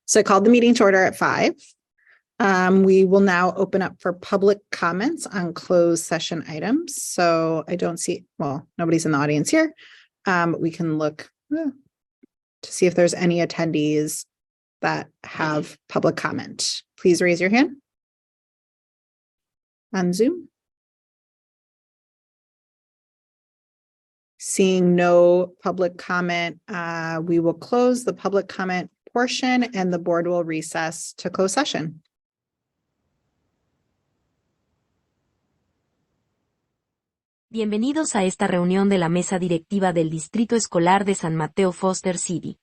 So I called the meeting to order at 5. We will now open up for public comments on closed session items. So I don't see, well, nobody's in the audience here. But we can look to see if there's any attendees that have public comment. Please raise your hand on Zoom. Seeing no public comment, we will close the public comment portion and the board will recess to close session. Bienvenidos a esta reunión de la mesa directiva del Distrito Escolar de San Mateo-Foster City.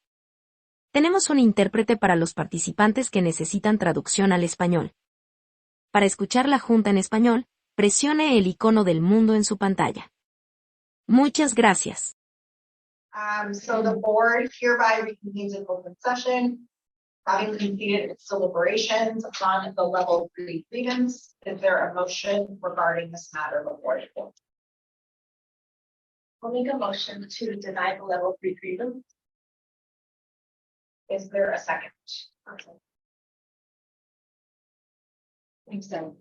Tenemos un intérprete para los participantes que necesitan traducción al español. Para escuchar la junta en español, presione el icono del mundo en su pantalla. Muchas gracias. So the board hereby reconvenes in open session, having completed its deliberations on the level 3 grievance. Is there a motion regarding this matter before the board? I'll make a motion to deny the level 3 grievance. Is there a second? Okay. Thanks, so.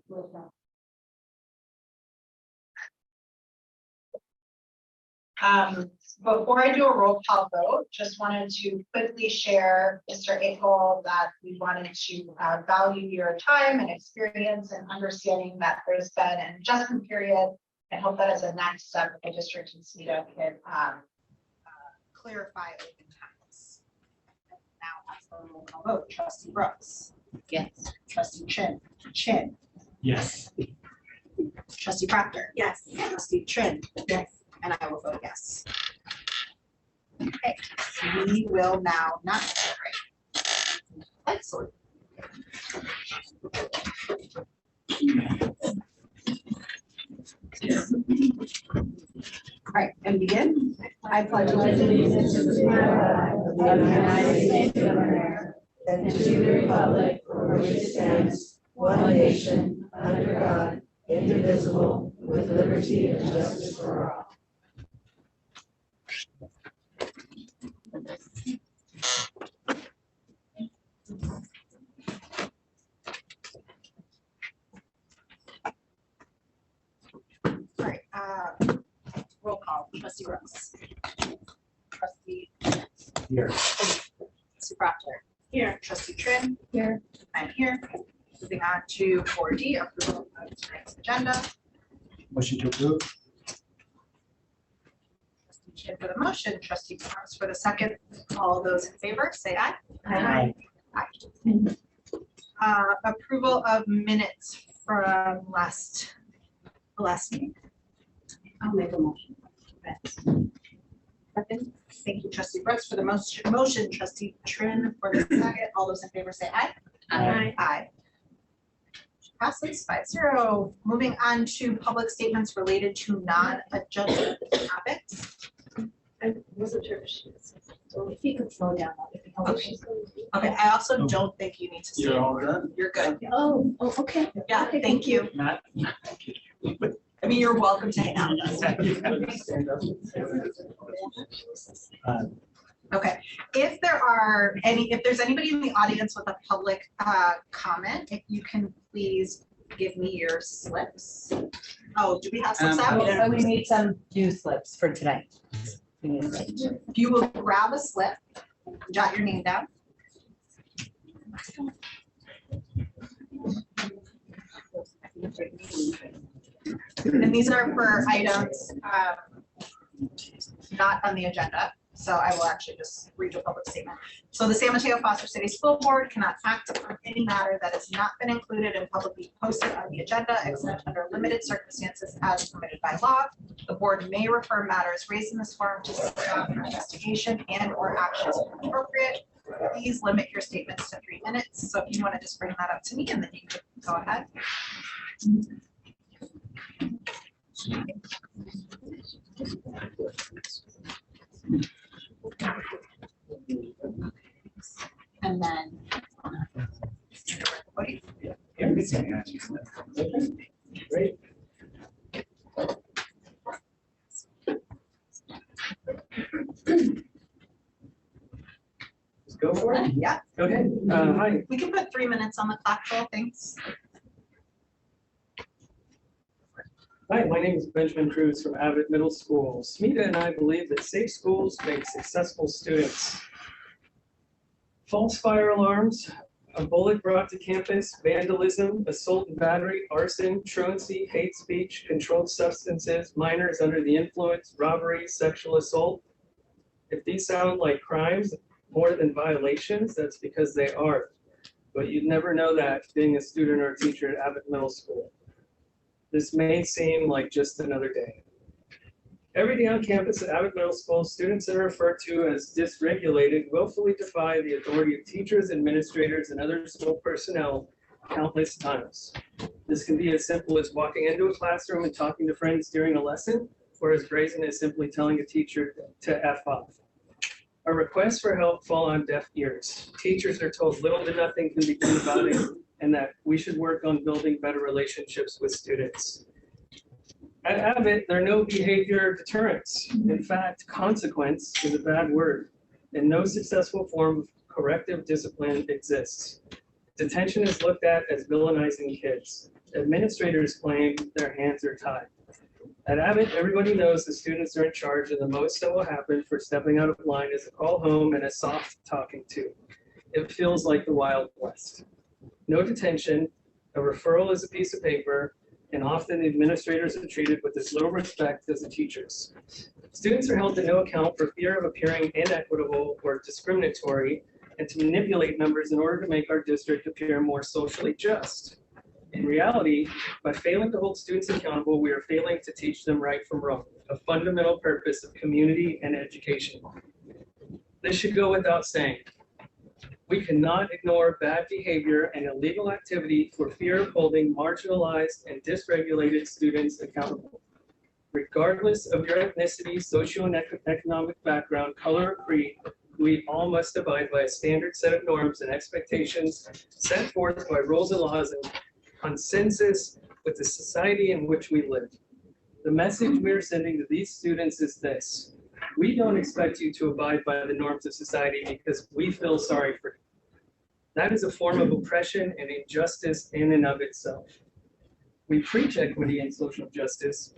Before I do a roll call vote, just wanted to quickly share, Mr. Akel, that we wanted to value your time and experience and understanding that there's been an adjustment period. I hope that as a next step, the district and CETA can clarify open times. Now, as the roll call vote, Trustee Brooks. Yes. Trustee Chin. Yes. Trustee Proctor. Yes. Trustee Trin. Yes. And I will vote yes. Okay, so we will now not celebrate. Excellent. All right, and begin. I pledge allegiance to the flag of the United States of America and to the republic for which it stands, one nation, under God, indivisible, with liberty and justice for all. All right, roll call. Trustee Brooks. Trustee Here. Trustee Proctor. Here. Trustee Trin. Here. I'm here. Moving on to 4D, approval of tonight's agenda. Motion to approve. Trustee Chin for the motion, Trustee Brooks for the second. All those in favor, say aye. Aye. Aye. Approval of minutes from last meeting. I'll make a motion. Second. Thank you, Trustee Brooks for the motion, Trustee Trin for the second. All those in favor say aye. Aye. Aye. Passes 5-0. Moving on to public statements related to non-agenda topics. I wasn't sure if she was. So if you could slow down. Okay. Okay, I also don't think you need to say. You're all done? You're good. Oh, okay. Yeah, Okay, thank you. Not. I mean, you're welcome to hang out with us. Okay, if there's anybody in the audience with a public comment, if you can please give me your slips. Oh, do we have slips out? We need some new slips for tonight. If you will grab a slip, jot your name down. And these are for items not on the agenda. So I will actually just read a public statement. So the San Mateo-Foster City School Board cannot act on any matter that has not been included and publicly posted on the agenda, except under limited circumstances as permitted by law. The board may refer matters raised in this forum to staff for investigation and or actions when appropriate. Please limit your statements to 3 minutes. So if you want to just bring that up to me and then you can go ahead. And then Great. Let's go for it. Yeah. Okay, hi. We can put 3 minutes on the clock, Joel, thanks. Hi, my name is Benjamin Cruz from Abbott Middle School. Smita and I believe that safe schools make successful students. False fire alarms, a bullet brought to campus, vandalism, assault and battery, arson, truancy, hate speech, controlled substances, minors under the influence, robbery, sexual assault. If these sound like crimes more than violations, that's because they are. But you'd never know that being a student or a teacher at Abbott Middle School. This may seem like just another day. Every day on campus at Abbott Middle School, students that are referred to as dysregulated willfully defy the authority of teachers, administrators, and other school personnel countless times. This can be as simple as walking into a classroom and talking to friends during a lesson, or as brazen as simply telling a teacher to F off. Our requests for help fall on deaf ears. Teachers are told little to nothing can be done about it, and that we should work on building better relationships with students. At Abbott, there are no behavior deterrents. In fact, consequence is a bad word, and no successful form of corrective discipline exists. Detention is looked at as villainizing kids. Administrators claim their hands are tied. At Abbott, everybody knows the students are in charge, and the most that will happen for stepping out of line is a call home and a soft talking to. It feels like the Wild West. No detention, a referral is a piece of paper, and often the administrators are treated with as little respect as the teachers. Students are held to no account for fear of appearing inequitable or discriminatory, and to manipulate numbers in order to make our district appear more socially just. In reality, by failing to hold students accountable, we are failing to teach them right from wrong, a fundamental purpose of community and education. This should go without saying. We cannot ignore bad behavior and illegal activity for fear of holding marginalized and dysregulated students accountable. Regardless of your ethnicity, socioeconomic background, color, or creed, we all must abide by a standard set of norms and expectations set forth by rules and laws and consensus with the society in which we live. The message we are sending to these students is this: we don't expect you to abide by the norms of society because we feel sorry for you. That is a form of oppression and injustice in and of itself. We preach equity and social justice,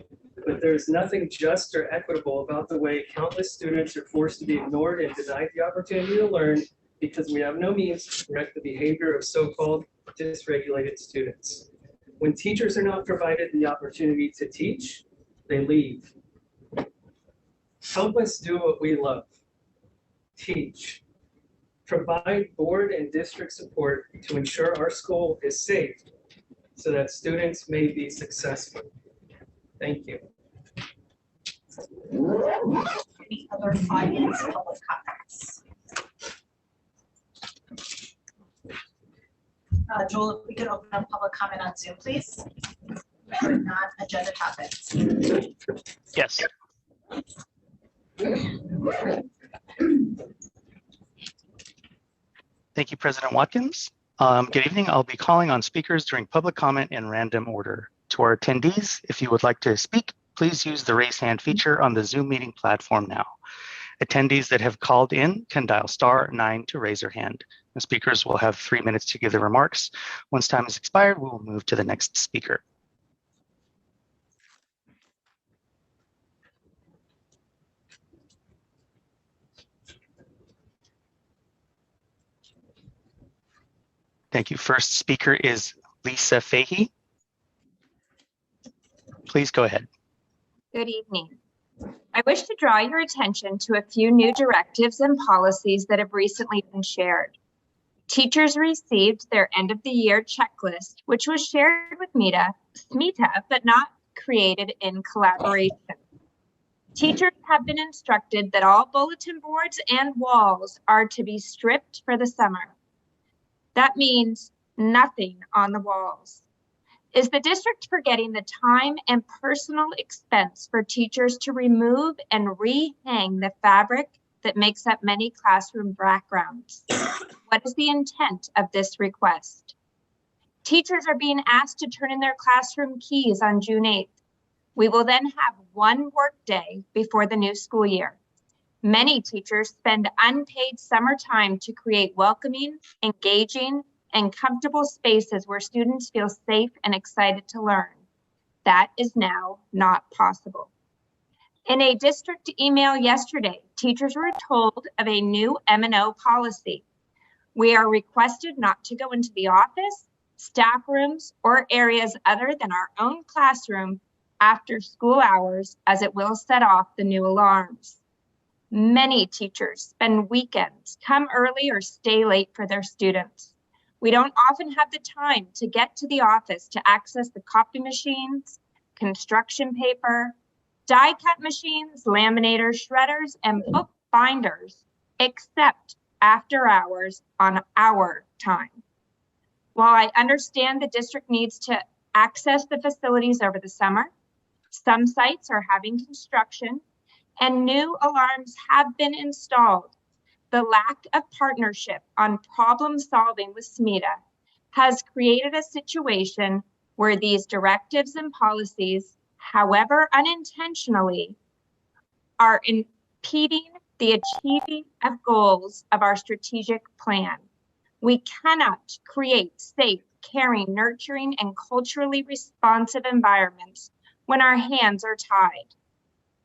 but there is nothing just or equitable about the way countless students are forced to be ignored and denied the opportunity to learn because we have no means to correct the behavior of so-called dysregulated students. When teachers are not provided the opportunity to teach, they leave. Help us do what we love. Teach. Provide board and district support to ensure our school is safe so that students may be successful. Thank you. Any other audience public comments? Joel, if we could open up public comment on Zoom, please. For non-agenda topics. Yes. Thank you, President Watkins. Good evening. I'll be calling on speakers during public comment in random order. To our attendees, if you would like to speak, please use the raise hand feature on the Zoom meeting platform now. Attendees that have called in can dial *9 to raise their hand. The speakers will have 3 minutes to give their remarks. Once time is expired, we will move to the next speaker. Thank you. First speaker is Lisa Fahey. Please go ahead. Good evening. I wish to draw your attention to a few new directives and policies that have recently been shared. Teachers received their end of the year checklist, which was shared with SMITA, but not created in collaboration. Teachers have been instructed that all bulletin boards and walls are to be stripped for the summer. That means nothing on the walls. Is the district forgetting the time and personal expense for teachers to remove and rehang the fabric that makes up many classroom backgrounds? What is the intent of this request? Teachers are being asked to turn in their classroom keys on June 8th. We will then have one work day before the new school year. Many teachers spend unpaid summer time to create welcoming, engaging, and comfortable spaces where students feel safe and excited to learn. That is now not possible. In a district email yesterday, teachers were told of a new M&O policy. We are requested not to go into the office, staff rooms, or areas other than our own classroom after school hours, as it will set off the new alarms. Many teachers spend weekends, come early or stay late for their students. We don't often have the time to get to the office to access the copy machines, construction paper, die cut machines, laminators, shredders, and book binders, except after hours on our time. While I understand the district needs to access the facilities over the summer, some sites are having construction and new alarms have been installed. The lack of partnership on problem solving with SMETA has created a situation where these directives and policies, however unintentionally, are impeding the achieving of goals of our strategic plan. We cannot create safe, caring, nurturing, and culturally responsive environments when our hands are tied.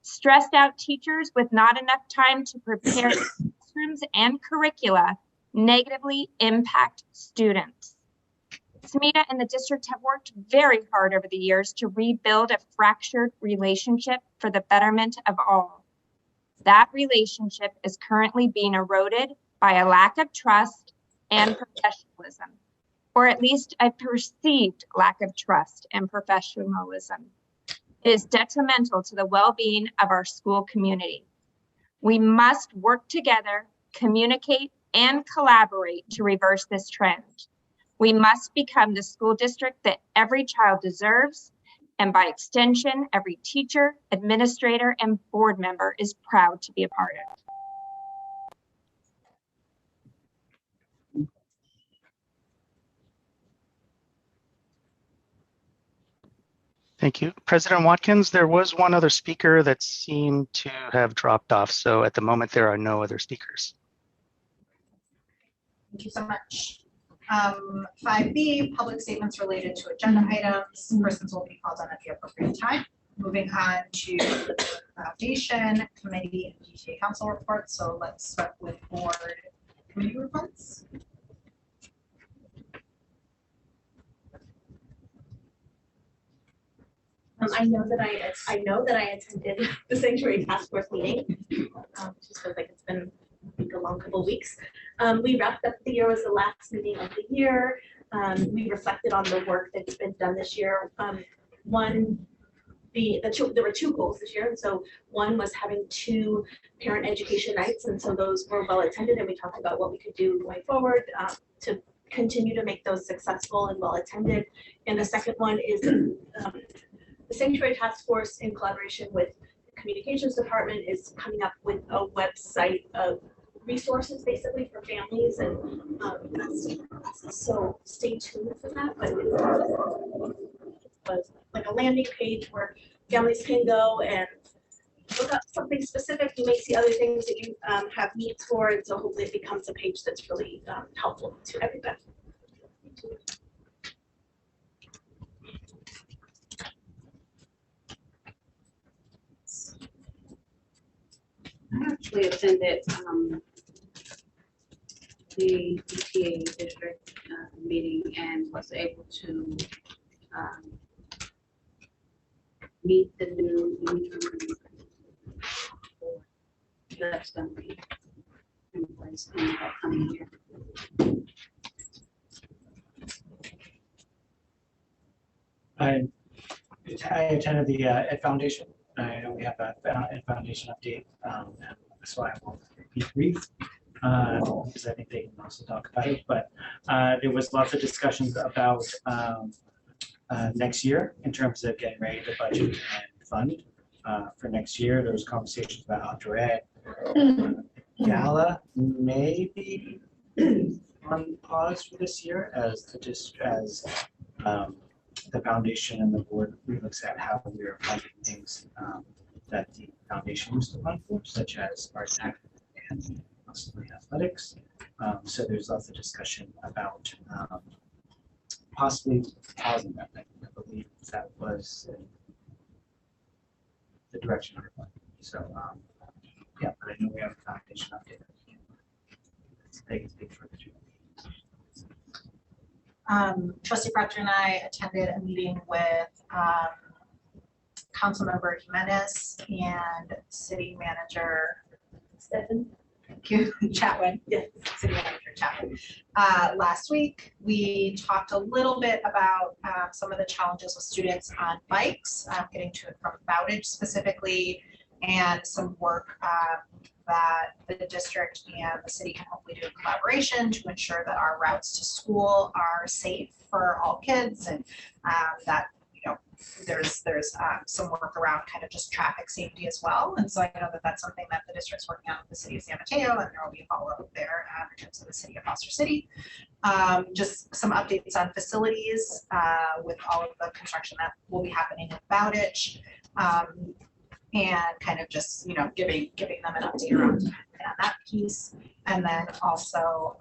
Stressed out teachers with not enough time to prepare classrooms and curricula negatively impact students. SMETA and the district have worked very hard over the years to rebuild a fractured relationship for the betterment of all. That relationship is currently being eroded by a lack of trust and professionalism, or at least a perceived lack of trust and professionalism. It is detrimental to the well-being of our school community. We must work together, communicate, and collaborate to reverse this trend. We must become the school district that every child deserves, and by extension, every teacher, administrator, and board member is proud to be a part of. Thank you. President Watkins, there was one other speaker that seemed to have dropped off. So at the moment, there are no other speakers. Thank you so much. 5B, public statements related to agenda items. Persons will be called on at the appropriate time. Moving on to the foundation, committee, and PTA council reports. So let's start with board committee reports. I know that I attended the sanctuary task force meeting. Just feels like it's been a long couple of weeks. We wrapped up the year, was the last meeting of the year. We reflected on the work that's been done this year. There were two goals this year, and so one was having 2 parent education nights, and so those were well attended, and we talked about what we could do going forward to continue to make those successful and well attended. And the second one is the Sanctuary Task Force, in collaboration with the Communications Department, is coming up with a website of resources basically for families, and so stay tuned for that. But it's like a landing page where families can go and look up something specific. You may see other things that you have needs for, and so hopefully it becomes a page that's really helpful to everybody. I actually attended the PTA district meeting and was able to meet the new that's going to be in place in the upcoming year. I attended the Ed Foundation. I know we have a Ed Foundation update, so I will be brief because I think they can also talk about it. But there was lots of discussions about next year in terms of getting ready to budget and fund for next year. There was conversations about outdoor ed. Gala may be on pause for this year as the foundation and the board relooks at how we're funding things that the foundation used to fund for, such as art and possibly athletics. So there's lots of discussion about possibly pausing that. I believe that was the direction of it. So yeah, but I know we have a foundation update. It's big for the two. Trustee Proctor and I attended a meeting with Councilmember Jimenez and City Manager Stefan? Chatwin. Yes. City Manager Chatwin. Last week, we talked a little bit about some of the challenges with students on bikes, getting to and from Bowditch specifically, and some work that the district and the city can hopefully do in collaboration to ensure that our routes to school are safe for all kids, and that there's some work around kind of just traffic safety as well. And so I know that that's something that the district's working on with the city of San Mateo, and there will be a follow-up there in terms of the city of Foster City. Just some updates on facilities with all of the construction that will be happening with Bowditch, and kind of just giving them an update around on that piece. And then also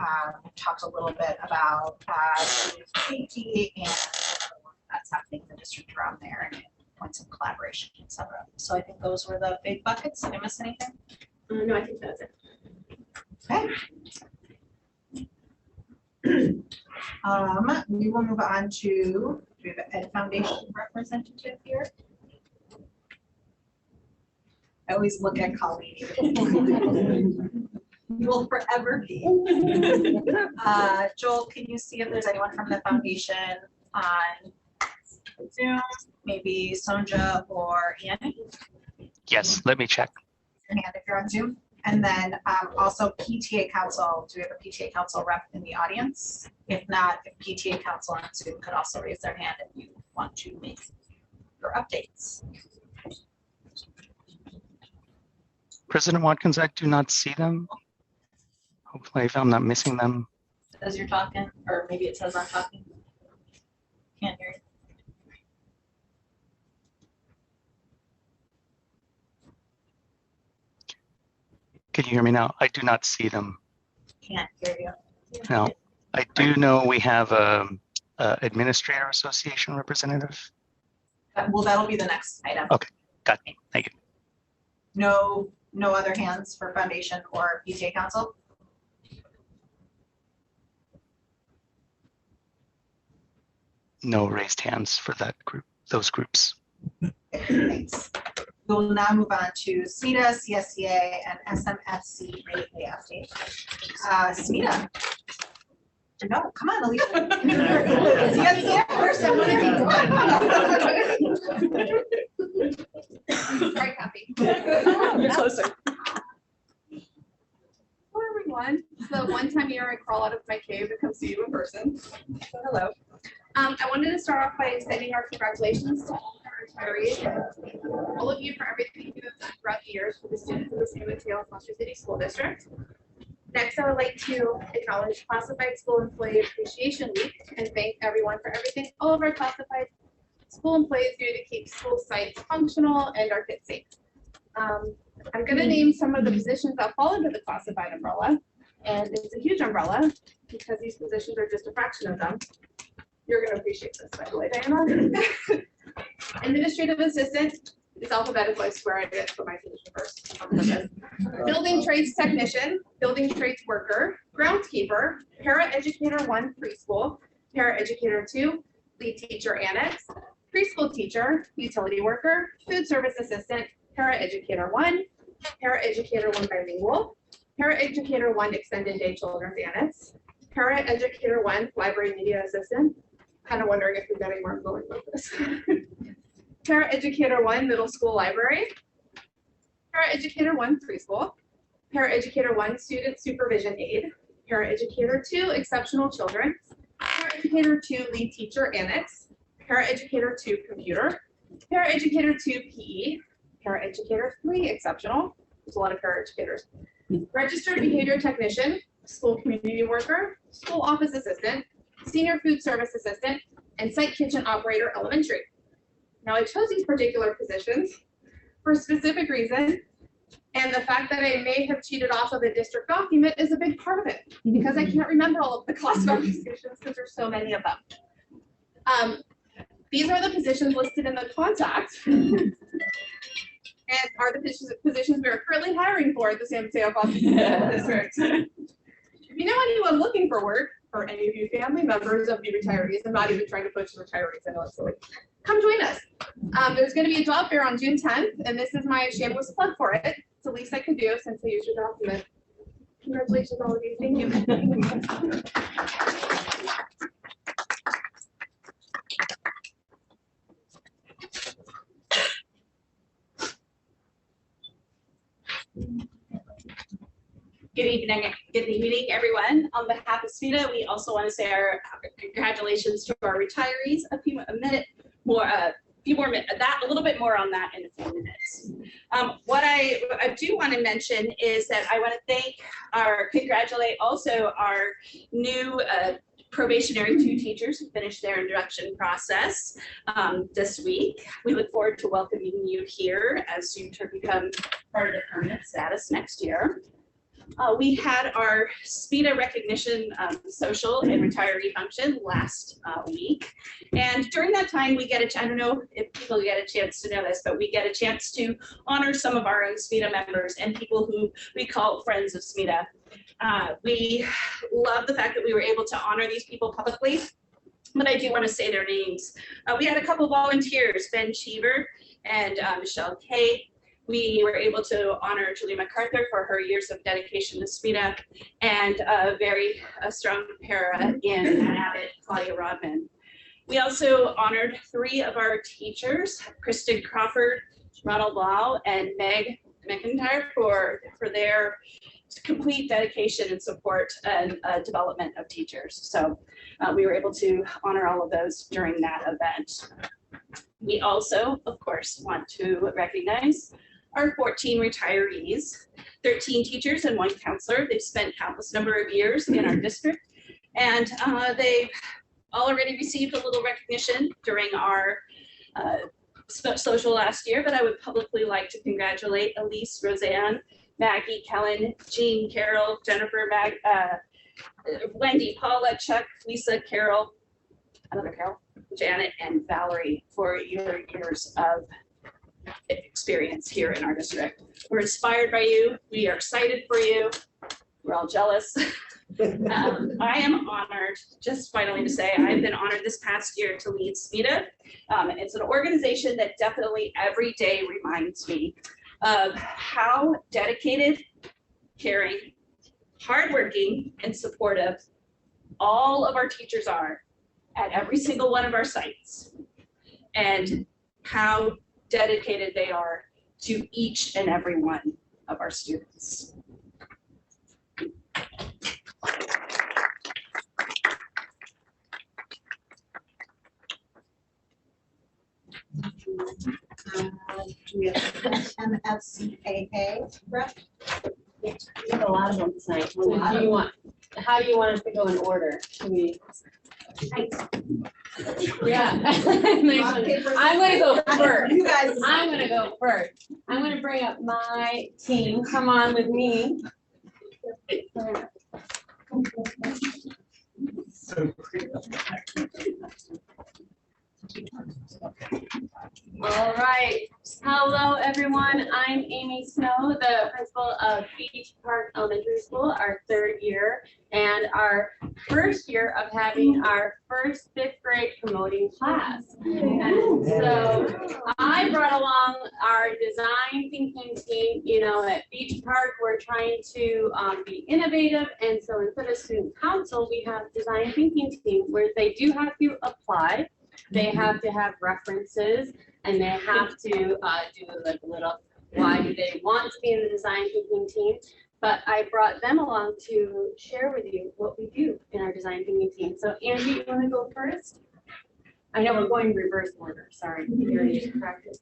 talked a little bit about safety and that's happening in the district around there, and points of collaboration, etc. So I think those were the big buckets. Did I miss anything? No, I think that's it. Okay. We will move on to, do we have an Ed Foundation representative here? I always look at Colleen. You will forever be. Joel, can you see if there's anyone from the foundation on Zoom? Maybe Sonja or Annie? Yes, let me check. And if you're on Zoom. And then also PTA Council. Do we have a PTA Council rep in the audience? If not, if PTA Council on Zoom could also raise their hand if you want to make your updates. President Watkins, I do not see them. Hopefully, if I'm not missing them. As you're talking, or maybe it says I'm talking. Can't hear you. Can you hear me now? I do not see them. Can't hear you. No, I do know we have a Administrator Association representative. Well, that'll be the next item. Okay, got me. Thank you. No other hands for Foundation or PTA Council? No raised hands for that group, those groups. Thanks. We'll now move on to SMETA, CSCA, and SMFC rate update. SMETA. No, come on, Alicia. CSCA first, I want to be Very happy. You're closer. Hello, everyone. It's the one time a year I crawl out of my cave to come see you in person. So hello. I wanted to start off by extending our congratulations to all our retirees and all of you for everything you have done throughout the years for the students of the San Mateo-Foster City School District. Next, I would like to acknowledge Classified School Employee Appreciation Week and thank everyone for everything all of our classified school employees do to keep school sites functional and our kids safe. I'm going to name some of the positions that fall under the classified umbrella, and it's a huge umbrella because these positions are just a fraction of them. You're going to appreciate this, by the way, Diana. Administrative assistant is alphabetical. I swear I did put my position first. Building trades technician, building trades worker, groundskeeper, para-educator 1 preschool, para-educator 2 lead teacher annex, preschool teacher, utility worker, food service assistant, para-educator 1, para-educator 1 bilingual, para-educator 1 extended day children's annex, para-educator 1 library media assistant. Kind of wondering if we've got any more going with this. Para-educator 1 middle school library, para-educator 1 preschool, para-educator 1 student supervision aide, para-educator 2 exceptional children, para-educator 2 lead teacher annex, para-educator 2 computer, para-educator 2 PE, para-educator 3 exceptional. There's a lot of para-educators. Registered behavior technician, school community worker, school office assistant, senior food service assistant, and site kitchen operator elementary. Now I chose these particular positions for a specific reason. And the fact that I may have cheated off of a district document is a big part of it, because I can't remember all of the classified positions because there's so many of them. These are the positions listed in the contact and are the positions we are currently hiring for at the San Mateo-Foster District. If you know anyone looking for work, or any of you family members of the retirees, I'm not even trying to push retirees, I know it's silly, come join us. There's going to be a job fair on June 10th, and this is my shameless plug for it. It's the least I can do since I used your document. Congratulations, all of you. Thank you. Good evening, everyone. On behalf of SMFCSD, we also want to say our congratulations to our retirees. A little bit more on that in a few minutes. What I do want to mention is that I want to congratulate also our new probationary 2 teachers who finished their induction process this week. We look forward to welcoming you here as soon to become part of the permanent status next year. We had our SMFCSD recognition social and retiree function last week. And during that time, we get I don't know if people get a chance to know this, but we get a chance to honor some of our own SMFCSD members and people who we call friends of SMFCSD. We love the fact that we were able to honor these people publicly, but I do want to say their names. We had a couple volunteers, Ben Cheever and Michelle Kay. We were able to honor Julie MacArthur for her years of dedication to SMFCSD, and a very strong para in Abbott, Claudia Rodman. We also honored 3 of our teachers, Kristen Crawford, Ronald Lau, and Meg McIntyre for their complete dedication and support and development of teachers. So we were able to honor all of those during that event. We also, of course, want to recognize our 14 retirees, 13 teachers and 1 counselor. They've spent countless number of years in our district, and they've already received a little recognition during our social last year, but I would publicly like to congratulate Elise, Roseanne, Maggie, Kellen, Jean, Carol, Jennifer, Wendy, Paula, Chuck, Lisa, Carol, another Carol, Janet, and Valerie for your years of experience here in our district. We're inspired by you. We are excited for you. We're all jealous. I am honored, just finally to say, I've been honored this past year to lead SMFCSD. It's an organization that definitely every day reminds me of how dedicated, caring, hardworking, and supportive all of our teachers are at every single one of our sites, and how dedicated they are to each and every one of our students. Do we have SMFCSD rep? We have a lot of them tonight. How do you want us to go in order? Yeah. I'm gonna go first. You guys. I'm gonna go first. I'm gonna bring up my team. Come on with me. All right. Hello, everyone. I'm Amy Snow, the principal of Beach Park Elementary School, our 3rd year, and our 1st year of having our first 5th grade promoting class. And so I brought along our design thinking team. You know, at Beach Park, we're trying to be innovative, and so instead of student council, we have design thinking team where they do have to apply. They have to have references, and they have to do like a little, why do they want to be in the design thinking team? But I brought them along to share with you what we do in our design thinking team. So Angie, you want to go first? I know we're going reverse order, sorry. You're used to practice.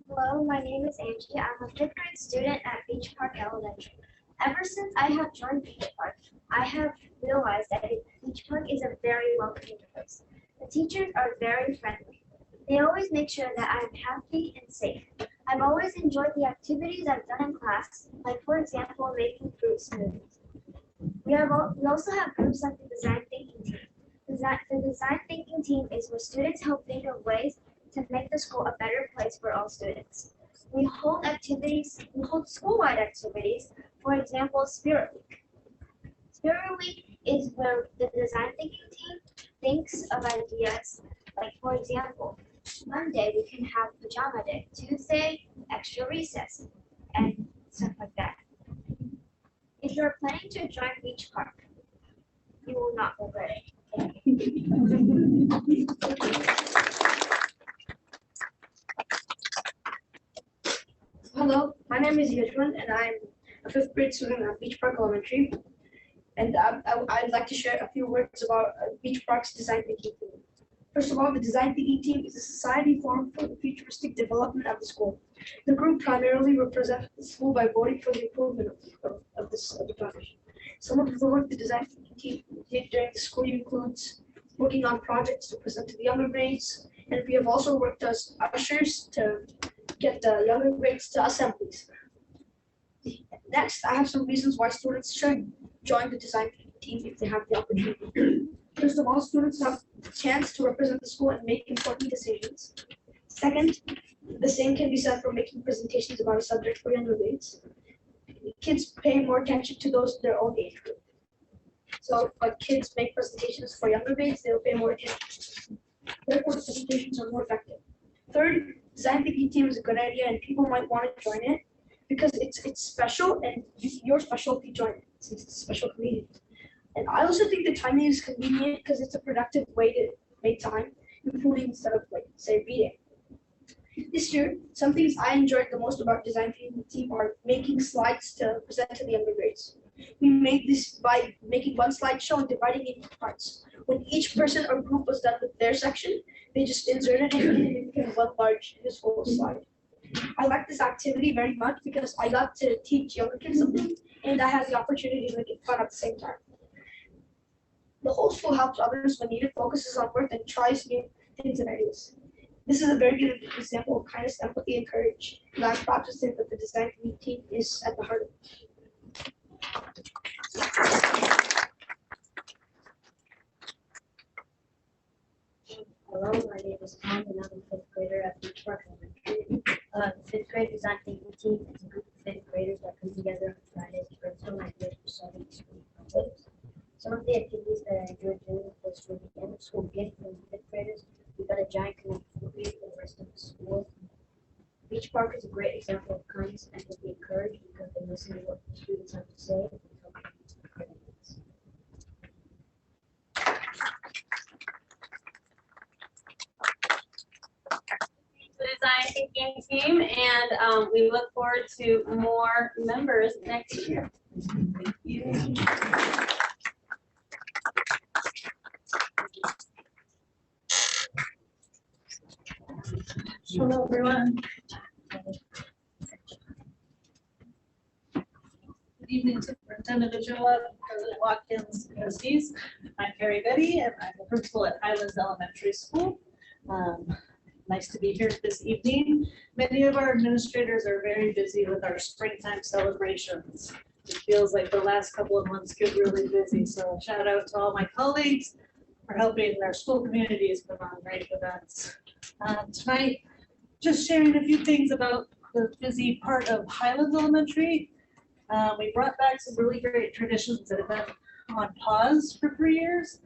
Hello, my name is Angie. I'm a 5th grade student at Beach Park Elementary. Ever since I have joined Beach Park, I have realized that Beach Park is a very welcoming place. The teachers are very friendly. They always make sure that I am happy and safe. I've always enjoyed the activities I've done in class, like for example, making fruit smoothies. We also have groups like the design thinking team. The design thinking team is where students help think of ways to make the school a better place for all students. We hold school-wide activities, for example, Spirit Week. Spirit Week is where the design thinking team thinks of ideas, like for example, Monday we can have pajama day, Tuesday extra recess, and stuff like that. If you're planning to join Beach Park, you will not regret it. Hello, my name is Yashwant and I'm a 5th grade student at Beach Park Elementary. And I'd like to share a few words about Beach Park's design thinking team. First of all, the design thinking team is a society formed for the futuristic development of the school. The group primarily represents the school by voting for the improvement of the profession. Some of the work the design thinking team did during the school year includes working on projects to present to the younger grades, and we have also worked as ushers to get the younger grades to assemblies. Next, I have some reasons why students should join the design team if they have the opportunity. First of all, students have a chance to represent the school and make important decisions. Second, the same can be said for making presentations about a subject for younger grades. Kids pay more attention to those in their own age group. So when kids make presentations for younger grades, they'll pay more attention. Therefore, the presentations are more effective. Third, design thinking team is a good idea and people might want to join it because it's special and you're special if you join it since it's a special community. And I also think the timing is convenient because it's a productive way to make time, including instead of like say reading. This year, some things I enjoyed the most about design thinking team are making slides to present to the younger grades. We made this by making one slideshow and dividing it into parts. When each person or group was done with their section, they just inserted it and it became one large useful slide. I like this activity very much because I got to teach younger kids something and I had the opportunity to make it fun at the same time. The whole school helps others when needed, focuses on work, and tries new things and ideas. This is a very good example of kindness, empathy, and courage. And I'm proud to say that the design team is at the heart of it. Hello, my name is Tom, and I'm a 5th grader at Beach Park Elementary. The 5th grade design thinking team is a group of 5th graders that come together on Fridays to brainstorm ideas for solving school problems. Some of the activities that I enjoyed doing was for the end of school gift from the 5th graders. We got a giant connect for the rest of the school. Beach Park is a great example of kindness, empathy, and courage because they listen to what the students have to say and help them meet their needs. The design thinking team, and we look forward to more members next year. Thank you. Hello, everyone. Good evening, Superintendent Ochoa, President Watkins, trustees. I'm Carrie Betty, and I'm the principal at Highlands Elementary School. Nice to be here this evening. Many of our administrators are very busy with our springtime celebrations. It feels like the last couple of months get really busy, so shout out to all my colleagues for helping our school communities put on great events. Tonight, just sharing a few things about the busy part of Highlands Elementary. We brought back some really great traditions that have been on pause for 3 years.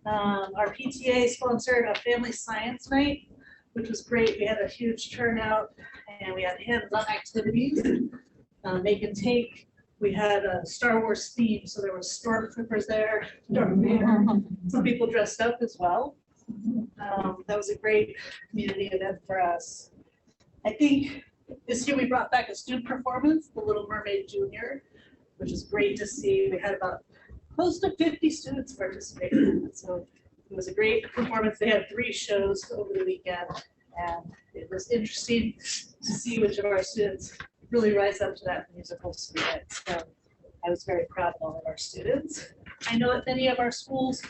Our PTA sponsored a family science night, which was great. We had a huge turnout and we had hands-on activities. Make and take. We had a Star Wars theme, so there were stormtroopers there, Darth Vader. Some people dressed up as well. That was a great community event for us. I think this year we brought back a student performance, The Little Mermaid Junior, which is great to see. We had about close to 50 students participating. So it was a great performance. They had 3 shows over the weekend, and it was interesting to see which of our students really rise up to that musical spirit. So I was very proud of all of our students. I know at many of our schools,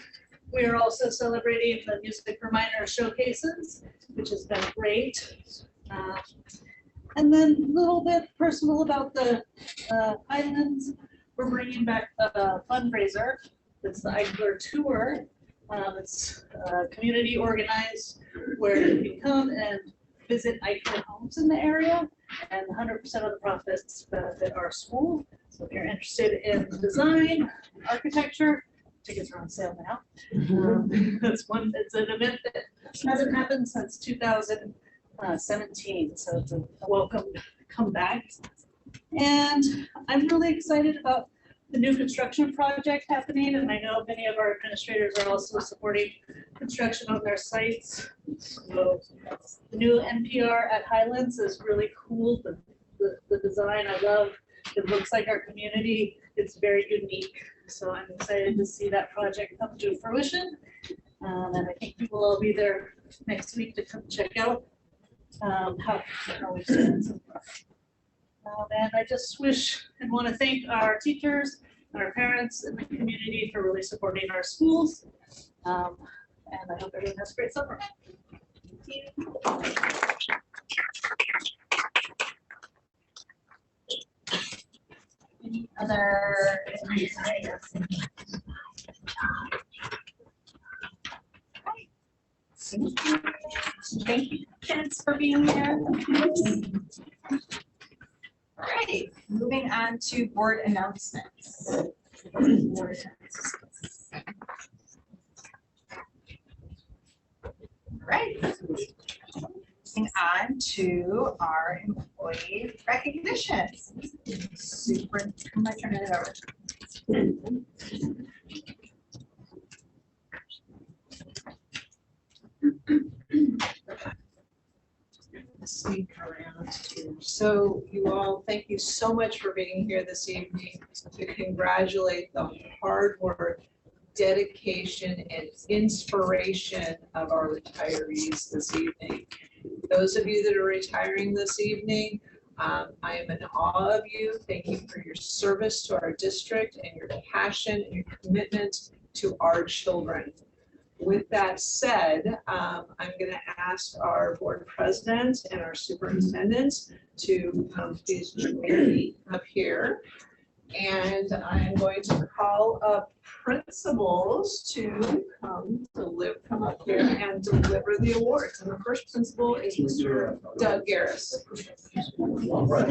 We are also celebrating the Music for Minors showcases, which has been great. And then a little bit personal about the Highlands. We're bringing back a fundraiser. It's the Eichler Tour. It's community organized where you can come and visit Eichler homes in the area, and 100% of the profits benefit our school. So if you're interested in design, architecture, tickets are on sale now. It's an event that hasn't happened since 2017, so it's a welcome comeback. And I'm really excited about the new construction project happening, and I know many of our administrators are also supporting construction on their sites. So the new NPR at Highlands is really cool. The design I love. It looks like our community. It's very unique. So I'm excited to see that project come to fruition. And I think we will all be there next week to come check out how we've done it so far. And I just wish and want to thank our teachers and our parents and the community for really supporting our schools. And I hope everyone has a great summer. Thank you. Any other? Thank you, kids, for being here. All right, moving on to board announcements. All right. Moving on to our employee recognition. Super, I'm gonna turn it over. Sneak around here. So you all, thank you so much for being here this evening to congratulate the hard work, dedication, and inspiration of our retirees this evening. Those of you that are retiring this evening, I am in awe of you. Thank you for your service to our district and your passion and your commitment to our children. With that said, I'm going to ask our board president and our superintendent to please join me up here. And I'm going to call up principals to come up here and deliver the awards. And the first principal is Mr. Doug Garris. All right,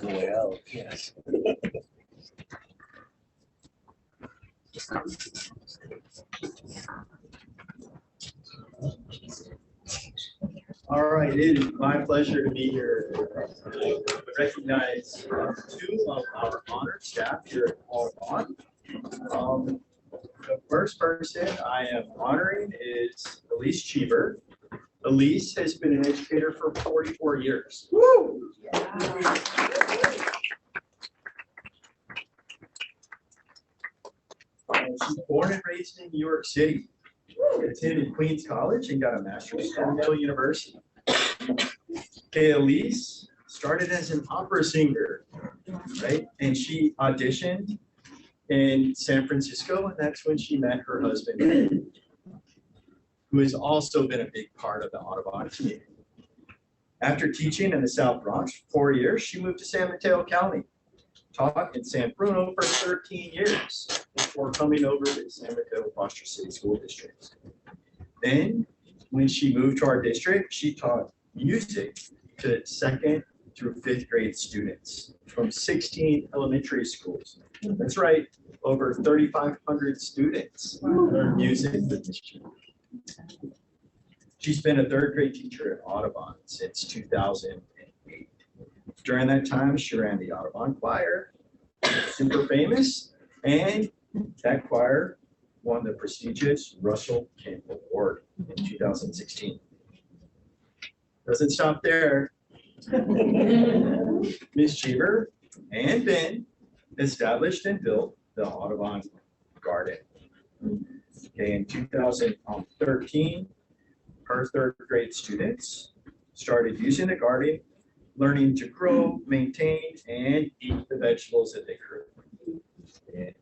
Well, yes. All right, it is my pleasure to be here to recognize two of our honored staff here at Audubon. The first person I am honoring is Elise Cheever. Elise has been an educator for 44 years. Woo! Yeah. She's born and raised in New York City. Attended Queens College and got a master's from Yale University. Okay, Elise started as an opera singer, right? And she auditioned in San Francisco, and that's when she met her husband, who has also been a big part of the Audubon community. After teaching in the South Bronx for 4 years, she moved to San Mateo County, taught in San Bruno for 13 years before coming over to the San Mateo-Foster City School District. Then, when she moved to our district, she taught music to 2nd through 5th grade students from 16 elementary schools. That's right, over 3,500 students learn music with this year. She's been a 3rd grade teacher at Audubon since 2008. During that time, she ran the Audubon Choir, super famous, and that choir won the prestigious Russell Campbell Award in 2016. Doesn't stop there. Ms. Cheever and Ben established and built the Audubon Garden. Okay, in 2013, her third grade students started using the garden, learning to grow, maintain, and eat the vegetables that they grew. And,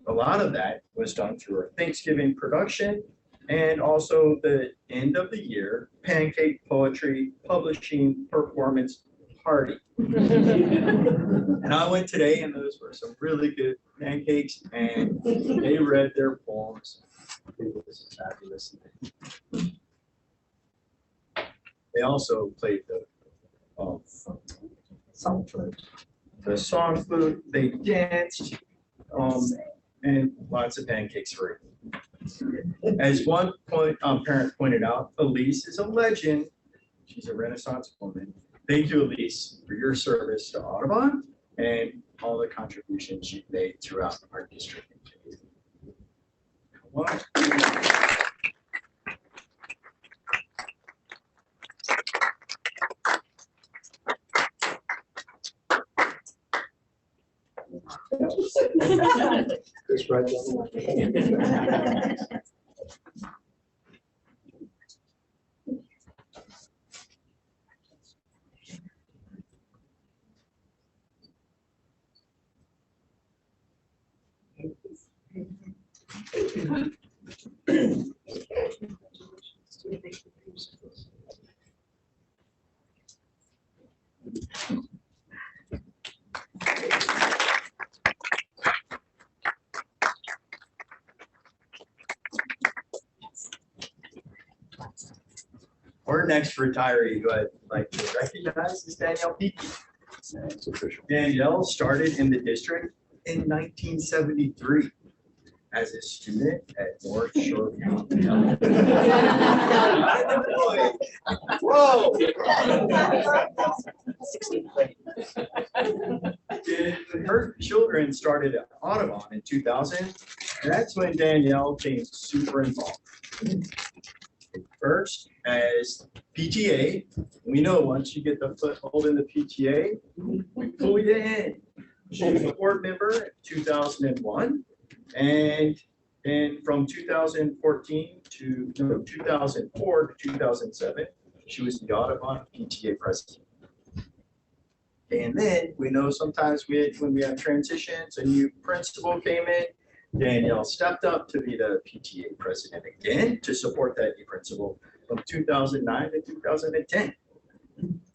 a lot of that was done through our Thanksgiving production and also the end of the year pancake poetry publishing performance party. And I went today, and those were some really good pancakes, and they read their poems. It was fabulous. They also played the song flute. The song flute. They danced, and lots of pancakes for it. As one parent pointed out, Elise is a legend. She's a Renaissance woman. Thank you, Elise, for your service to Audubon and all the contributions you've made throughout our district. Come on. Just right down. Our next retiree who I'd like to recognize is Danielle Peaky. Danielle started in the district in 1973 as a student at North Shore County. Whoa! Her children started at Audubon in 2000, and that's when Danielle became super involved. First, as PTA, we know once you get the foothold in the PTA, we pull you in. She was a board member in 2001, and then from 2004 to 2007, she was the Audubon PTA president. And then we know sometimes when we have transitions, a new principal came in, Danielle stepped up to be the PTA president again to support that new principal from 2009 to 2010.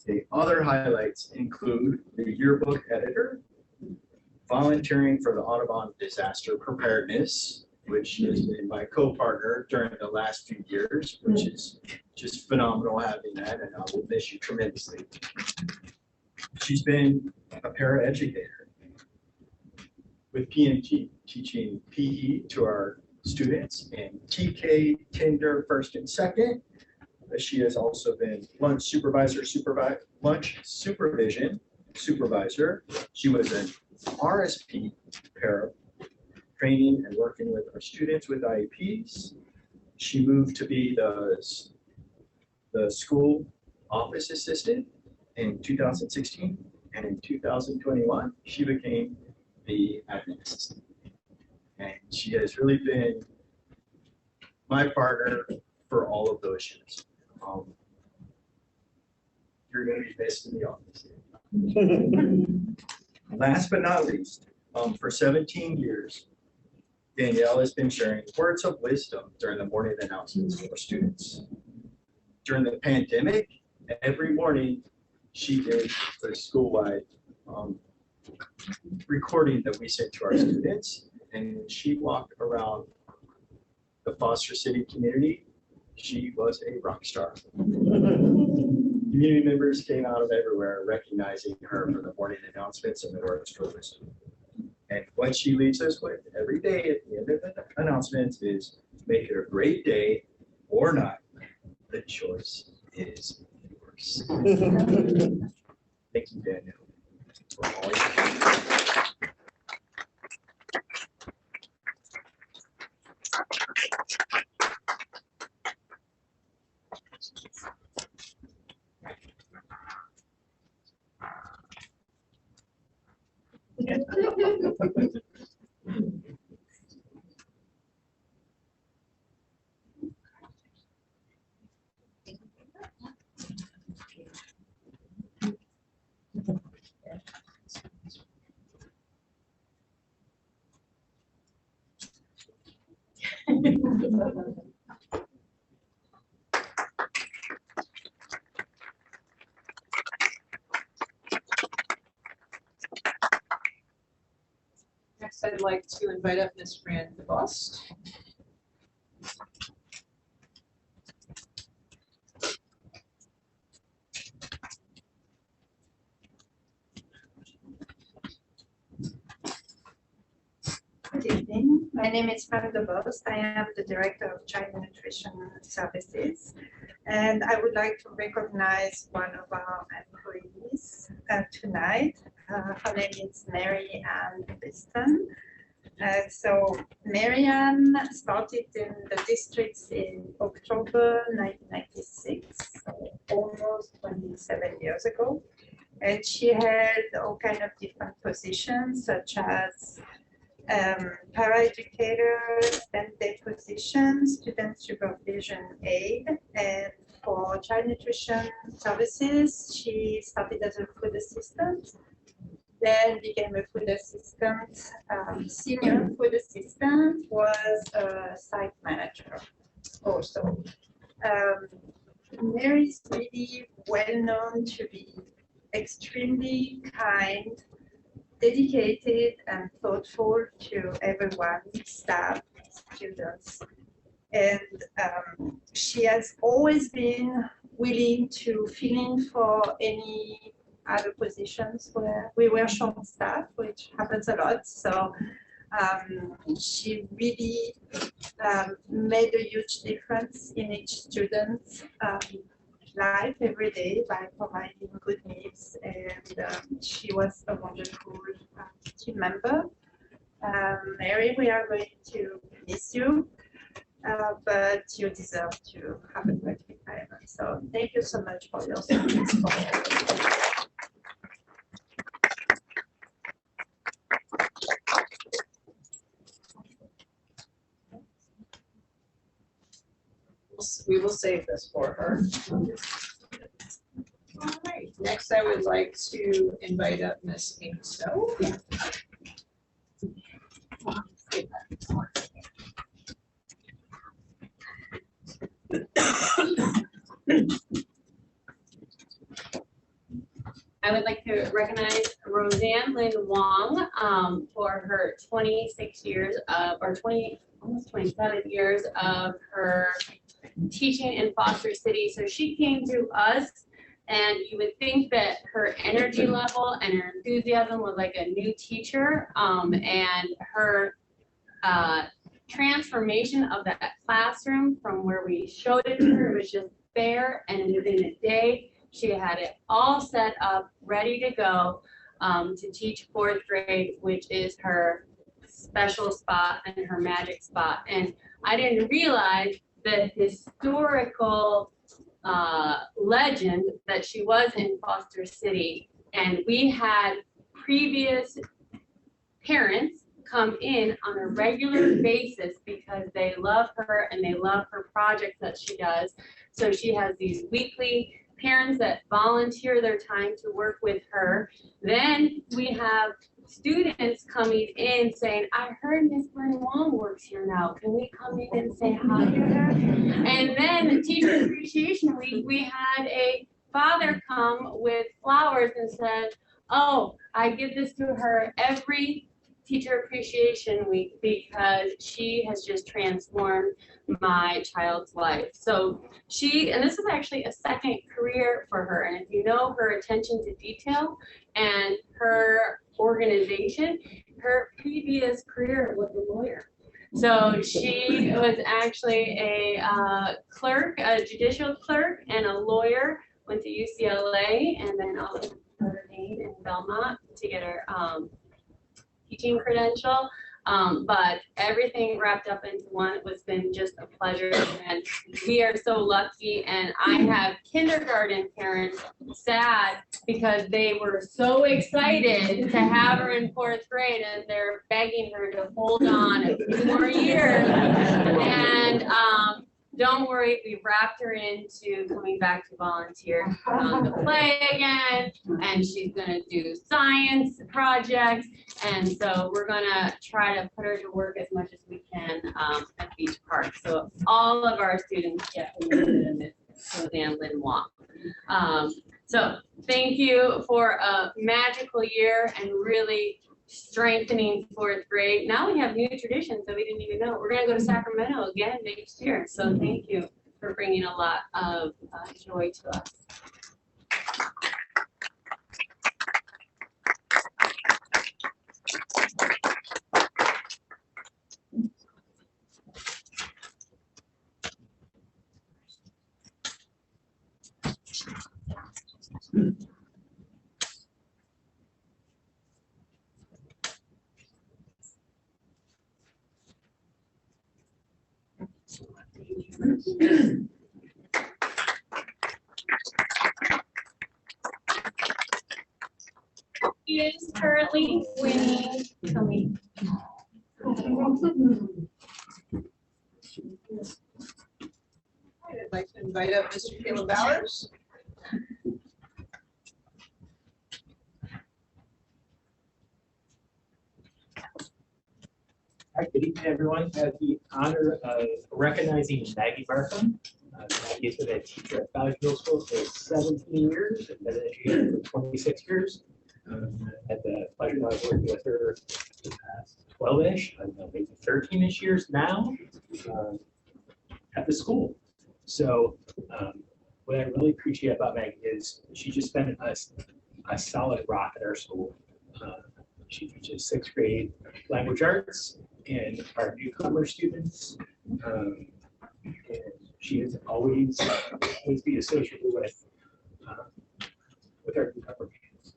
The other highlights include the yearbook editor, volunteering for the Audubon Disaster Preparedness, which has been my co-partner during the last few years, which is just phenomenal having that, and I will miss you tremendously. She's been a paraeducator with PNT, teaching PE to our students, and TK, Kinder, first and second. She has also been lunch supervision supervisor. She was an RSP para, training and working with our students with IEPs. She moved to be the school office assistant in 2016, and in 2021, she became the admin assistant. And she has really been my partner for all of those years. You're going to be missed in the office. Last but not least, for 17 years, Danielle has been sharing words of wisdom during the morning announcements for students. During the pandemic, every morning she did the school-wide recording that we sent to our students, and she walked around the Foster City community. She was a rock star. Community members came out of everywhere recognizing her for the morning announcements and the words for wisdom. And what she leaves us with every day at the end of the announcements is make it a great day or not. The choice is yours. Thank you, Danielle. For all Next, I'd like to invite up Ms. Fran DeBost. Good evening. My name is Fran DeBost. I am the Director of Child Nutrition Services. And I would like to recognize one of our employees tonight. Her name is Mary Ann Biston. So Mary Ann started in the districts in October 1996, so almost 27 years ago. And she had all kinds of different positions, such as paraeducator, STEM-day position, student supervision aide, and for child nutrition services, she started as a food assistant, then became a food assistant, senior food assistant, was a site manager also. Mary is really well known to be extremely kind, dedicated and thoughtful to everyone, staff, students. And she has always been willing to fill in for any other positions where we were short staff, which happens a lot. So she really made a huge difference in each student's life every day by providing good meals, and she was a wonderful team member. Mary, we are going to miss you, but you deserve to have a great retirement. So thank you so much for your service. We will save this for her. All right, next I would like to invite up Miss Amy Snow. I would like to recognize Roseanne Lynn Wong for her 26 years of, or 20, almost 27 years of her teaching in Foster City. So she came to us, and you would think that her energy level and her enthusiasm was like a new teacher, and her transformation of that classroom from where we showed it to her, it was just there, and within a day she had it all set up, ready to go to teach 4th grade, which is her special spot and her magic spot. And I didn't realize the historical legend that she was in Foster City. And we had previous parents come in on a regular basis because they love her and they love her projects that she does. So she has these weekly parents that volunteer their time to work with her. Then we have students coming in saying, I heard Miss Lynn Wong works here now. Can we come in and say hi to her? And then Teacher Appreciation Week, we had a father come with flowers and said, oh, I give this to her every Teacher Appreciation Week because she has just transformed my child's life. So she, and this is actually a second career for her. And if you know her attention to detail and her organization, her previous career was a lawyer. So she was actually a clerk, a judicial clerk and a lawyer, went to UCLA and then also Notre Dame in Belmont to get her teaching credential. But everything wrapped up into one was been just a pleasure, and we are so lucky. And I have kindergarten parents sad because they were so excited to have her in 4th grade, and they're begging her to hold on a few more years. And don't worry, we wrapped her into coming back to volunteer on the play again, and she's gonna do science projects. And so we're gonna try to put her to work as much as we can at Beach Park. So all of our students get Suzanne Lynn Wong. So thank you for a magical year and really strengthening 4th grade. Now we have new traditions that we didn't even know. We're gonna go to Sacramento again next year. So thank you for bringing a lot of joy to us. He is currently winning. I'd like to invite up Mr. Caleb Bowers. Hi, good evening, everyone. I have the honor of recognizing Maggie Barkham. Maggie has been a teacher at Valley Middle School for 17 years and been an educator for 26 years. Had the pleasure of working with her the past 12-ish, maybe 13-ish years now at the school. So what I really appreciate about Maggie is she's just been a solid rock at our school. She teaches 6th grade language arts and our newcomer students. And she has always be associated with our newcomer students.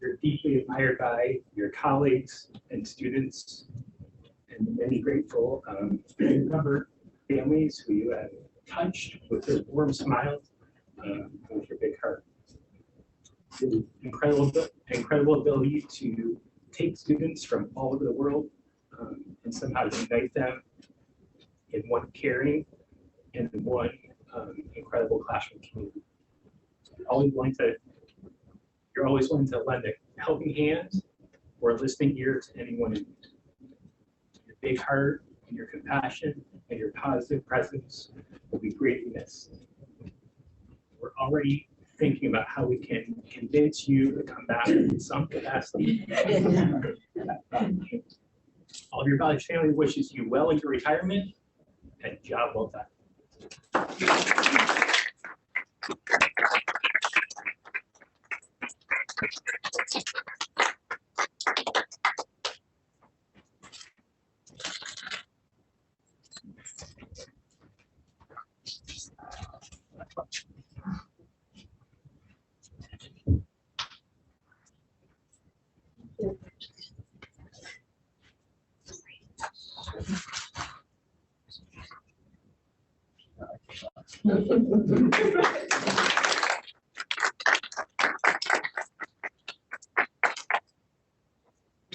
You're deeply admired by your colleagues and students, and many grateful newcomer families who you have touched with your warm smiles, with your big heart. The incredible ability to take students from all over the world and somehow unite them in one caring and one incredible classroom community. You're always willing to lend a helping hand or a listening ear to anyone in need. Your big heart and your compassion and your positive presence will be greatly missed. We're already thinking about how we can convince you to come back in some capacity. All of your college family wishes you well in your retirement and job well done.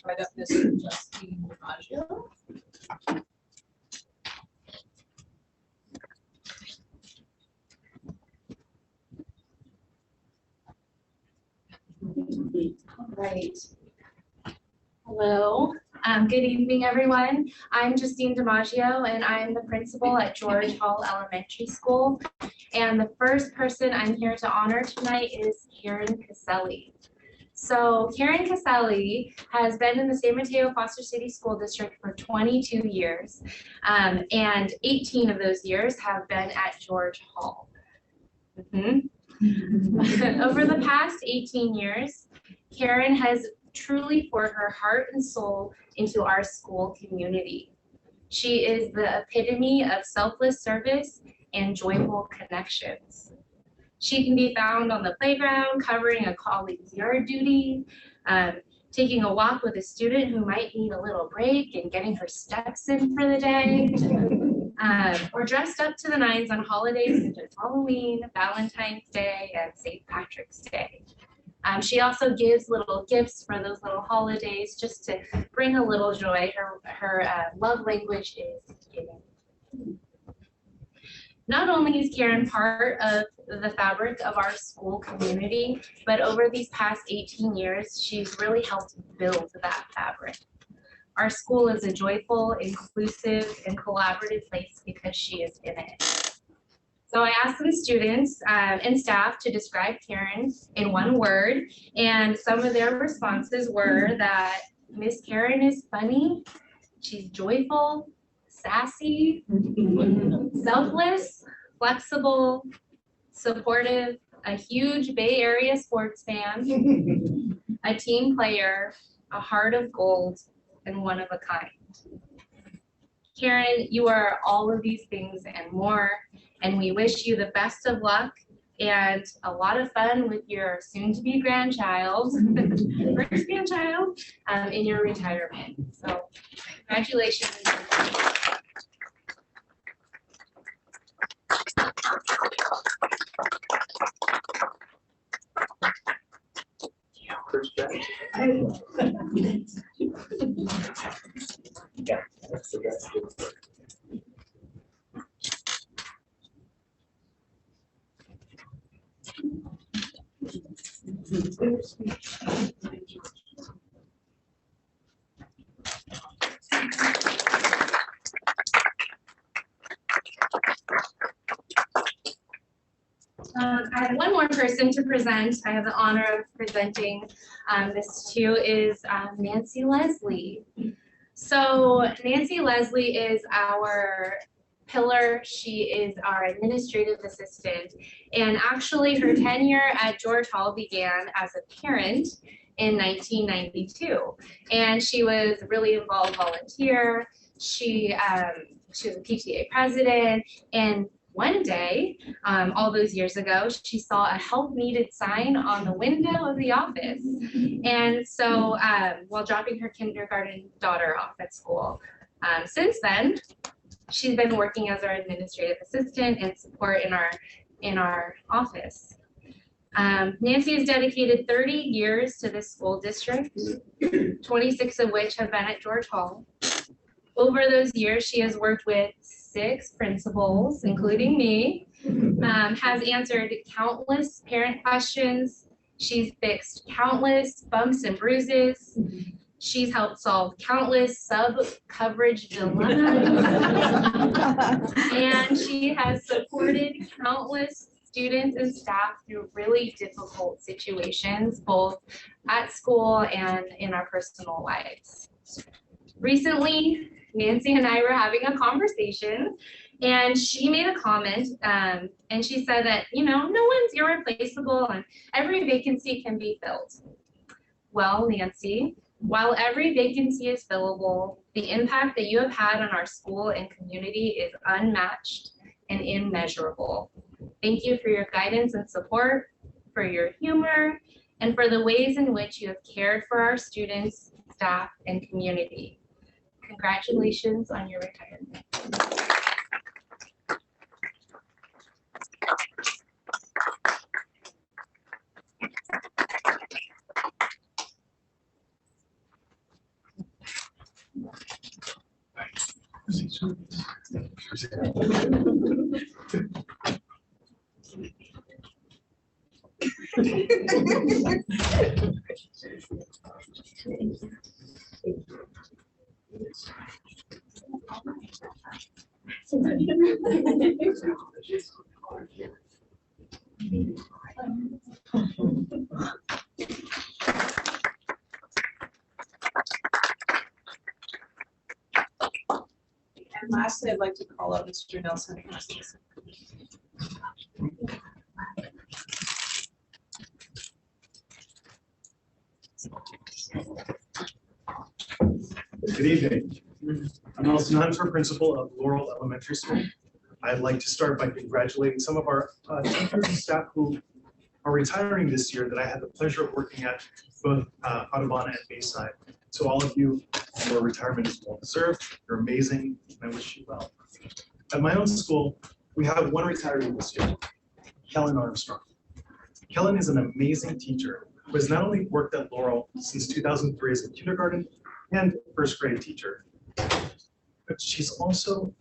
Right up, Mr. Justine DiMaggio. All right. Hello. Good evening, everyone. I'm Justine DiMaggio, and I'm the principal at George Hall Elementary School. And the first person I'm here to honor tonight is Karen Caselli. So Karen Caselli has been in the San Mateo-Foster City School District for 22 years, and 18 of those years have been at George Hall. Over the past 18 years, Karen has truly poured her heart and soul into our school community. She is the epitome of selfless service and joyful connections. She can be found on the playground, covering a colleague's yard duty, taking a walk with a student who might need a little break and getting her steps in for the day, or dressed up to the nines on holidays such as Halloween, Valentine's Day, and St. Patrick's Day. She also gives little gifts for those little holidays just to bring a little joy. Her love language is giving. Not only is Karen part of the fabric of our school community, but over these past 18 years, she's really helped build that fabric. Our school is a joyful, inclusive, and collaborative place because she is in it. So I asked some students and staff to describe Karen in one word, and some of their responses were that Miss Karen is funny, she's joyful, sassy, selfless, flexible, supportive, a huge Bay Area sports fan, a team player, a heart of gold, and one of a kind. Karen, you are all of these things and more, and we wish you the best of luck and a lot of fun with your soon-to-be grandchild, first grandchild, in your retirement. So congratulations. First draft. Yeah, that's the best. I have one more person to present. I have the honor of presenting this to is Nancy Leslie. So Nancy Leslie is our pillar. She is our administrative assistant. And actually her tenure at George Hall began as a parent in 1992. And she was a really involved volunteer. She was a PTA president, and one day, all those years ago, she saw a help needed sign on the window of the office. And so while dropping her kindergarten daughter off at school, since then, she's been working as our administrative assistant and support in our office. Nancy has dedicated 30 years to this school district, 26 of which have been at George Hall. Over those years, she has worked with 6 principals, including me, has answered countless parent questions. She's fixed countless bumps and bruises. She's helped solve countless sub-coverage dilemmas. And she has supported countless students and staff through really difficult situations, both at school and in our personal lives. Recently, Nancy and I were having a conversation, and she made a comment, and she said that, you know, no one's irreplaceable and every vacancy can be filled. Well, Nancy, while every vacancy is fillable, the impact that you have had on our school and community is unmatched and immeasurable. Thank you for your guidance and support, for your humor, and for the ways in which you have cared for our students, staff, and community. Congratulations on your retirement. And lastly, I'd like to call out Mr. Nelson. Good evening. I'm Nelson Hunter, principal of Laurel Elementary School. I'd like to start by congratulating some of our teachers and staff who are retiring this year that I had the pleasure of working at both Audubon and Bayside. So all of you, your retirement is well deserved. You're amazing, and I wish you well. At my own school, we have one retiree this year, Kellen Armstrong. Kellen is an amazing teacher who has not only worked at Laurel since 2003 as a kindergarten and first grade teacher, but she also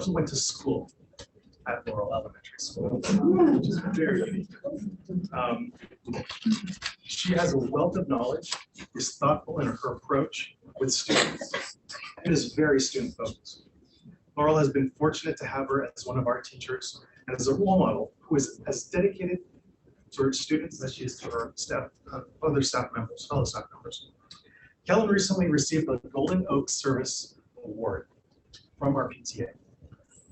went to school at Laurel Elementary School, which is very unique. She has a wealth of knowledge, is thoughtful in her approach with students, and is very student focused. Laurel has been fortunate to have her as one of our teachers and as a role model who is as dedicated to her students as she is to her staff, other staff members, fellow staff members. Kellen recently received the Golden Oak Service Award from our PTA.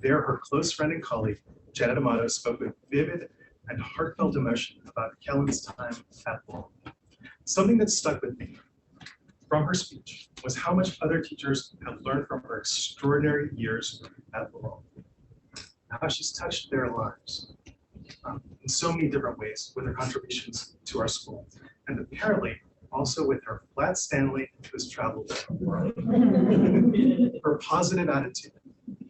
There, her close friend and colleague, Janet Amato, spoke with vivid and heartfelt emotion about Kellen's time at Laurel. Something that stuck with me from her speech was how much other teachers have learned from her extraordinary years at Laurel. How she's touched their lives in so many different ways with her contributions to our school. And apparently also with her flat Stanley who's traveled the world. Her positive attitude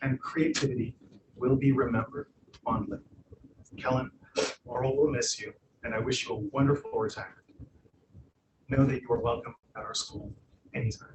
and creativity will be remembered fondly. Kellen, Laurel will miss you, and I wish you a wonderful retirement. Know that you are welcome at our school anytime.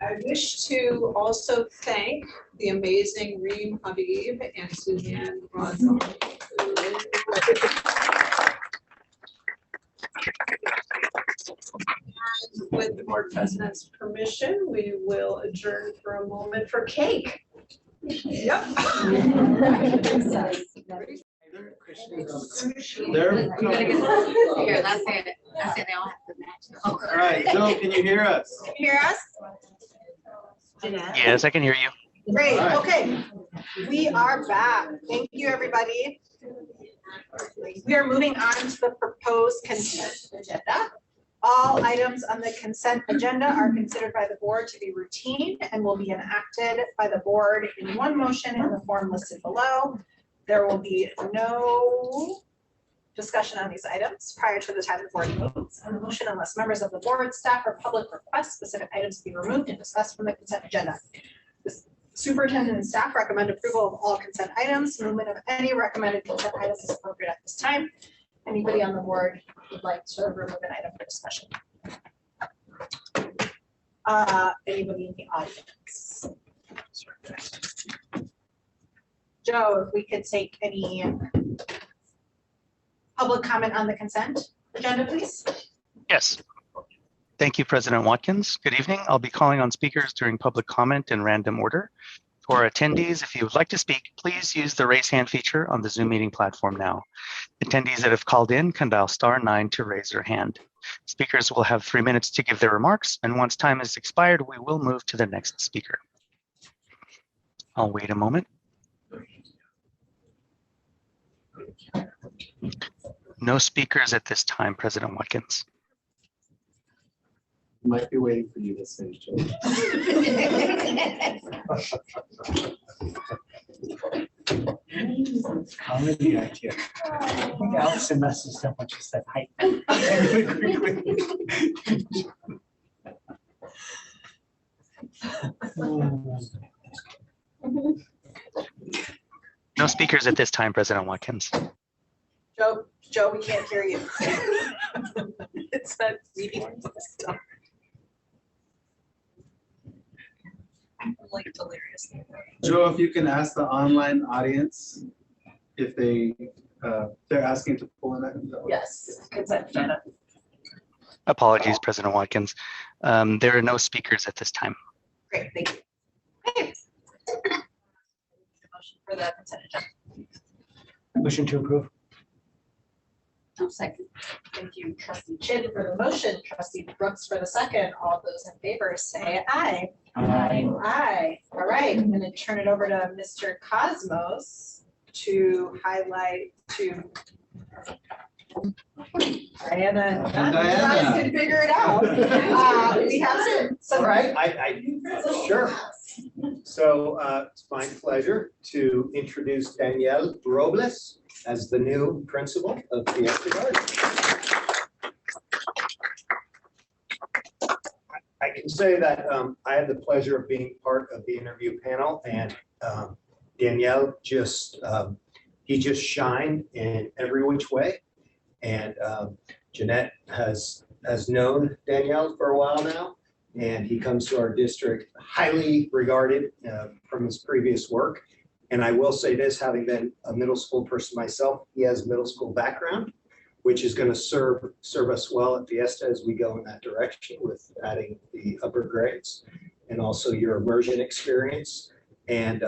I wish to also thank the amazing Reem Habib and Suzanne Ronson. And with the board president's permission, we will adjourn for a moment for cake. Yep. There. Here, that's it. That's it. They all have to match. All right, Joe, can you hear us? Can you hear us? Yes, I can hear you. Great, All right. okay. We are back. Thank you, everybody. We are moving on to the proposed consent agenda. All items on the consent agenda are considered by the board to be routine and will be enacted by the board in one motion in the form listed below. There will be no discussion on these items prior to the time the board votes on the motion unless members of the board, staff, or public request specific items to be removed and discussed from the consent agenda. The superintendent and staff recommend approval of all consent items. Movement of any recommended consent items is appropriate at this time. Anybody on the board would like to remove an item for discussion? Anybody in the audience? Joe, if we could take any public comment on the consent agenda, please. Yes. Thank you, President Watkins. Good evening. I'll be calling on speakers during public comment in random order. For attendees, if you would like to speak, please use the raise hand feature on the Zoom meeting platform now. Attendees that have called in can dial *9 to raise their hand. Speakers will have 3 minutes to give their remarks, and once time has expired, we will move to the next speaker. I'll wait a moment. No speakers at this time, President Watkins. Might be waiting for you to say, Joe. Comedy idea. I think Allison messes up when she said hi. No speakers at this time, President Watkins. Joe, we can't hear you. It's that meeting stuff. Like delirious. Joe, if you can ask the online audience if they're asking to pull in that. Yes, consent agenda. Apologies, President Watkins. There are no speakers at this time. Great, thank you. Okay. Motion for the consent agenda. Motion to approve. Second. Thank you, Trustee Chin for the motion, Trustee Brooks for the second. All those in favor say aye. Aye. Aye. All right, I'm going to turn it over to Mr. Cosmos to highlight Diana and Diana can figure it out. We have some. All right, sure. So it's my pleasure to introduce Danielle Robles as the new principal of Fiesta Garden. I can say that I had the pleasure of being part of the interview panel, and Danielle he just shined in every which way. And Jeanette has known Danielle for a while now, and he comes to our district highly regarded from his previous work. And I will say this, having been a middle school person myself, he has a middle school background, which is going to serve us well at Fiesta as we go in that direction with adding the upper grades and also your immersion experience. And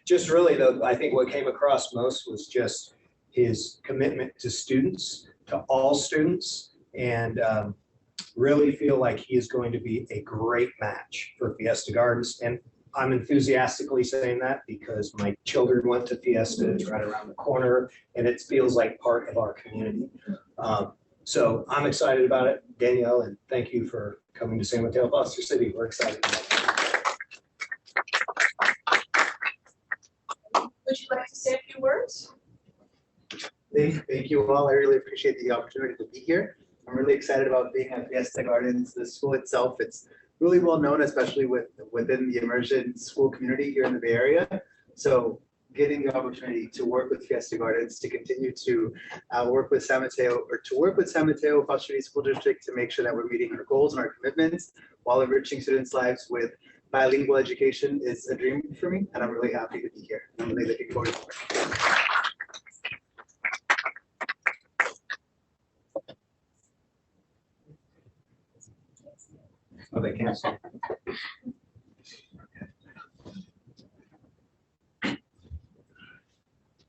just really, though, I think what came across most was just his commitment to students, to all students, and really feel like he is going to be a great match for Fiesta Gardens. And I'm enthusiastically saying that because my children went to Fiesta, it's right around the corner, and it feels like part of our community. So I'm excited about it, Danielle, and thank you for coming to San Mateo-Foster City. We're excited about it. Would you like to say a few words? Thank you all. I really appreciate the opportunity to be here. I'm really excited about being at Fiesta Gardens. The school itself, it's really well known, especially within the immersion school community here in the Bay Area. So getting the opportunity to work with Fiesta Gardens, to continue to work with San Mateo-Foster City School District to make sure that we're meeting our goals and our commitments while enriching students' lives with bilingual education is a dream for me, and I'm really happy to be here. I'm really looking forward to it. Oh, they canceled.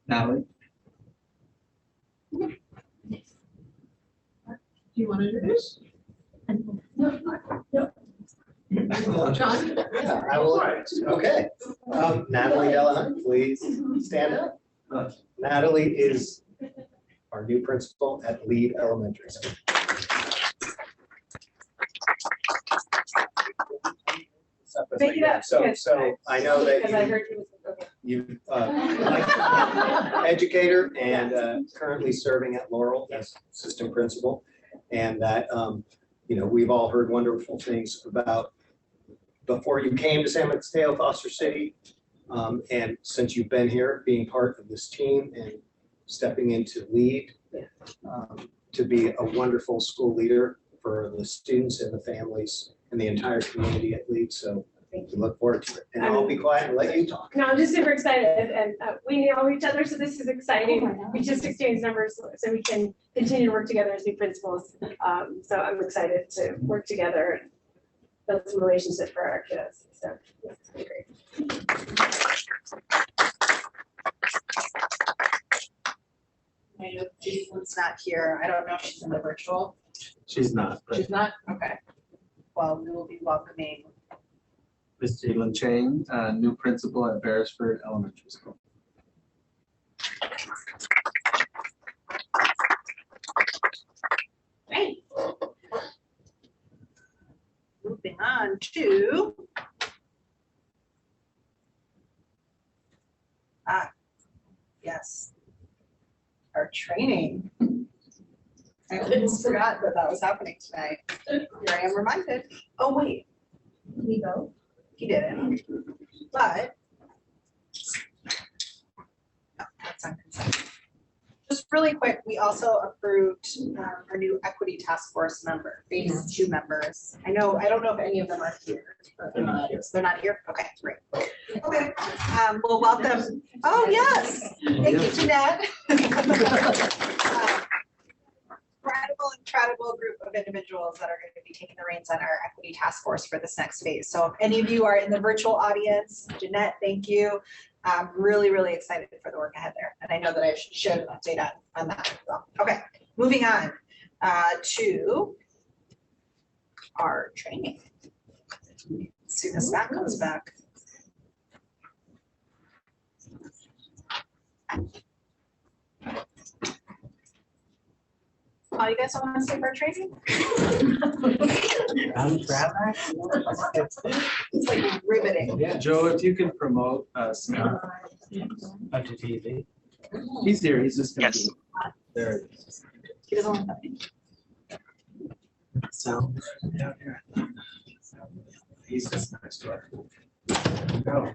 Natalie? Do you want to introduce? John? Yeah, I will. Okay. Natalie Delahunt, please stand up. Natalie is our new principal at Lead Elementary School. So I know that you educator and currently serving at Laurel as assistant principal, and that we've all heard wonderful things about before you came to San Mateo-Foster City, and since you've been here, being part of this team and stepping into lead to be a wonderful school leader for the students and the families and the entire community at Lead. So we look forward to it. And I'll be quiet and let you talk. No, I'm just super excited, and we know each other, so this is exciting. We just exchanged numbers so we can continue to work together as new principals. So I'm excited to work together and build some relationships for our kids. So it's been great. I know Jason's not here. I don't know if she's in the virtual. She's not. She's not? Okay. Well, we will be welcoming Ms. Jalen Chang, new principal at Beresford Elementary School. Great. Moving on to yes, our training. I almost forgot that was happening tonight. Here I am reminded. Oh wait, did he go? He didn't. But no, that's on consent. Just really quick, we also approved our new equity task force member, phase 2 members. I don't know if any of them are here. They're not here. They're not here? Okay, great. Okay, we'll welcome. Oh, yes. Thank you, Jeanette. Right incredible group of individuals that are going to be taking the reins on our equity task force for this next phase. So if any of you are in the virtual audience, Jeanette, thank you. I'm really, really excited for the work ahead there. And I know that I should share an update on that as well. Okay, moving on to our training. As soon as that comes back. Oh, you guys don't want to stay for training? It's like riveting. Yeah, Joe, if you can promote Scott Up to TV. He's here, he's just gonna Yes. be there. He doesn't want that. So, down here. He's just next door. Go.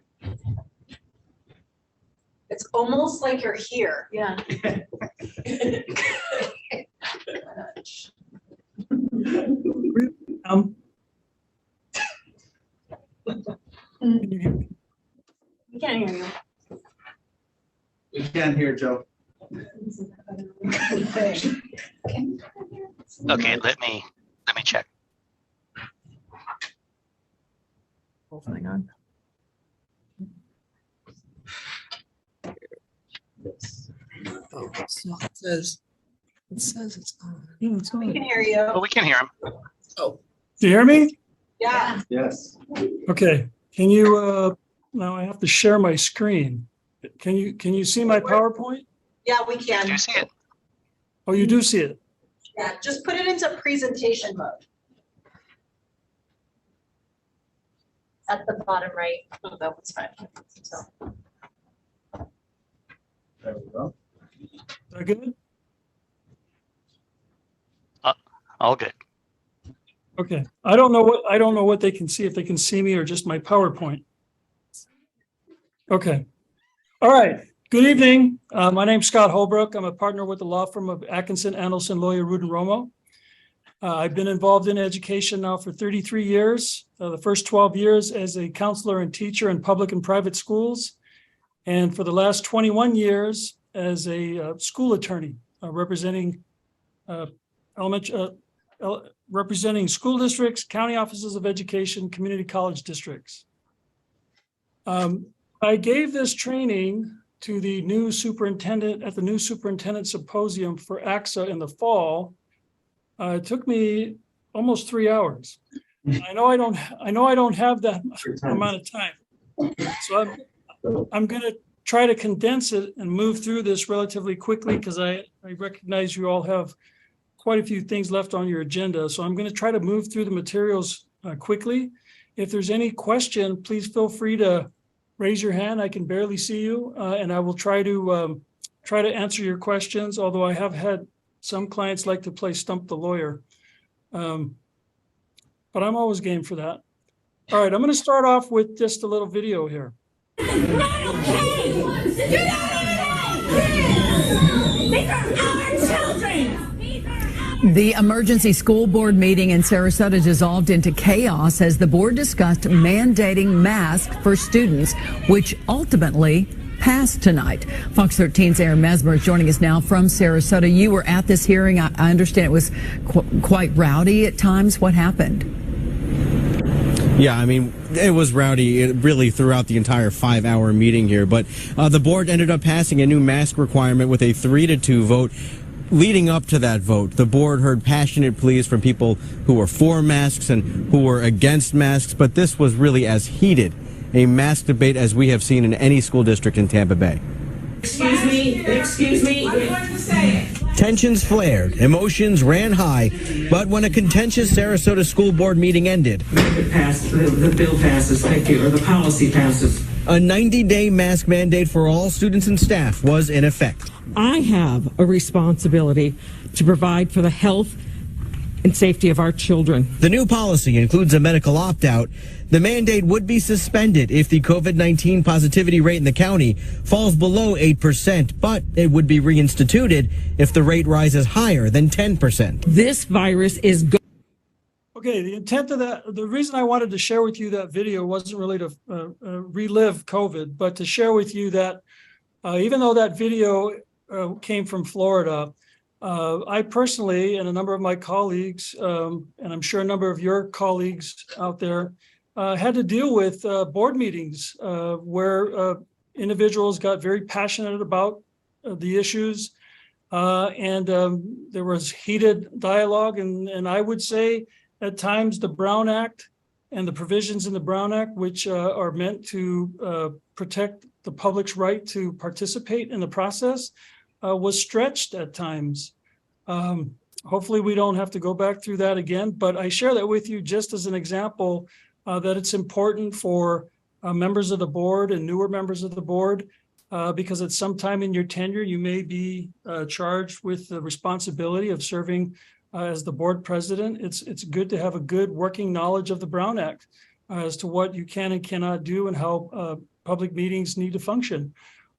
It's almost like you're here. Yeah. We can't hear you. We can't hear Joe. Okay, let me check. Hang on. Oh, so it says it's on. We can hear you. Oh, we can hear him. Oh. Do you hear me? Yeah. Yes. Okay. Can you, now I have to share my screen. Can you see my PowerPoint? Yeah, we can. Do you see it? Oh, you do see it? Yeah, just put it into presentation mode. At the bottom right. Oh, that was fine. So. There we go. Is that good? All good. Okay. I don't know what they can see, if they can see me or just my PowerPoint. Okay. All right. Good evening. My name's Scott Holbrook. I'm a partner with the law firm of Atkinson, Andelson, Lawyer, Root and Romo. I've been involved in education now for 33 years. The first 12 years as a counselor and teacher in public and private schools. And for the last 21 years as a school attorney, representing representing school districts, county offices of education, community college districts. I gave this training to the new superintendent at the new superintendent symposium for AXA in the fall. It took me almost 3 hours. I know I don't have that amount of time. So I'm going to try to condense it and move through this relatively quickly because I recognize you all have quite a few things left on your agenda. So I'm going to try to move through the materials quickly. If there's any question, please feel free to raise your hand. I can barely see you, and I will try to answer your questions, although I have had some clients like to play stump the lawyer. But I'm always game for that. All right, I'm going to start off with just a little video here. The emergency school board meeting in Sarasota dissolved into chaos as the board discussed mandating masks for students, which ultimately passed tonight. Fox 13's Aaron Mesmer is joining us now from Sarasota. You were at this hearing. I understand it was quite rowdy at times. What happened? Yeah, I mean, it was rowdy really throughout the entire 5-hour meeting here, but the board ended up passing a new mask requirement with a 3-2 vote. Leading up to that vote, the board heard passionate pleas from people who were for masks and who were against masks, but this was really as heated a mask debate as we have seen in any school district in Tampa Bay. Excuse me. I'm going to say it. Tensions flared, emotions ran high, but when a contentious Sarasota school board meeting ended, The bill passes, thank you, or the policy passes. a 90-day mask mandate for all students and staff was in effect. I have a responsibility to provide for the health and safety of our children. The new policy includes a medical opt-out. The mandate would be suspended if the COVID-19 positivity rate in the county falls below 8%, but it would be reinstituted if the rate rises higher than 10%. This virus is Okay, the intent of that, the reason I wanted to share with you that video wasn't really to relive COVID, but to share with you that even though that video came from Florida, I personally, and a number of my colleagues, and I'm sure a number of your colleagues out there, had to deal with board meetings where individuals got very passionate about the issues. And there was heated dialogue, and I would say at times the Brown Act and the provisions in the Brown Act, which are meant to protect the public's right to participate in the process, was stretched at times. Hopefully we don't have to go back through that again, but I share that with you just as an example that it's important for members of the board and newer members of the board, because at some time in your tenure, you may be charged with the responsibility of serving as the board president. It's good to have a good working knowledge of the Brown Act as to what you can and cannot do and how public meetings need to function.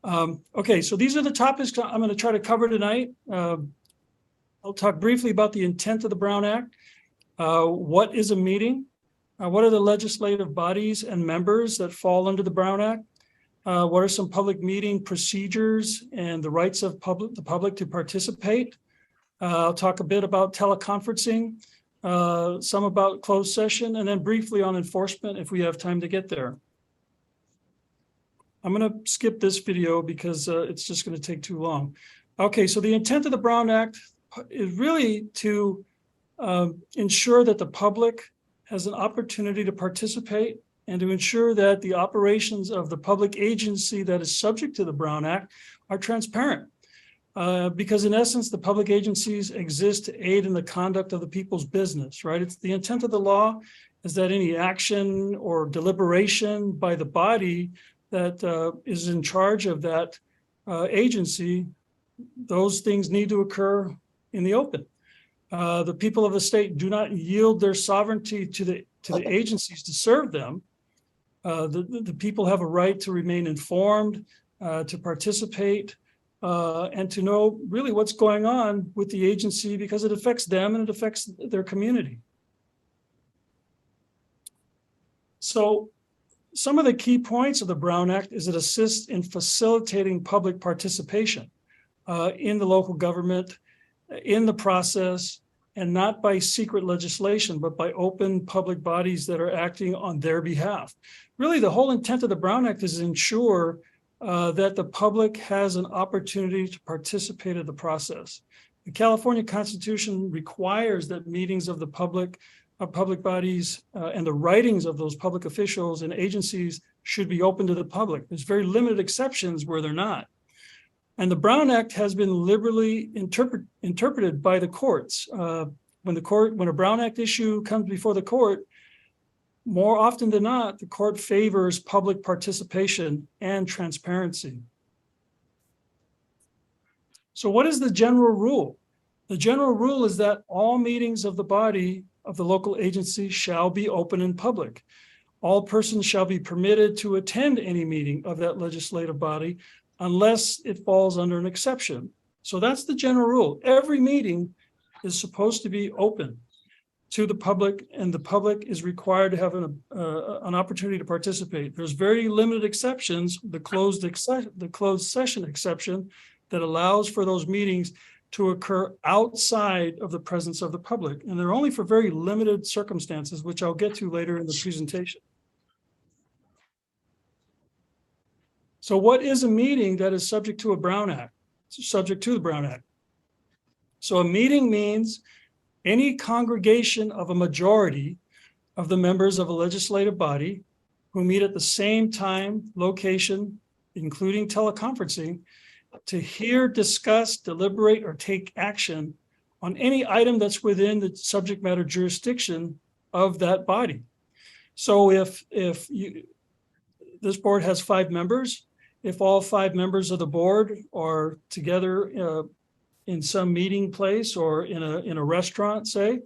Okay, so these are the topics I'm going to try to cover tonight. I'll talk briefly about the intent of the Brown Act. What is a meeting? What are the legislative bodies and members that fall under the Brown Act? What are some public meeting procedures and the rights of the public to participate? I'll talk a bit about teleconferencing, some about closed session, and then briefly on enforcement if we have time to get there. I'm going to skip this video because it's just going to take too long. Okay, so the intent of the Brown Act is really to ensure that the public has an opportunity to participate and to ensure that the operations of the public agency that is subject to the Brown Act are transparent. Because in essence, the public agencies exist to aid in the conduct of the people's business, right? It's the intent of the law is that any action or deliberation by the body that is in charge of that agency, those things need to occur in the open. The people of the state do not yield their sovereignty to the agencies to serve them. The people have a right to remain informed, to participate, and to know really what's going on with the agency because it affects them and it affects their community. So some of the key points of the Brown Act is it assists in facilitating public participation in the local government, in the process, and not by secret legislation, but by open public bodies that are acting on their behalf. Really, the whole intent of the Brown Act is to ensure that the public has an opportunity to participate in the process. The California Constitution requires that meetings of the public bodies and the writings of those public officials and agencies should be open to the public. There's very limited exceptions where they're not. And the Brown Act has been liberally interpreted by the courts. When a Brown Act issue comes before the court, more often than not, the court favors public participation and transparency. So what is the general rule? The general rule is that all meetings of the body of the local agency shall be open and public. All persons shall be permitted to attend any meeting of that legislative body unless it falls under an exception. So that's the general rule. Every meeting is supposed to be open to the public, and the public is required to have an opportunity to participate. There's very limited exceptions, the closed session exception that allows for those meetings to occur outside of the presence of the public. And they're only for very limited circumstances, which I'll get to later in the presentation. So what is a meeting that is subject to a Brown Act? Subject to the Brown Act. So a meeting means any congregation of a majority of the members of a legislative body who meet at the same time, location, including teleconferencing, to hear, discuss, deliberate, or take action on any item that's within the subject matter jurisdiction of that body. So if this board has 5 members, if all 5 members of the board are together in some meeting place or in a restaurant, say,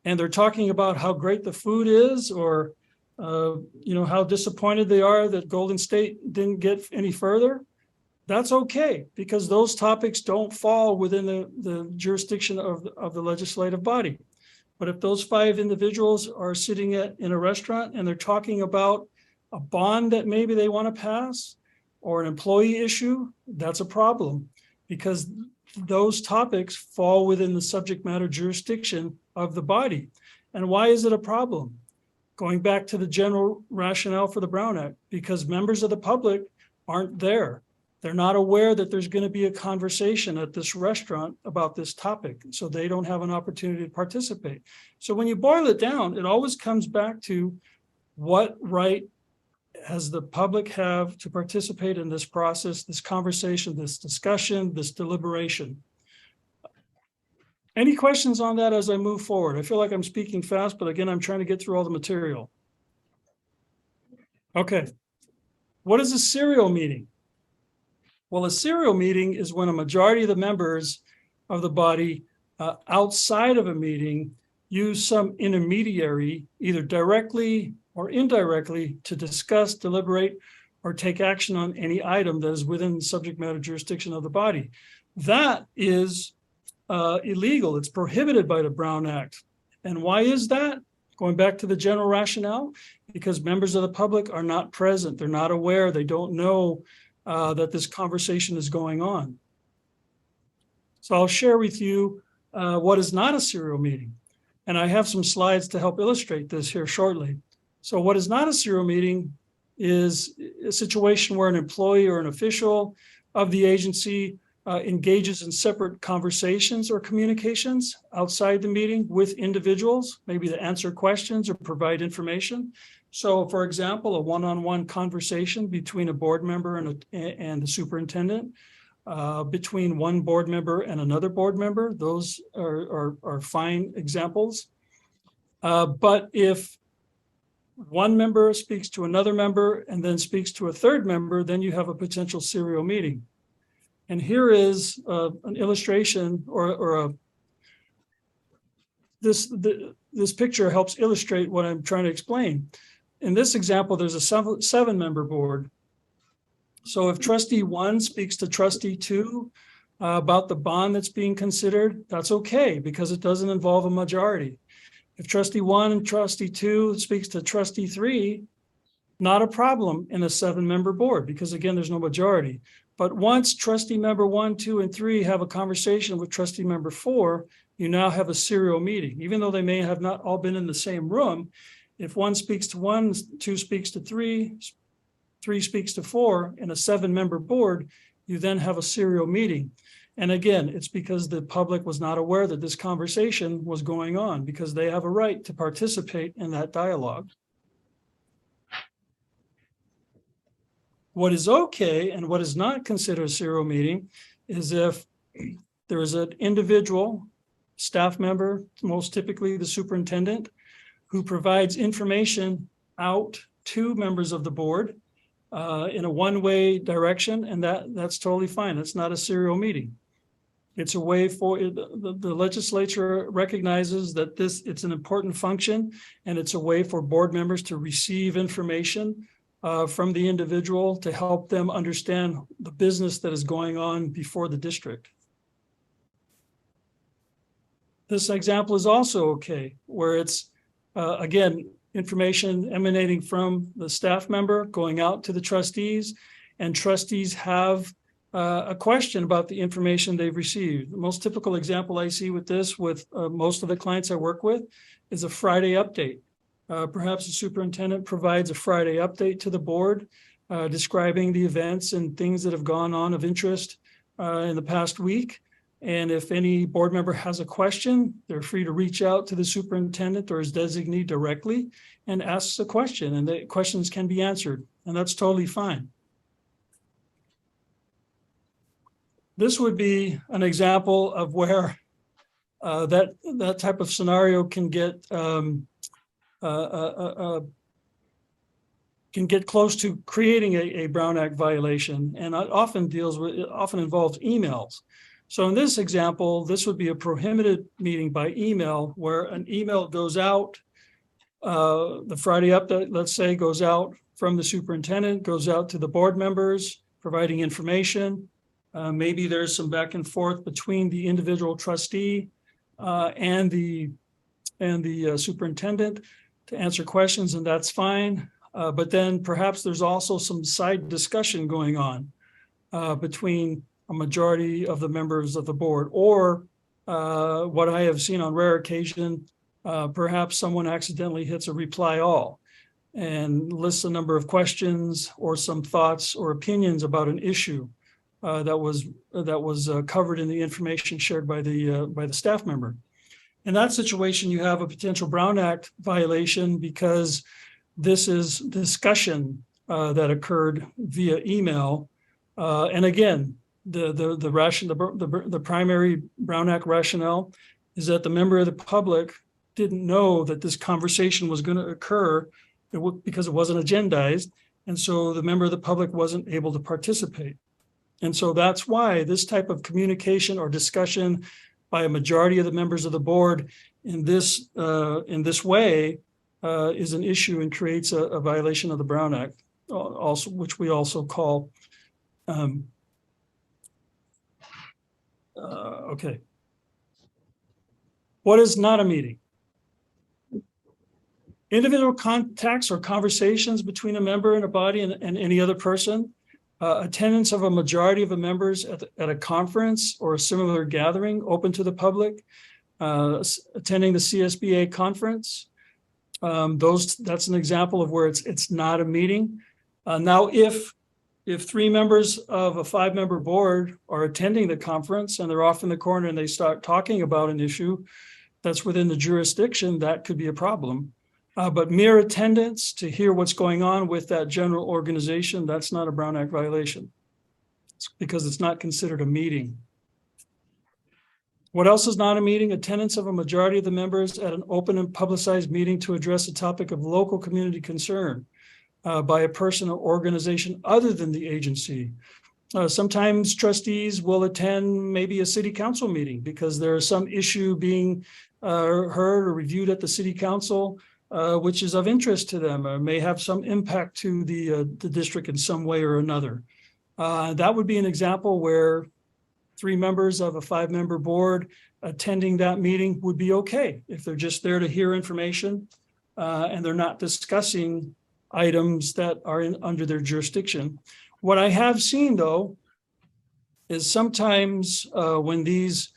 and they're talking about how great the food is, or how disappointed they are that Golden State didn't get any further, that's okay, because those topics don't fall within the jurisdiction of the legislative body. But if those 5 individuals are sitting in a restaurant and they're talking about a bond that maybe they want to pass or an employee issue, that's a problem, because those topics fall within the subject matter jurisdiction of the body. And why is it a problem? Going back to the general rationale for the Brown Act, because members of the public aren't there. They're not aware that there's going to be a conversation at this restaurant about this topic, so they don't have an opportunity to participate. So when you boil it down, it always comes back to what right has the public have to participate in this process, this conversation, this discussion, this deliberation. Any questions on that as I move forward? I feel like I'm speaking fast, but again, I'm trying to get through all the material. Okay. What is a serial meeting? Well, a serial meeting is when a majority of the members of the body outside of a meeting use some intermediary, either directly or indirectly, to discuss, deliberate, or take action on any item that is within the subject matter jurisdiction of the body. That is illegal. It's prohibited by the Brown Act. And why is that? Going back to the general rationale, because members of the public are not present. They're not aware. They don't know that this conversation is going on. So I'll share with you what is not a serial meeting. And I have some slides to help illustrate this here shortly. So what is not a serial meeting is a situation where an employee or an official of the agency engages in separate conversations or communications outside the meeting with individuals, maybe to answer questions or provide information. So for example, a one-on-one conversation between a board member and the superintendent, between one board member and another board member, those are fine examples. But if one member speaks to another member and then speaks to a third member, then you have a potential serial meeting. And here is an illustration this picture helps illustrate what I'm trying to explain. In this example, there's a seven-member board. So if trustee 1 speaks to trustee 2 about the bond that's being considered, that's okay because it doesn't involve a majority. If trustee 1 and trustee 2 speaks to trustee 3, not a problem in a 7-member board because again, there's no majority. But once trustee member 1, 2, and 3 have a conversation with trustee member 4, you now have a serial meeting. Even though they may have not all been in the same room, if 1 speaks to 1, 2 speaks to 3, 3 speaks to 4 in a 7-member board, you then have a serial meeting. And again, it's because the public was not aware that this conversation was going on because they have a right to participate in that dialogue. What is okay and what is not considered a serial meeting is if there is an individual staff member, most typically the superintendent, who provides information out to members of the board in a one-way direction, and that's totally fine. It's not a serial meeting. It's a way for the legislature recognizes that it's an important function, and it's a way for board members to receive information from the individual to help them understand the business that is going on before the district. This example is also okay, where it's, again, information emanating from the staff member going out to the trustees, and trustees have a question about the information they've received. The most typical example I see with this, with most of the clients I work with, is a Friday update. Perhaps the superintendent provides a Friday update to the board, describing the events and things that have gone on of interest in the past week. And if any board member has a question, they're free to reach out to the superintendent or his designee directly and ask a question, and the questions can be answered, and that's totally fine. This would be an example of where that type of scenario can get close to creating a Brown Act violation, and it often involves emails. So in this example, this would be a prohibited meeting by email, where an email goes out, the Friday update, let's say, goes out from the superintendent, goes out to the board members, providing information. Maybe there's some back and forth between the individual trustee and the superintendent to answer questions, and that's fine. But then perhaps there's also some side discussion going on between a majority of the members of the board, or what I have seen on rare occasion, perhaps someone accidentally hits a reply all and lists a number of questions or some thoughts or opinions about an issue that was covered in the information shared by the staff member. In that situation, you have a potential Brown Act violation because this is discussion that occurred via email. And again, the primary Brown Act rationale is that the member of the public didn't know that this conversation was going to occur because it wasn't agendized. And so the member of the public wasn't able to participate. And so that's why this type of communication or discussion by a majority of the members of the board in this way is an issue and creates a violation of the Brown Act, also, which we also call okay. What is not a meeting? Individual contacts or conversations between a member and a body and any other person. Attendance of a majority of the members at a conference or a similar gathering open to the public. Attending the CSBA conference. That's an example of where it's not a meeting. Now, if 3 members of a 5-member board are attending the conference and they're off in the corner and they start talking about an issue that's within the jurisdiction, that could be a problem. But mere attendance to hear what's going on with that general organization, that's not a Brown Act violation. It's because it's not considered a meeting. What else is not a meeting? Attendance of a majority of the members at an open and publicized meeting to address a topic of local community concern by a person or organization other than the agency. Sometimes trustees will attend maybe a city council meeting because there is some issue being heard or reviewed at the city council which is of interest to them or may have some impact to the district in some way or another. That would be an example where 3 members of a 5-member board attending that meeting would be okay if they're just there to hear information and they're not discussing items that are under their jurisdiction. What I have seen, though, is sometimes when these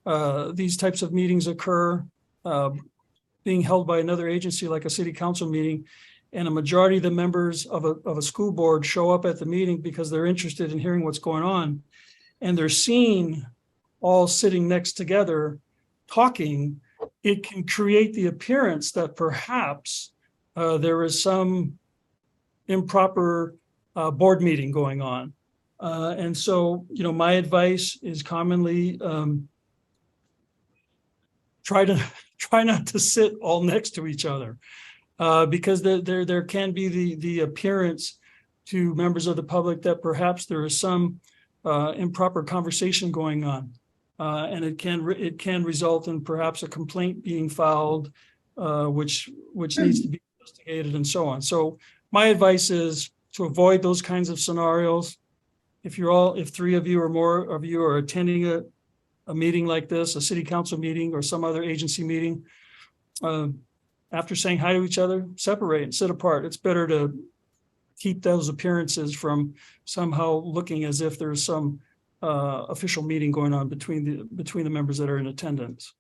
types of meetings occur, being held by another agency like a city council meeting, and a majority of the members of a school board show up at the meeting because they're interested in hearing what's going on, and they're seen all sitting next together talking, it can create the appearance that perhaps there is some improper board meeting going on. And so, my advice is commonly try not to sit all next to each other because there can be the appearance to members of the public that perhaps there is some improper conversation going on, and it can result in perhaps a complaint being filed, which needs to be investigated and so on. So my advice is to avoid those kinds of scenarios. If 3 of you or more of you are attending a meeting like this, a city council meeting or some other agency meeting, after saying hi to each other, separate and sit apart. It's better to keep those appearances from somehow looking as if there's some official meeting going on between the members that are in attendance.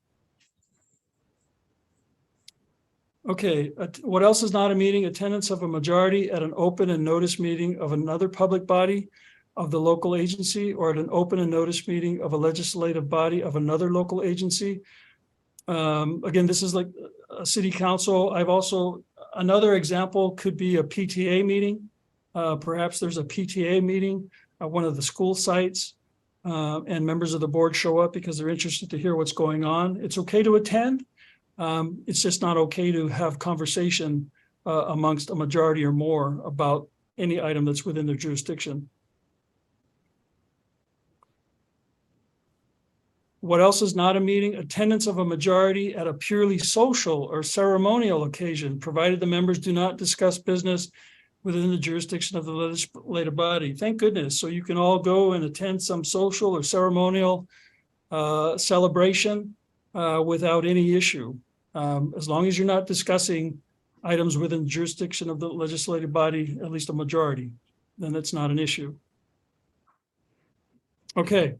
Okay, what else is not a meeting? Attendance of a majority at an open and notice meeting of another public body of the local agency, or at an open and notice meeting of a legislative body of another local agency. Again, this is like a city council. Another example could be a PTA meeting. Perhaps there's a PTA meeting at one of the school sites, and members of the board show up because they're interested to hear what's going on. It's okay to attend. It's just not okay to have conversation amongst a majority or more about any item that's within their jurisdiction. What else is not a meeting? Attendance of a majority at a purely social or ceremonial occasion, provided the members do not discuss business within the jurisdiction of the legislative body. Thank goodness. So you can all go and attend some social or ceremonial celebration without any issue. As long as you're not discussing items within the jurisdiction of the legislative body, at least a majority, then that's not an issue. Okay.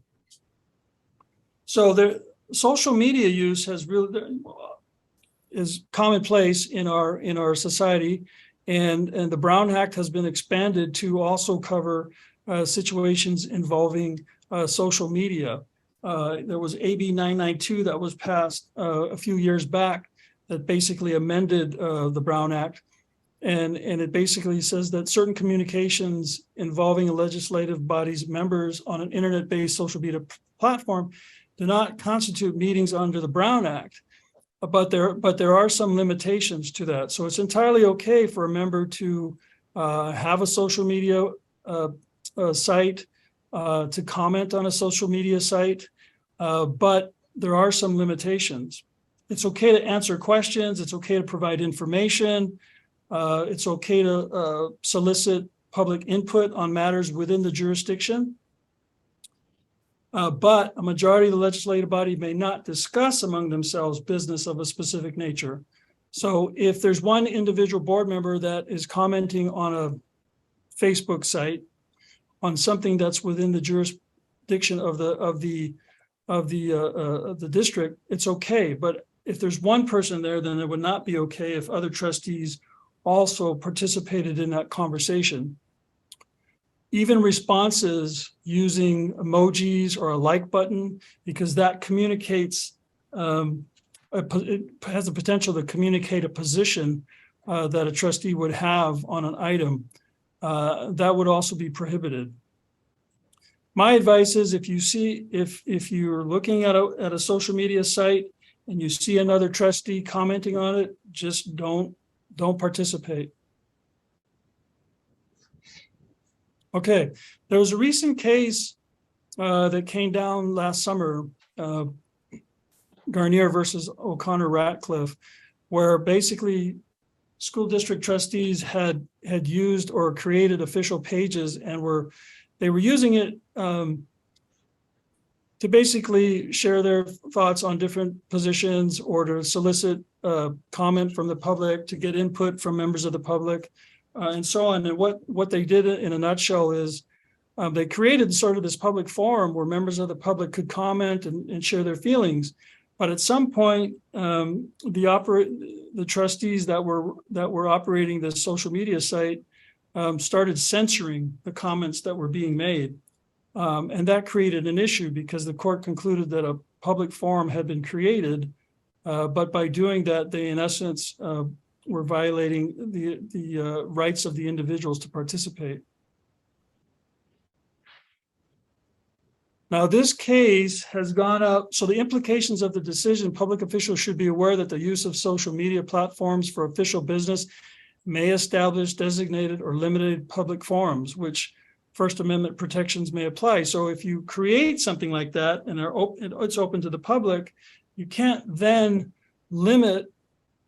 So the social media use has really is commonplace in our society, and the Brown Act has been expanded to also cover situations involving social media. There was AB 992 that was passed a few years back that basically amended the Brown Act. And it basically says that certain communications involving a legislative body's members on an internet-based social media platform do not constitute meetings under the Brown Act. But there are some limitations to that. So it's entirely okay for a member to have a social media site, to comment on a social media site, but there are some limitations. It's okay to answer questions. It's okay to provide information. It's okay to solicit public input on matters within the jurisdiction. But a majority of the legislative body may not discuss among themselves business of a specific nature. So if there's one individual board member that is commenting on a Facebook site on something that's within the jurisdiction of the district, it's okay. But if there's one person there, then it would not be okay if other trustees also participated in that conversation. Even responses using emojis or a like button, because that communicates, it has the potential to communicate a position that a trustee would have on an item, that would also be prohibited. My advice is if you're looking at a social media site and you see another trustee commenting on it, just don't participate. Okay, there was a recent case that came down last summer, Garnier versus O'Connor Ratcliffe, where basically school district trustees had used or created official pages and they were using it to basically share their thoughts on different positions or to solicit comment from the public, to get input from members of the public. And so on. And what they did in a nutshell is they created sort of this public forum where members of the public could comment and share their feelings. But at some point, the trustees that were operating this social media site started censoring the comments that were being made. And that created an issue because the court concluded that a public forum had been created. But by doing that, they in essence were violating the rights of the individuals to participate. Now, this case has gone up. So the implications of the decision, public officials should be aware that the use of social media platforms for official business may establish designated or limited public forums, which First Amendment protections may apply. So if you create something like that and it's open to the public, you can't then limit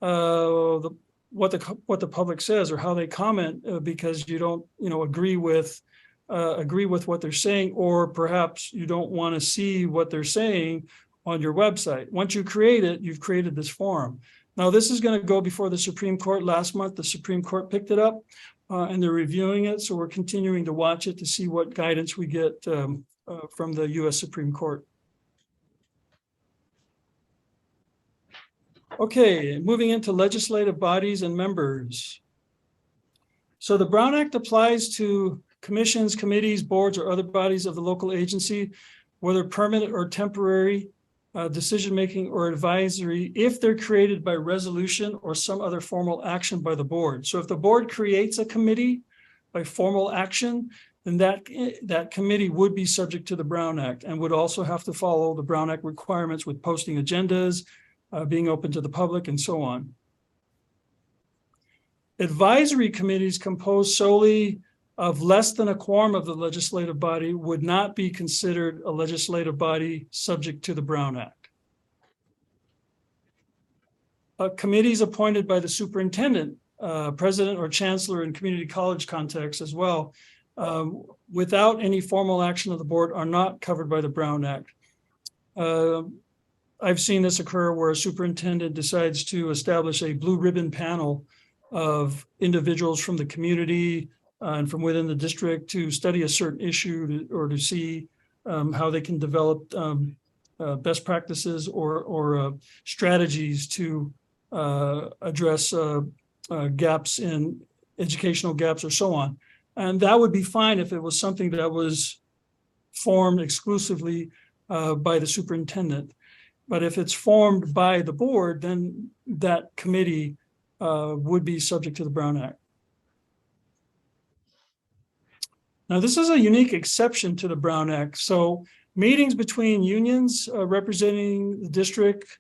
what the public says or how they comment because you don't agree with what they're saying, or perhaps you don't want to see what they're saying on your website. Once you create it, you've created this forum. Now this is going to go before the Supreme Court. Last month the Supreme Court picked it up and they're reviewing it, so we're continuing to watch it to see what guidance we get from the U.S. Supreme Court. Okay, moving into legislative bodies and members. So the Brown Act applies to commissions, committees, boards, or other bodies of the local agency, whether permanent or temporary, decision-making or advisory, if they're created by resolution or some other formal action by the board. So if the board creates a committee by formal action, then that committee would be subject to the Brown Act and would also have to follow the Brown Act requirements with posting agendas, being open to the public, and so on. Advisory committees composed solely of less than a quorum of the legislative body would not be considered a legislative body subject to the Brown Act. Committees appointed by the superintendent, president or chancellor in community college context as well, without any formal action of the board are not covered by the Brown Act. I've seen this occur where a superintendent decides to establish a blue ribbon panel of individuals from the community and from within the district to study a certain issue or to see how they can develop best practices or strategies to address gaps in educational gaps or so on. And that would be fine if it was something that was formed exclusively by the superintendent. But if it's formed by the board, then that committee would be subject to the Brown Act. Now, this is a unique exception to the Brown Act. So meetings between unions representing the district,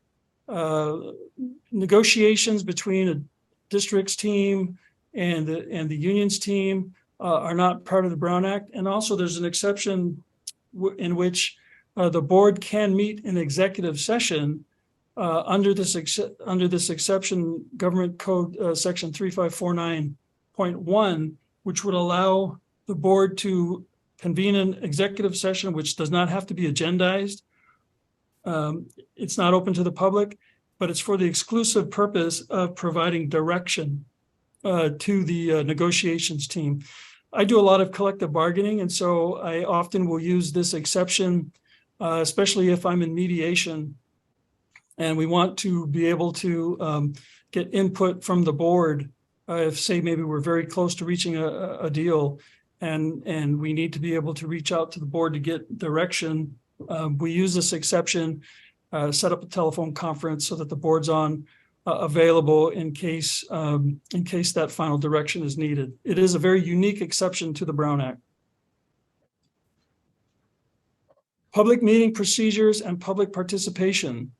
negotiations between a district's team and the union's team are not part of the Brown Act. And also there's an exception in which the board can meet in executive session under this exception, Government Code Section 3549.1, which would allow the board to convene an executive session, which does not have to be agendized. It's not open to the public, but it's for the exclusive purpose of providing direction to the negotiations team. I do a lot of collective bargaining, and so I often will use this exception, especially if I'm in mediation and we want to be able to get input from the board. If, say, maybe we're very close to reaching a deal and we need to be able to reach out to the board to get direction, we use this exception, set up a telephone conference so that the board's on available in case that final direction is needed. It is a very unique exception to the Brown Act. Public meeting procedures and public participation.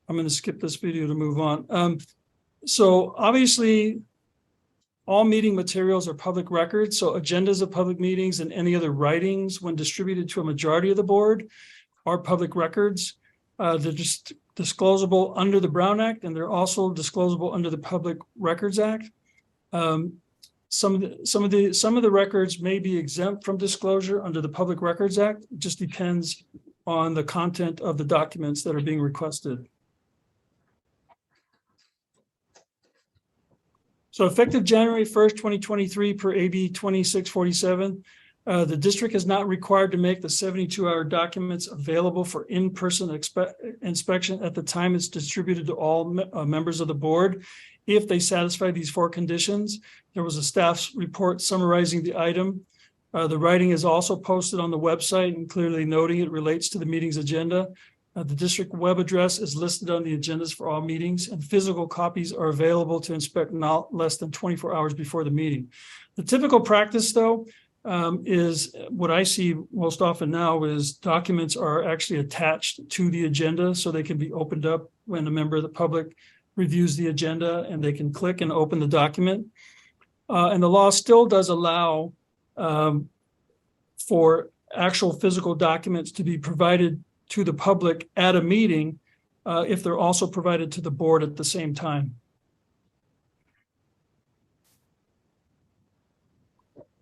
I'm going to skip this video to move on. So obviously, all meeting materials are public records. So agendas of public meetings and any other writings, when distributed to a majority of the board, are public records. They're just disclosable under the Brown Act, and they're also disclosable under the Public Records Act. Some of the records may be exempt from disclosure under the Public Records Act. It just depends on the content of the documents that are being requested. So effective January 1st, 2023 per AB 2647, the district is not required to make the 72-hour documents available for in-person inspection at the time it's distributed to all members of the board. If they satisfy these 4 conditions, there was a staff's report summarizing the item. The writing is also posted on the website and clearly noting it relates to the meeting's agenda. The district web address is listed on the agendas for all meetings, and physical copies are available to inspect not less than 24 hours before the meeting. The typical practice, though, is what I see most often now is documents are actually attached to the agenda so they can be opened up when a member of the public reviews the agenda, and they can click and open the document. And the law still does allow for actual physical documents to be provided to the public at a meeting if they're also provided to the board at the same time.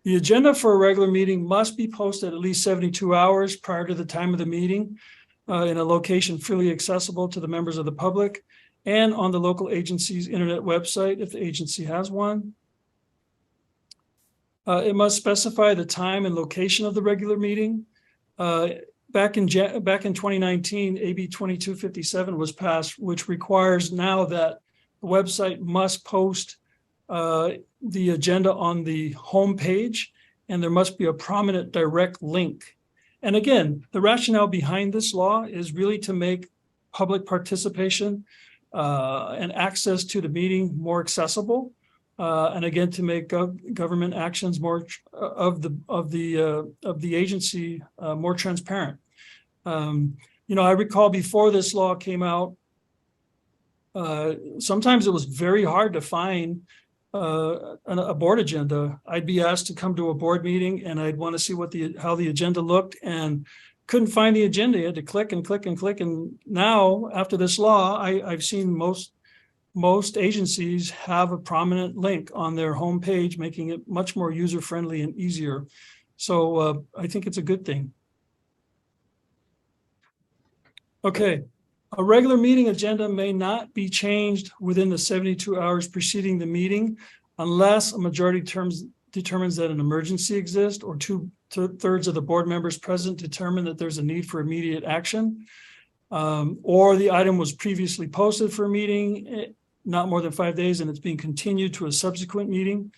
The agenda for a regular meeting must be posted at least 72 hours prior to the time of the meeting in a location freely accessible to the members of the public and on the local agency's internet website if the agency has one. It must specify the time and location of the regular meeting. Back in 2019, AB 2257 was passed, which requires now that the website must post the agenda on the home page, and there must be a prominent direct link. And again, the rationale behind this law is really to make public participation and access to the meeting more accessible, and again to make government actions more of the agency more transparent. I recall before this law came out, sometimes it was very hard to find a board agenda. I'd be asked to come to a board meeting and I'd want to see how the agenda looked and couldn't find the agenda. You had to click and click and click. And now after this law, I've seen most agencies have a prominent link on their homepage, making it much more user-friendly and easier. So I think it's a good thing. Okay, a regular meeting agenda may not be changed within the 72 hours preceding the meeting unless a majority determines that an emergency exists, or two-thirds of the board members present determine that there's a need for immediate action, or the item was previously posted for a meeting, not more than 5 days, and it's being continued to a subsequent meeting.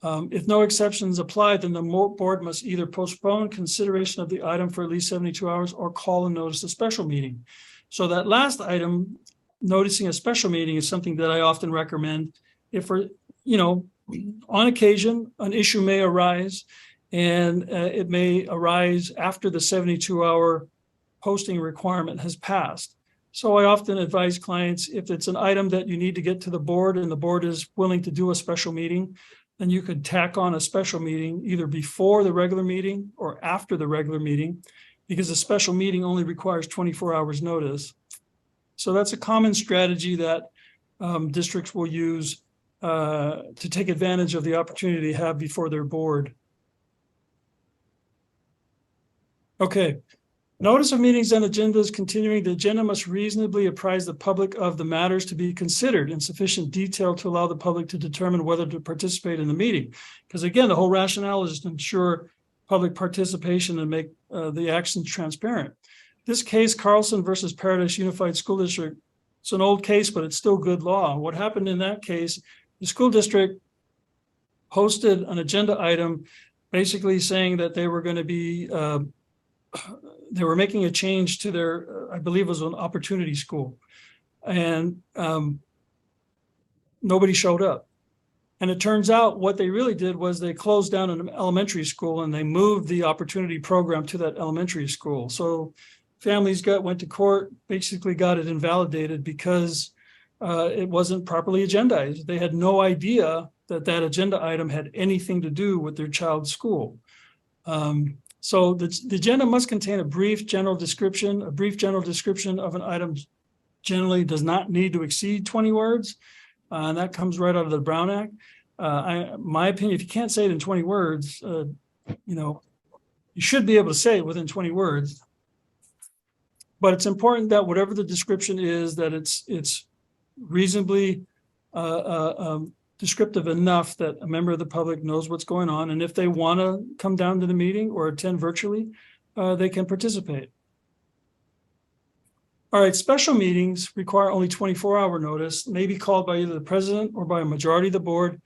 If no exceptions apply, then the board must either postpone consideration of the item for at least 72 hours or call and notice a special meeting. So that last item, noticing a special meeting, is something that I often recommend. If we're, on occasion, an issue may arise, and it may arise after the 72-hour posting requirement has passed. So I often advise clients, if it's an item that you need to get to the board and the board is willing to do a special meeting, then you could tack on a special meeting either before the regular meeting or after the regular meeting, because a special meeting only requires 24 hours notice. So that's a common strategy that districts will use to take advantage of the opportunity they have before their board. Okay. Notice of meetings and agendas continuing. The agenda must reasonably apprise the public of the matters to be considered in sufficient detail to allow the public to determine whether to participate in the meeting. Because again, the whole rationale is to ensure public participation and make the actions transparent. This case, Carlson versus Paradise Unified School District, it's an old case, but it's still good law. What happened in that case, the school district posted an agenda item basically saying that they were going to be they were making a change to their, I believe it was an opportunity school, and nobody showed up. And it turns out what they really did was they closed down an elementary school and they moved the opportunity program to that elementary school. So families went to court, basically got it invalidated because it wasn't properly agendized. They had no idea that that agenda item had anything to do with their child's school. So the agenda must contain a brief general description. A brief general description of an item generally does not need to exceed 20 words. And that comes right out of the Brown Act. My opinion, if you can't say it in 20 words, you should be able to say it within 20 words. But it's important that whatever the description is, that it's reasonably descriptive enough that a member of the public knows what's going on. And if they want to come down to the meeting or attend virtually, they can participate. All right, special meetings require only 24-hour notice, may be called by either the president or by a majority of the board.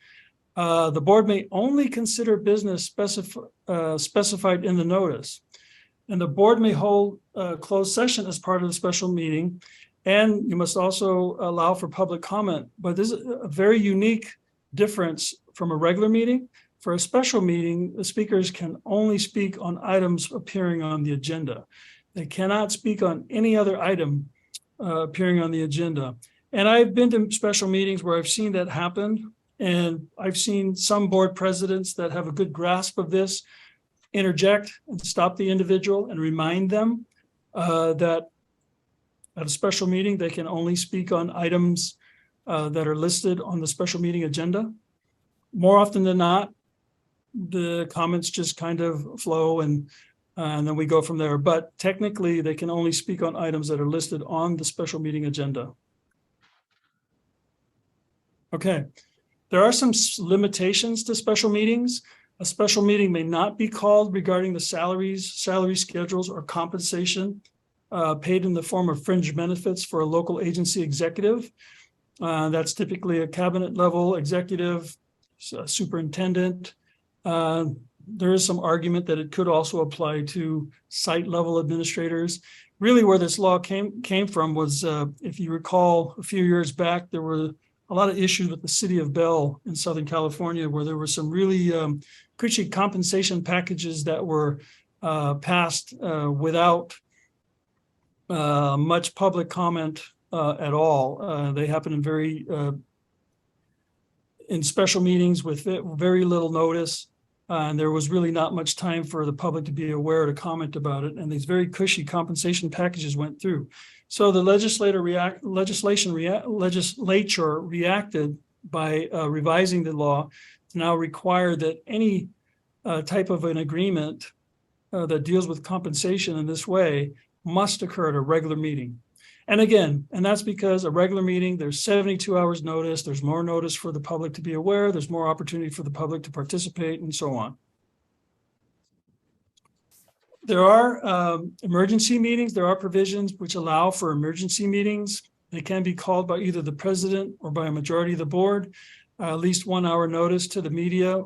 The board may only consider business specified in the notice. And the board may hold a closed session as part of the special meeting. And you must also allow for public comment. But this is a very unique difference from a regular meeting. For a special meeting, the speakers can only speak on items appearing on the agenda. They cannot speak on any other item appearing on the agenda. And I've been to special meetings where I've seen that happen. And I've seen some board presidents that have a good grasp of this interject and stop the individual and remind them that at a special meeting, they can only speak on items that are listed on the special meeting agenda. More often than not, the comments just kind of flow and then we go from there. But technically, they can only speak on items that are listed on the special meeting agenda. Okay, there are some limitations to special meetings. A special meeting may not be called regarding the salary schedules, or compensation paid in the form of fringe benefits for a local agency executive. That's typically a cabinet level executive, superintendent. There is some argument that it could also apply to site level administrators. Really where this law came from was, if you recall, a few years back, there were a lot of issues with the city of Bell in Southern California, where there were some really cushy compensation packages that were passed without much public comment at all. They happen in special meetings with very little notice. And there was really not much time for the public to be aware to comment about it. And these very cushy compensation packages went through. So the legislature reacted by revising the law to now require that any type of an agreement that deals with compensation in this way must occur at a regular meeting. And again, and that's because a regular meeting, there's 72 hours notice, there's more notice for the public to be aware, there's more opportunity for the public to participate, and so on. There are emergency meetings. There are provisions which allow for emergency meetings. They can be called by either the president or by a majority of the board, at least 1 hour notice to the media,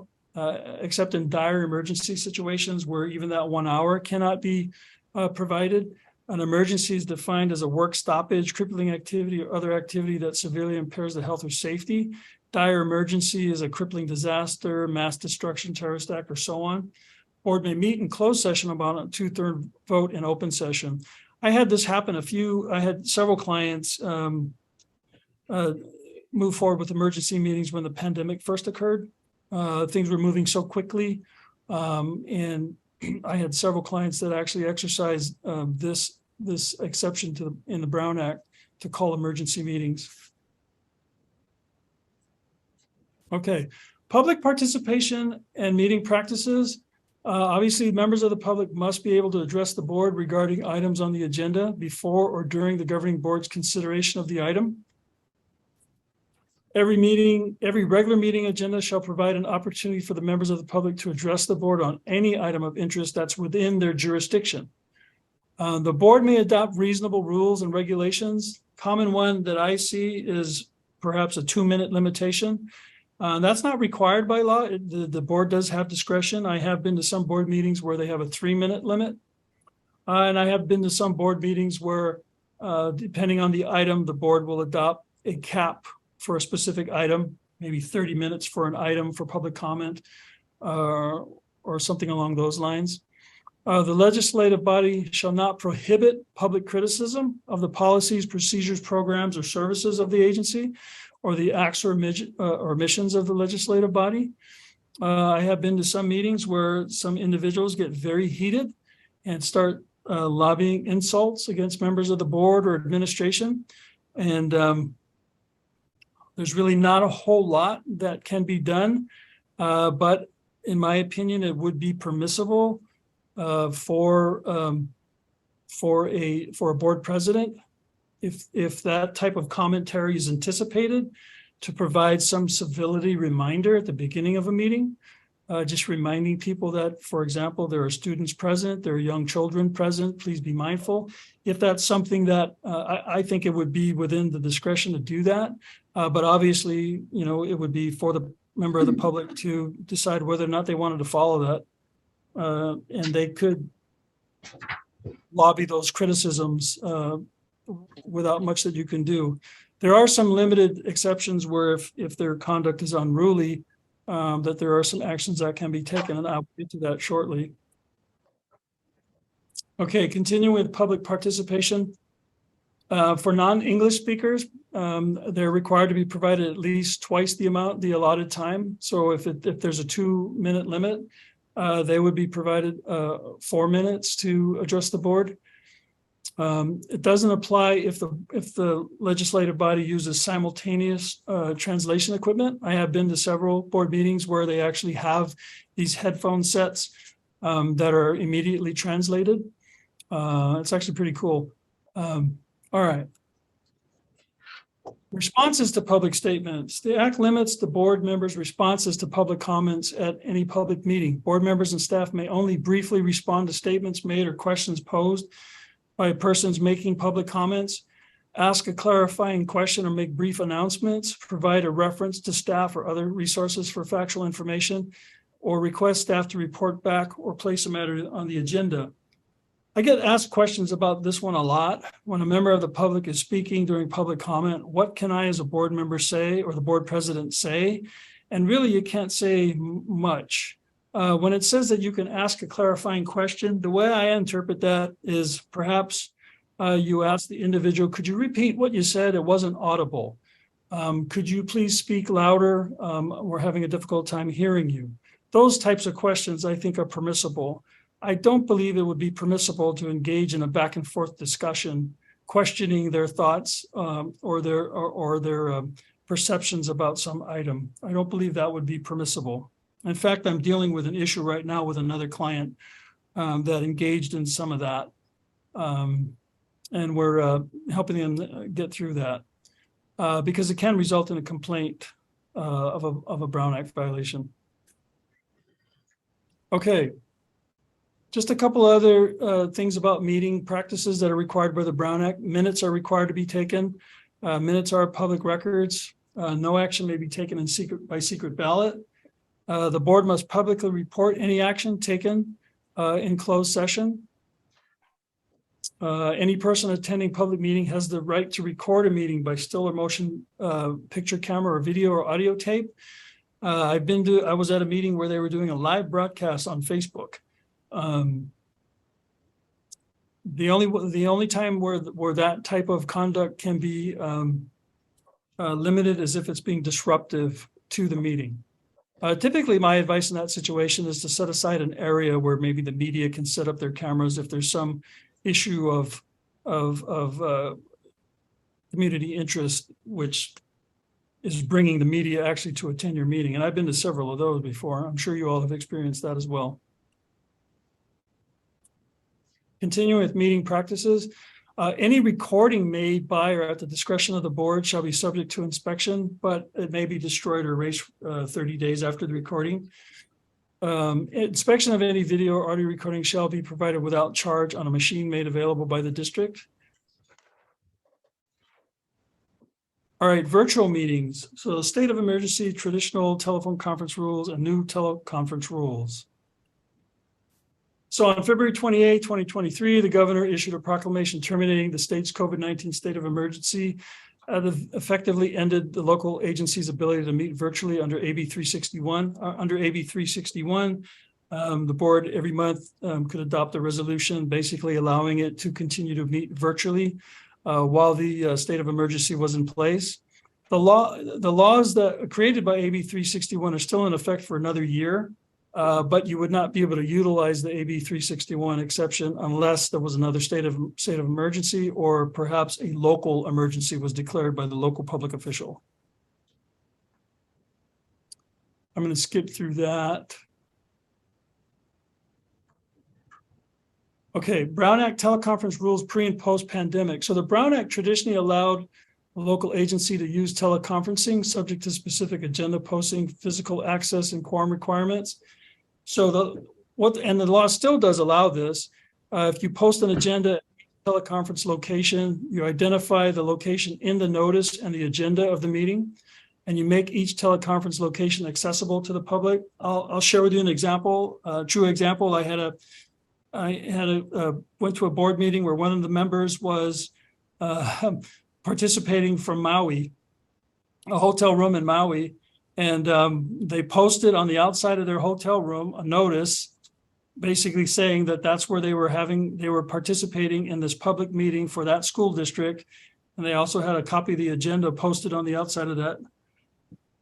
except in dire emergency situations where even that 1 hour cannot be provided. An emergency is defined as a work stoppage, crippling activity, or other activity that severely impairs the health or safety. Dire emergency is a crippling disaster, mass destruction, terrorist act, or so on. Board may meet in closed session about a 2/3 vote in open session. I had this happen I had several clients move forward with emergency meetings when the pandemic first occurred. Things were moving so quickly. And I had several clients that actually exercised this exception in the Brown Act to call emergency meetings. Okay, public participation and meeting practices. Obviously, members of the public must be able to address the board regarding items on the agenda before or during the governing board's consideration of the item. Every regular meeting agenda shall provide an opportunity for the members of the public to address the board on any item of interest that's within their jurisdiction. The board may adopt reasonable rules and regulations. Common one that I see is perhaps a 2-minute limitation. That's not required by law. The board does have discretion. I have been to some board meetings where they have a 3-minute limit. And I have been to some board meetings where, depending on the item, the board will adopt a cap for a specific item, maybe 30 minutes for an item for public comment, or something along those lines. The legislative body shall not prohibit public criticism of the policies, procedures, programs, or services of the agency, or the acts or missions of the legislative body. I have been to some meetings where some individuals get very heated and start lobbying insults against members of the board or administration. And there's really not a whole lot that can be done. But in my opinion, it would be permissible for a board president, if that type of commentary is anticipated, to provide some civility reminder at the beginning of a meeting, just reminding people that, for example, there are students present, there are young children present, please be mindful. If that's something that I think it would be within the discretion to do that, but obviously, it would be for the member of the public to decide whether or not they wanted to follow that, and they could lobby those criticisms without much that you can do. There are some limited exceptions where if their conduct is unruly, that there are some actions that can be taken, and I'll get to that shortly. Okay, continuing with public participation. For non-English speakers, they're required to be provided at least twice the allotted time. So if there's a 2-minute limit, they would be provided 4 minutes to address the board. It doesn't apply if the legislative body uses simultaneous translation equipment. I have been to several board meetings where they actually have these headphone sets that are immediately translated. It's actually pretty cool. All right. Responses to public statements. The Act limits the board members' responses to public comments at any public meeting. Board members and staff may only briefly respond to statements made or questions posed by persons making public comments, ask a clarifying question or make brief announcements, provide a reference to staff or other resources for factual information, or request staff to report back or place a matter on the agenda. I get asked questions about this one a lot. When a member of the public is speaking during public comment, what can I as a board member say or the board president say? And really you can't say much. When it says that you can ask a clarifying question, the way I interpret that is perhaps you ask the individual, could you repeat what you said? It wasn't audible. Could you please speak louder? We're having a difficult time hearing you. Those types of questions I think are permissible. I don't believe it would be permissible to engage in a back and forth discussion, questioning their thoughts or their perceptions about some item. I don't believe that would be permissible. In fact, I'm dealing with an issue right now with another client that engaged in some of that. And we're helping them get through that because it can result in a complaint of a Brown Act violation. Okay. Just a couple other things about meeting practices that are required by the Brown Act. Minutes are required to be taken. Minutes are public records. No action may be taken by secret ballot. The board must publicly report any action taken in closed session. Any person attending public meeting has the right to record a meeting by still or motion picture camera or video or audio tape. I was at a meeting where they were doing a live broadcast on Facebook. The only time where that type of conduct can be limited is if it's being disruptive to the meeting. Typically, my advice in that situation is to set aside an area where maybe the media can set up their cameras if there's some issue of community interest, which is bringing the media actually to attend your meeting. And I've been to several of those before. I'm sure you all have experienced that as well. Continuing with meeting practices, any recording made by or at the discretion of the board shall be subject to inspection, but it may be destroyed or erased 30 days after the recording. Inspection of any video or audio recording shall be provided without charge on a machine made available by the district. All right, virtual meetings. So the state of emergency, traditional telephone conference rules, and new teleconference rules. So on February 28, 2023, the governor issued a proclamation terminating the state's COVID-19 state of emergency that effectively ended the local agency's ability to meet virtually under AB 361. Under AB 361, the board every month could adopt a resolution basically allowing it to continue to meet virtually while the state of emergency was in place. The laws that are created by AB 361 are still in effect for another year. But you would not be able to utilize the AB 361 exception unless there was another state of emergency or perhaps a local emergency was declared by the local public official. I'm going to skip through that. Okay, Brown Act teleconference rules pre and post pandemic. So the Brown Act traditionally allowed the local agency to use teleconferencing subject to specific agenda posting, physical access, and quorum requirements. So the law still does allow this. If you post an agenda teleconference location, you identify the location in the notice and the agenda of the meeting, and you make each teleconference location accessible to the public. I'll share with you an example, a true example. I went to a board meeting where one of the members was participating from Maui, a hotel room in Maui. And they posted on the outside of their hotel room a notice basically saying that that's where they were participating in this public meeting for that school district. And they also had a copy of the agenda posted on the outside of that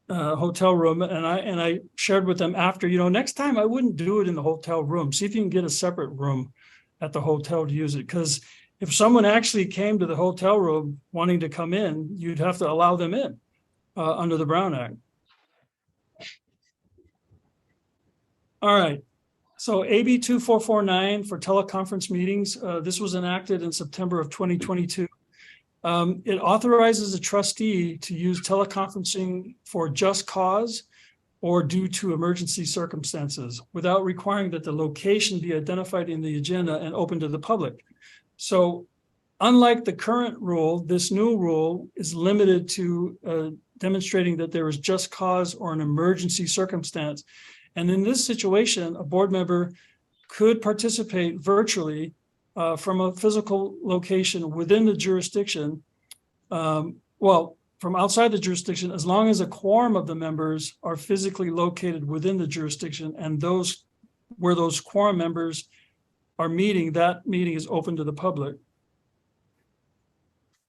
hotel room. And I shared with them after, next time I wouldn't do it in the hotel room. See if you can get a separate room at the hotel to use it. Because if someone actually came to the hotel room wanting to come in, you'd have to allow them in under the Brown Act. All right, so AB 2449 for teleconference meetings. This was enacted in September of 2022. It authorizes a trustee to use teleconferencing for just cause or due to emergency circumstances without requiring that the location be identified in the agenda and open to the public. So unlike the current rule, this new rule is limited to demonstrating that there is just cause or an emergency circumstance. And in this situation, a board member could participate virtually from a physical location within the jurisdiction, from outside the jurisdiction, as long as a quorum of the members are physically located within the jurisdiction, and where those quorum members are meeting, that meeting is open to the public.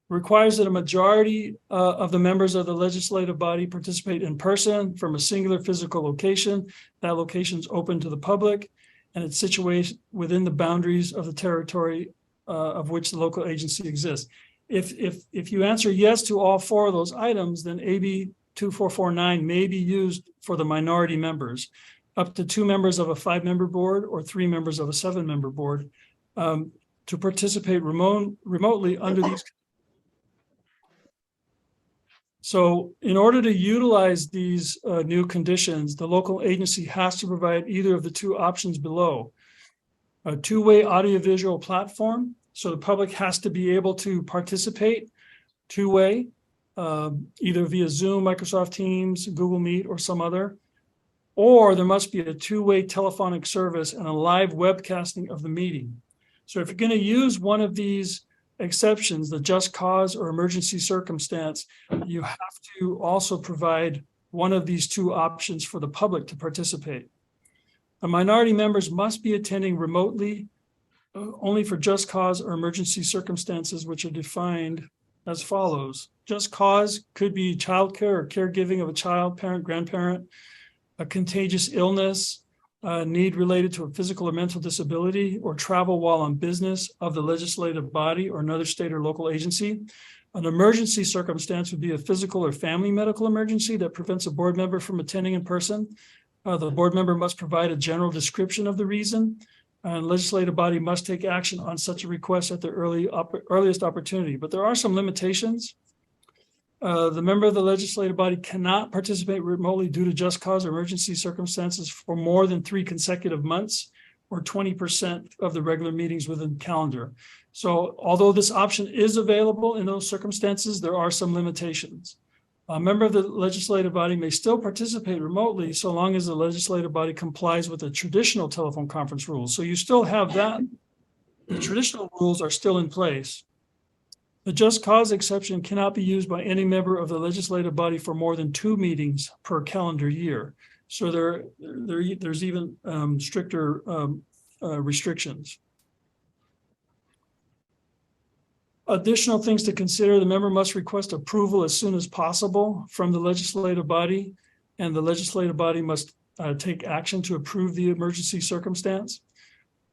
Requires that a majority of the members of the legislative body participate in person from a singular physical location. That location is open to the public, and it's situated within the boundaries of the territory of which the local agency exists. If you answer yes to all four of those items, then AB 2449 may be used for the minority members, up to 2 members of a 5-member board or 3 members of a 7-member board. to participate remotely under these. So in order to utilize these new conditions, the local agency has to provide either of the two options below. A two-way audiovisual platform, so the public has to be able to participate two-way, either via Zoom, Microsoft Teams, Google Meet, or some other. Or there must be a two-way telephonic service and a live webcasting of the meeting. So if you're going to use one of these exceptions, the just cause or emergency circumstance, you have to also provide one of these two options for the public to participate. The minority members must be attending remotely only for just cause or emergency circumstances, which are defined as follows. Just cause could be childcare or caregiving of a child, parent, grandparent, a contagious illness, need related to a physical or mental disability, or travel while on business of the legislative body or another state or local agency. An emergency circumstance would be a physical or family medical emergency that prevents a board member from attending in person. The board member must provide a general description of the reason, and legislative body must take action on such a request at the earliest opportunity. But there are some limitations. The member of the legislative body cannot participate remotely due to just cause or emergency circumstances for more than 3 consecutive months or 20% of the regular meetings within calendar. So although this option is available in those circumstances, there are some limitations. A member of the legislative body may still participate remotely so long as the legislative body complies with the traditional telephone conference rules. So you still have that. The traditional rules are still in place. The just cause exception cannot be used by any member of the legislative body for more than 2 meetings per calendar year. So there's even stricter restrictions. Additional things to consider: the member must request approval as soon as possible from the legislative body, and the legislative body must take action to approve the emergency circumstance.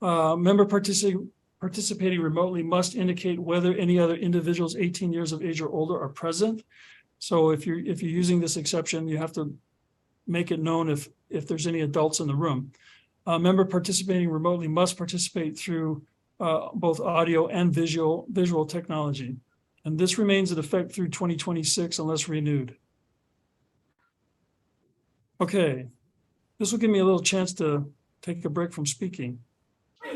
Member participating remotely must indicate whether any other individuals 18 years of age or older are present. So if you're using this exception, you have to make it known if there's any adults in the room. A member participating remotely must participate through both audio and visual technology. And this remains in effect through 2026 unless renewed. Okay, this will give me a little chance to take a break from speaking.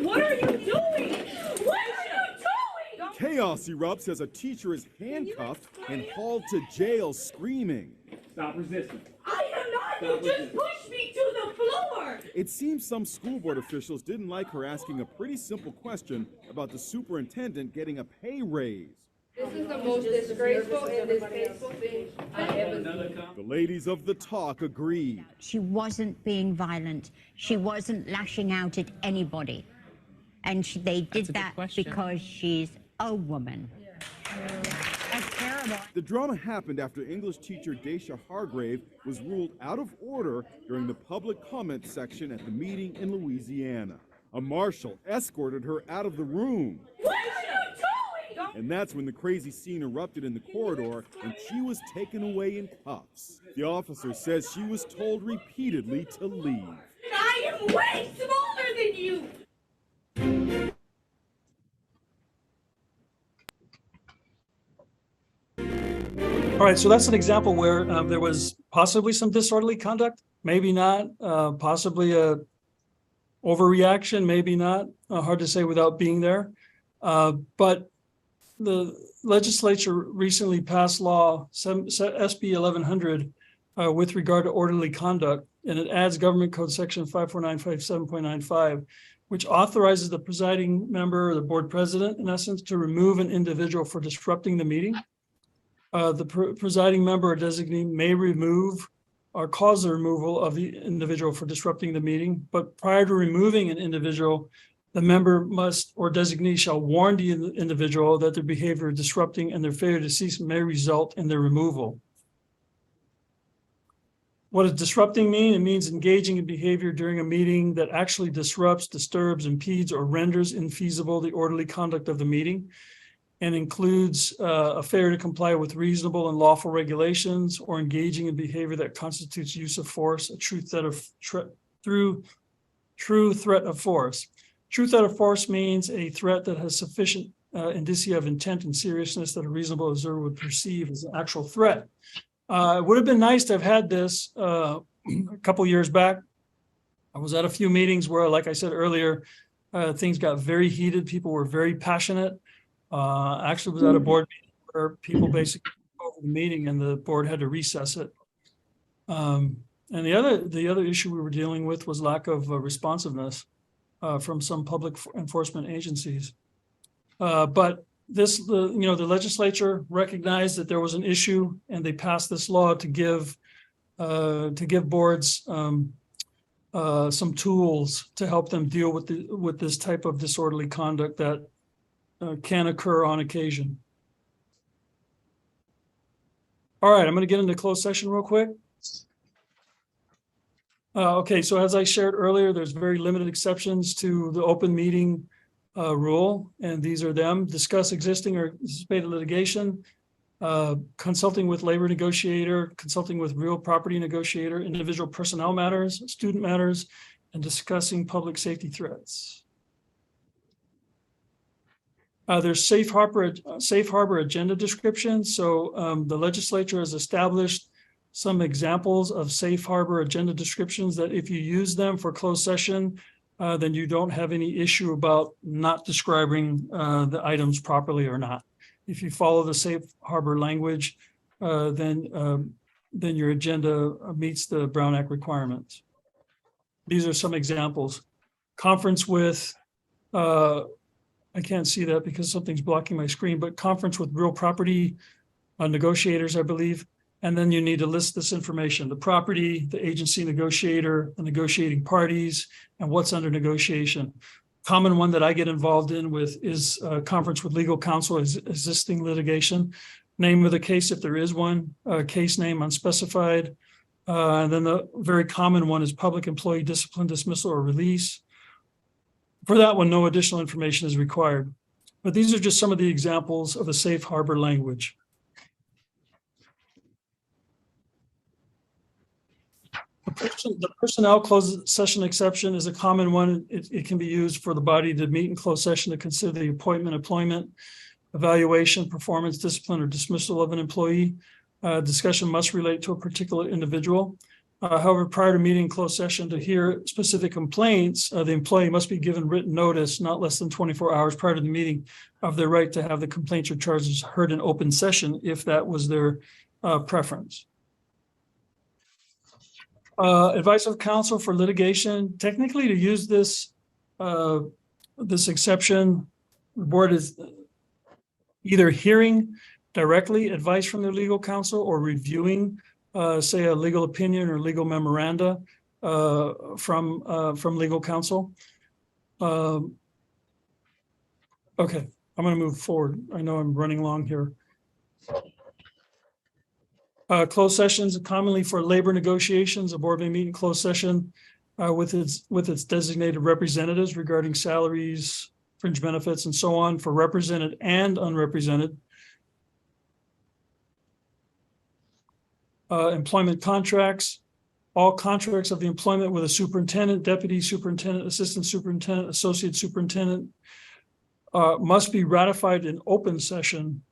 What are you doing? What are you doing? Chaos erupts as a teacher is handcuffed and hauled to jail screaming. Stop resisting. I am not. You just pushed me to the floor. It seems some school board officials didn't like her asking a pretty simple question about the superintendent getting a pay raise. This is the most disgraceful and distasteful thing I ever seen. The ladies of the talk agreed. She wasn't being violent. She wasn't lashing out at anybody. And they did that because she's a woman. That's terrible. The drama happened after English teacher Daisha Hargrave was ruled out of order during the public comment section at the meeting in Louisiana. A marshal escorted her out of the room. What are you doing? And that's when the crazy scene erupted in the corridor and she was taken away in cuffs. The officer says she was told repeatedly to leave. I am way smaller than you. All right, so that's an example where there was possibly some disorderly conduct, maybe not, possibly a overreaction, maybe not, hard to say without being there. But the legislature recently passed law, SB 1100, with regard to orderly conduct, and it adds Government Code Section 54957.95, which authorizes the presiding member or the board president, in essence, to remove an individual for disrupting the meeting. The presiding member or designee may remove or cause the removal of the individual for disrupting the meeting, but prior to removing an individual, the member must or designee shall warn the individual that their behavior is disrupting and their failure to cease may result in their removal. What does disrupting mean? It means engaging in behavior during a meeting that actually disrupts, disturbs, impedes, or renders infeasible the orderly conduct of the meeting, and includes a failure to comply with reasonable and lawful regulations or engaging in behavior that constitutes use of force, a true threat of force. Truth out of force means a threat that has sufficient indicia of intent and seriousness that a reasonable observer would perceive as an actual threat. It would have been nice to have had this a couple years back. I was at a few meetings where, like I said earlier, things got very heated. People were very passionate. Actually was at a board meeting where people basically took over the meeting and the board had to recess it. And the other issue we were dealing with was lack of responsiveness from some public enforcement agencies. But the legislature recognized that there was an issue, and they passed this law to give boards some tools to help them deal with this type of disorderly conduct that can occur on occasion. All right, I'm going to get into closed session real quick. Okay, so as I shared earlier, there's very limited exceptions to the open meeting rule, and these are them: discuss existing or anticipated litigation, consulting with labor negotiator, consulting with real property negotiator, individual personnel matters, student matters, and discussing public safety threats. There's safe harbor agenda description. So the legislature has established some examples of safe harbor agenda descriptions that if you use them for closed session, then you don't have any issue about not describing the items properly or not. If you follow the safe harbor language, then your agenda meets the Brown Act requirements. These are some examples. Conference with, I can't see that because something's blocking my screen, but conference with real property negotiators, I believe. And then you need to list this information: the property, the agency negotiator, the negotiating parties, and what's under negotiation. Common one that I get involved in with is a conference with legal counsel, existing litigation, name of the case if there is one, case name unspecified. And then the very common one is public employee discipline, dismissal, or release. For that one, no additional information is required. But these are just some of the examples of a safe harbor language. The personnel closed session exception is a common one. It can be used for the body to meet in closed session to consider the appointment, employment, evaluation, performance, discipline, or dismissal of an employee. Discussion must relate to a particular individual. However, prior to meeting in closed session to hear specific complaints, the employee must be given written notice not less than 24 hours prior to the meeting of their right to have the complaints or charges heard in open session if that was their preference. Advice of counsel for litigation. Technically, to use this exception, the board is either hearing directly advice from their legal counsel or reviewing, say, a legal opinion or legal memoranda from legal counsel. Okay, I'm going to move forward. I know I'm running long here. Closed sessions, commonly for labor negotiations, a board may meet in closed session with its designated representatives regarding salaries, fringe benefits, and so on for represented and unrepresented. Employment contracts, all contracts of the employment with a superintendent, deputy superintendent, assistant superintendent, associate superintendent must be ratified in open session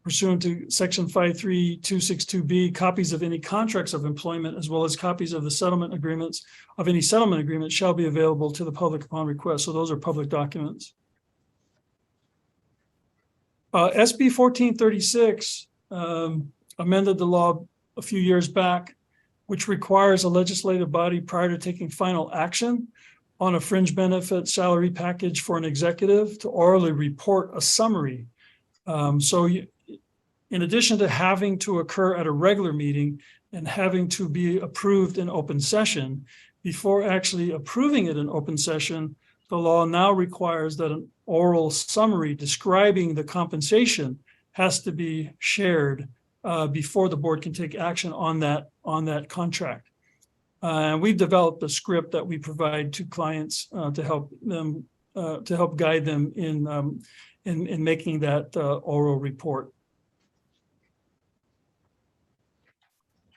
pursuant to section 53262B. Copies of any contracts of employment as well as copies of the settlement agreements of any settlement agreement shall be available to the public upon request. So those are public documents. SB 1436 amended the law a few years back, which requires a legislative body prior to taking final action on a fringe benefit salary package for an executive to orally report a summary. In addition to having to occur at a regular meeting and having to be approved in open session, before actually approving it in open session, the law now requires that an oral summary describing the compensation has to be shared before the board can take action on that contract. And we've developed a script that we provide to clients to help guide them in making that oral report.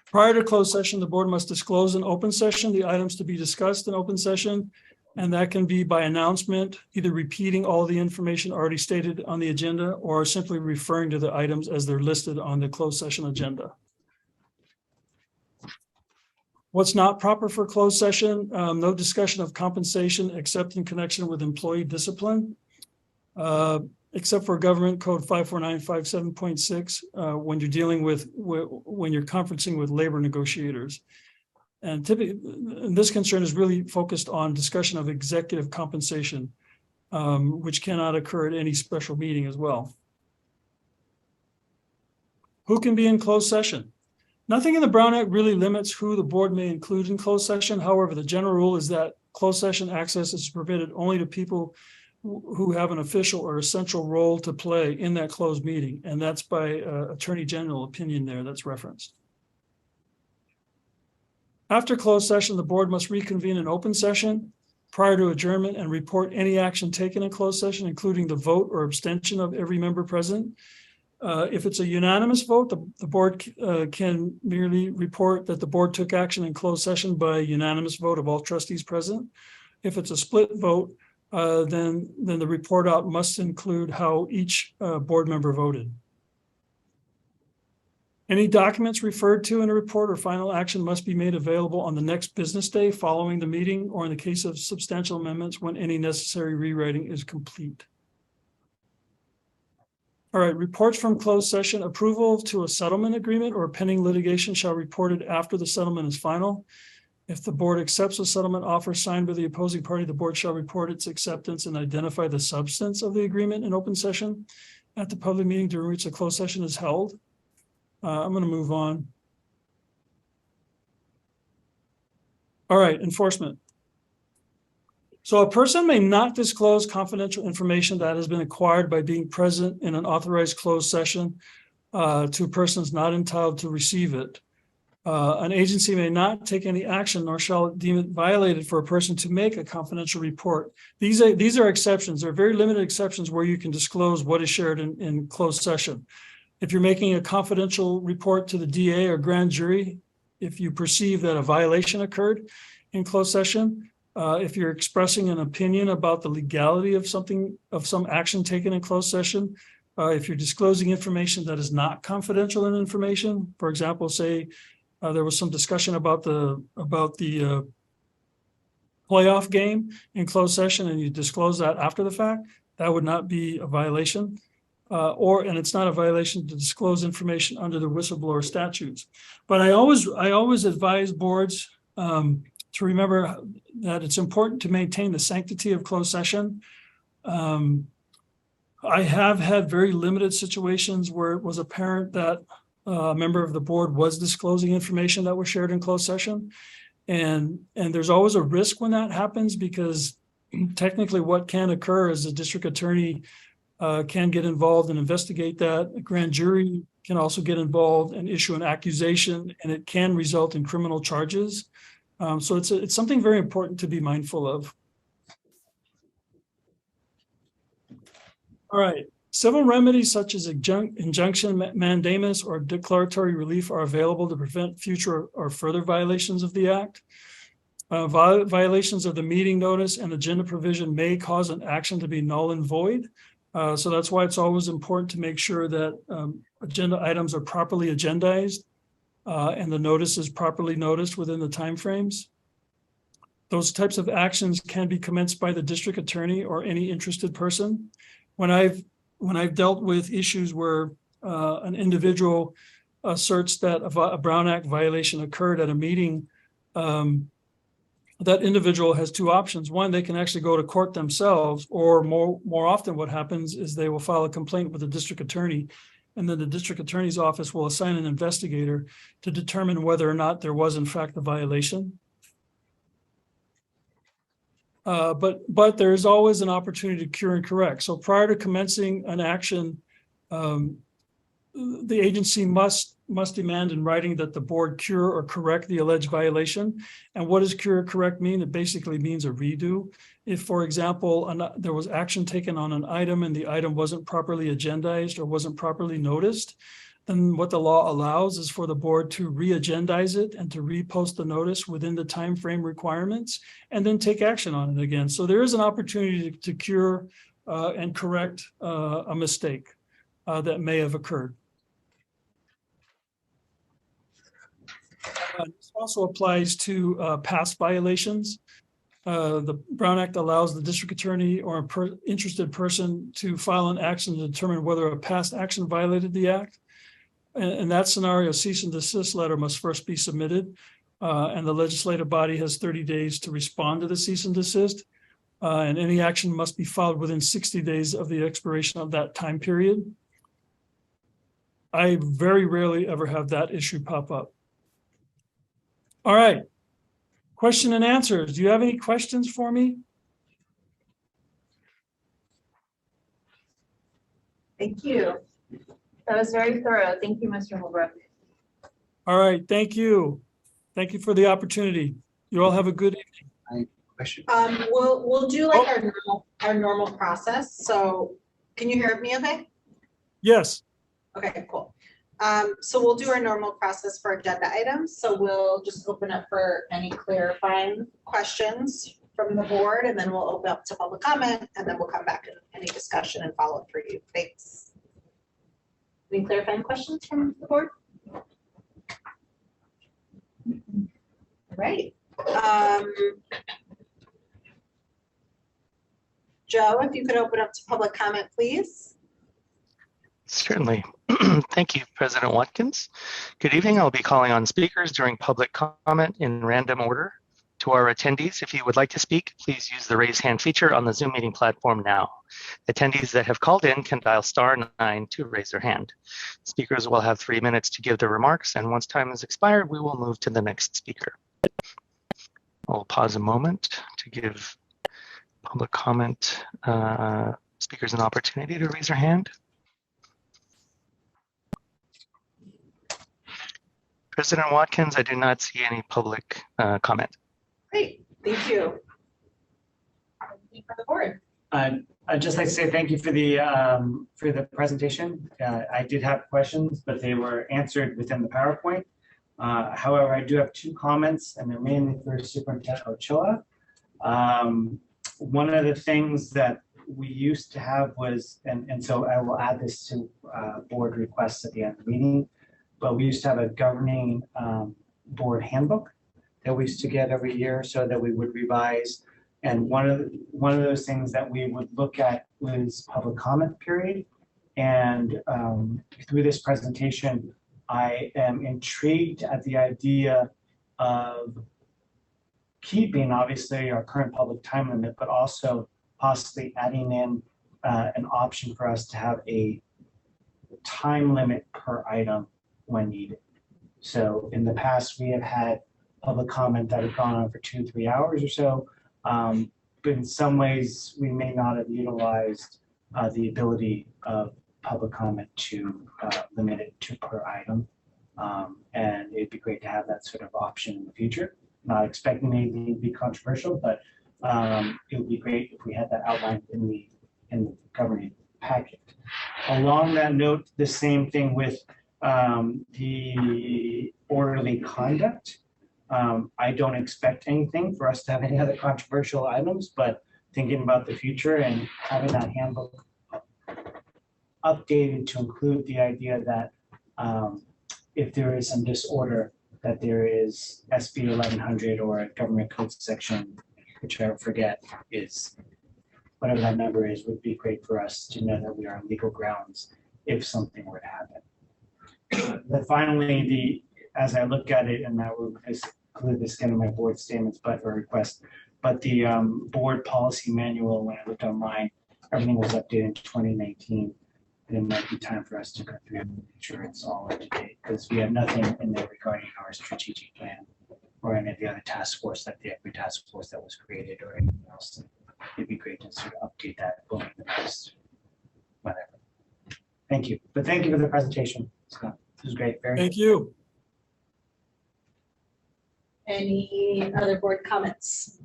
Prior to closed session, the board must disclose in open session the items to be discussed in open session. And that can be by announcement, either repeating all the information already stated on the agenda or simply referring to the items as they're listed on the closed session agenda. What's not proper for closed session? No discussion of compensation except in connection with employee discipline. Except for Government Code 54957.6, when you're dealing with, when you're conferencing with labor negotiators. And typically, this concern is really focused on discussion of executive compensation, which cannot occur at any special meeting as well. Who can be in closed session? Nothing in the Brown Act really limits who the board may include in closed session. However, the general rule is that closed session access is permitted only to people who have an official or essential role to play in that closed meeting. And that's by Attorney General opinion there that's referenced. After closed session, the board must reconvene in open session prior to adjournment and report any action taken in closed session, including the vote or abstention of every member present. If it's a unanimous vote, the board can merely report that the board took action in closed session by unanimous vote of all trustees present. If it's a split vote, then the report out must include how each board member voted. Any documents referred to in a report or final action must be made available on the next business day following the meeting, or in the case of substantial amendments, when any necessary rewriting is complete. All right, reports from closed session. Approval to a settlement agreement or pending litigation shall be reported after the settlement is final. If the board accepts a settlement offer signed by the opposing party, the board shall report its acceptance and identify the substance of the agreement in open session at the public meeting during which the closed session is held. I'm going to move on. All right, enforcement. So a person may not disclose confidential information that has been acquired by being present in an authorized closed session to persons not entitled to receive it. An agency may not take any action, nor shall it deem it violated for a person to make a confidential report. These are exceptions. There are very limited exceptions where you can disclose what is shared in closed session. If you're making a confidential report to the DA or grand jury, if you perceive that a violation occurred in closed session, if you're expressing an opinion about the legality of some action taken in closed session, if you're disclosing information that is not confidential in information, for example, say there was some discussion about the playoff game in closed session and you disclose that after the fact, that would not be a violation. And it's not a violation to disclose information under the whistleblower statutes. But I always advise boards to remember that it's important to maintain the sanctity of closed session. I have had very limited situations where it was apparent that a member of the board was disclosing information that was shared in closed session. And there's always a risk when that happens, because technically what can occur is the district attorney can get involved and investigate that. A grand jury can also get involved and issue an accusation, and it can result in criminal charges. So it's something very important to be mindful of. All right, civil remedies such as injunction, mandamus, or declaratory relief are available to prevent future or further violations of the act. Violations of the meeting notice and agenda provision may cause an action to be null and void. So that's why it's always important to make sure that agenda items are properly agendized and the notice is properly noticed within the timeframes. Those types of actions can be commenced by the district attorney or any interested person. When I've dealt with issues where an individual asserts that a Brown Act violation occurred at a meeting, that individual has two options. One, they can actually go to court themselves, or more often what happens is they will file a complaint with the district attorney, and then the district attorney's office will assign an investigator to determine whether or not there was in fact a violation. But there is always an opportunity to cure and correct. So prior to commencing an action, the agency must demand in writing that the board cure or correct the alleged violation. And what does cure or correct mean? It basically means a redo. If, for example, there was action taken on an item and the item wasn't properly agendized or wasn't properly noticed, then what the law allows is for the board to re-agendize it and to repost the notice within the time frame requirements and then take action on it again. So there is an opportunity to cure and correct a mistake that may have occurred. This also applies to past violations. The Brown Act allows the district attorney or a interested person to file an action to determine whether a past action violated the act. In that scenario, a cease and desist letter must first be submitted, and the legislative body has 30 days to respond to the cease and desist, and any action must be filed within 60 days of the expiration of that time period. I very rarely ever have that issue pop up. All right, question and answers. Do you have any questions for me? Thank you. That was very thorough. Thank you, Mr. Holbrook. All right, thank you. Thank you for the opportunity. You all have a good evening. Question. We'll do like our normal process. So can you hear me okay? Yes. Okay, cool. So we'll do our normal process for agenda items. So we'll just open up for any clarifying questions from the board, and then we'll open up to public comment, and then we'll come back to any discussion and follow up for you. Thanks. Any clarifying questions from the board? Right. Joe, if you could open up to public comment, please. Certainly. Thank you, President Watkins. Good evening. I'll be calling on speakers during public comment in random order. To our attendees, if you would like to speak, please use the raise hand feature on the Zoom meeting platform now. Attendees that have called in can dial *9 to raise their hand. Speakers will have 3 minutes to give their remarks, and once time has expired, we will move to the next speaker. I'll pause a moment to give public comment speakers an opportunity to raise their hand. President Watkins, I do not see any public comment. Great, thank you. For the board. I'd just like to say thank you for the presentation. I did have questions, but they were answered within the PowerPoint. However, I do have 2 comments, and they're mainly for Superintendent Ochoa. One of the things that we used to have was, and so I will add this to board requests at the end of the meeting, but we used to have a governing board handbook that we used to get every year so that we would revise. And one of those things that we would look at was public comment period. And through this presentation, I am intrigued at the idea of keeping, obviously, our current public time limit, but also possibly adding in an option for us to have a time limit per item when needed. So in the past, we have had public comment that had gone on for 2-3 hours or so. But in some ways, we may not have utilized the ability of public comment to limit it to per item. And it'd be great to have that sort of option in the future. Not expecting anything to be controversial, but it would be great if we had that outlined in the governing packet. Along that note, the same thing with the orderly conduct. I don't expect anything for us to have any other controversial items, but thinking about the future and having that handbook updated to include the idea that if there is some disorder, that there is SB 1100 or a government code section, which I forget is, whatever that number is, would be great for us to know that we are on legal grounds if something were to happen. Then finally, as I look at it, and I will include this again in my board statements, but for request, but the board policy manual, when I looked online, everything was updated in 2019. And it might be time for us to go through and make sure it's all up to date, because we have nothing in there regarding our strategic plan or any of the other task force, like the equity task force that was created or anything else. It'd be great to sort of update that going the next whatever. Thank you. But thank you for the presentation, Scott. This was great. Very Thank you. Any other board comments?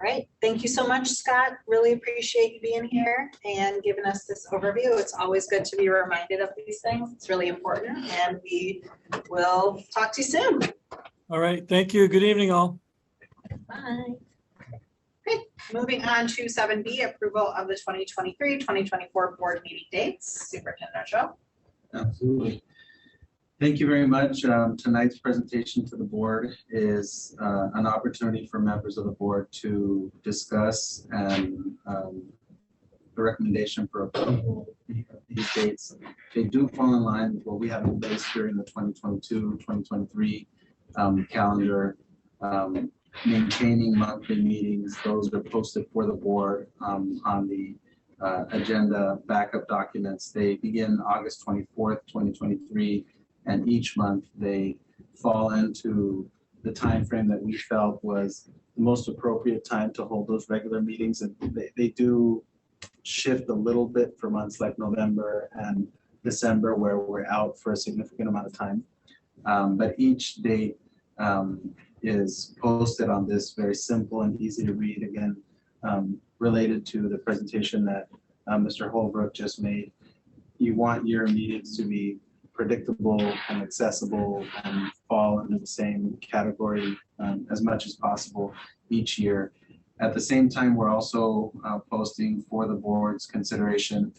All right, thank you so much, Scott. Really appreciate you being here and giving us this overview. It's always good to be reminded of these things. It's really important, and we will talk to you soon. All right, thank you. Good evening, all. Bye. Okay, moving on to 7B, approval of the 2023-2024 board meeting dates. Superintendent Joe. Absolutely. Thank you very much. Tonight's presentation to the board is an opportunity for members of the board to discuss and the recommendation for approval of these dates. They do fall in line with what we have in place during the 2022-2023 calendar. Maintaining monthly meetings, those are posted for the board on the agenda backup documents. They begin August 24th, 2023. And each month they fall into the time frame that we felt was the most appropriate time to hold those regular meetings. And they do shift a little bit for months like November and December, where we're out for a significant amount of time. But each date is posted on this very simple and easy to read, again, related to the presentation that Mr. Holbrook just made. You want your meetings to be predictable and accessible and fall into the same category as much as possible each year. At the same time, we're also posting for the board's consideration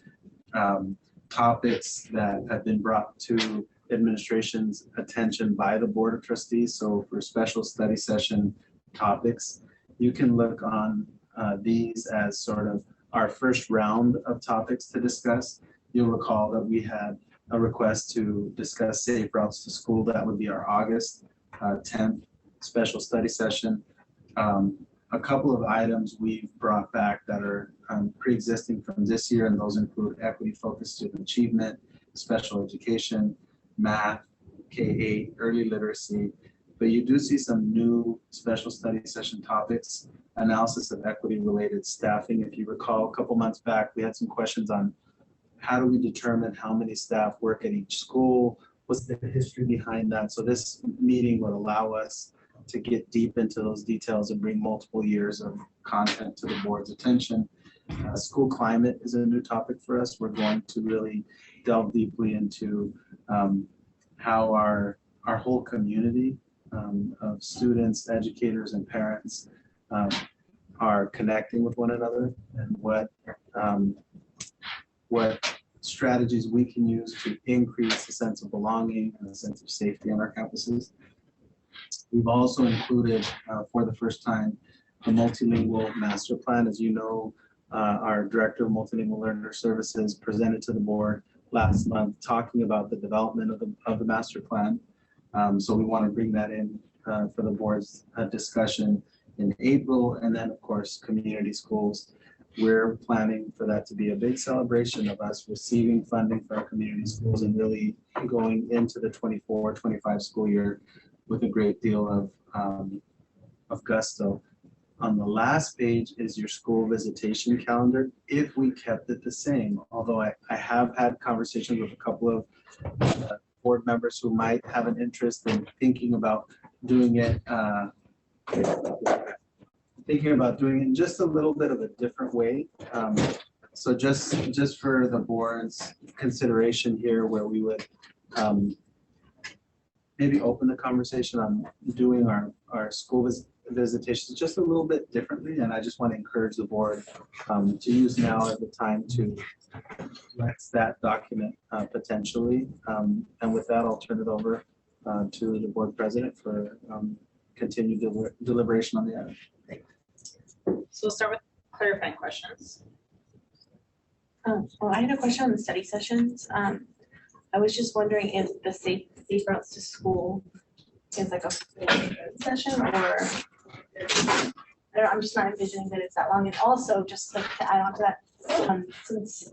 topics that have been brought to administration's attention by the Board of Trustees. So for special study session topics, you can look on these as sort of our first round of topics to discuss. You'll recall that we had a request to discuss safe routes to school. That would be our August 10th special study session. A couple of items we've brought back that are pre-existing from this year, and those include equity-focused student achievement, special education, math, K-8, early literacy. But you do see some new special study session topics, analysis of equity-related staffing. If you recall, a couple months back, we had some questions on how do we determine how many staff work at each school? What's the history behind that? So this meeting would allow us to get deep into those details and bring multiple years of content to the board's attention. School climate is a new topic for us. We're going to really delve deeply into how our whole community of students, educators, and parents are connecting with one another, and what strategies we can use to increase the sense of belonging and a sense of safety on our campuses. We've also included, for the first time, a multilingual master plan. As you know, our Director of Multilingual Learner Services presented to the board last month talking about the development of the master plan. So we want to bring that in for the board's discussion in April. And then, of course, community schools. We're planning for that to be a big celebration of us receiving funding for our community schools and really going into the 24-25 school year with a great deal of gusto. On the last page is your school visitation calendar, if we kept it the same. Although I have had conversations with a couple of board members who might have an interest in thinking about doing it in just a little bit of a different way. So just for the board's consideration here, where we would maybe open the conversation on doing our school visitations just a little bit differently. And I just want to encourage the board to use now as the time to flex that document potentially. And with that, I'll turn it over to the board president for continued deliberation on the item. So we'll start with clarifying questions. Well, I had a question on the study sessions. I was just wondering if the safe routes to school is like a full session, or I don't know, I'm just not envisioning that it's that long. And also, just like to add on to that, since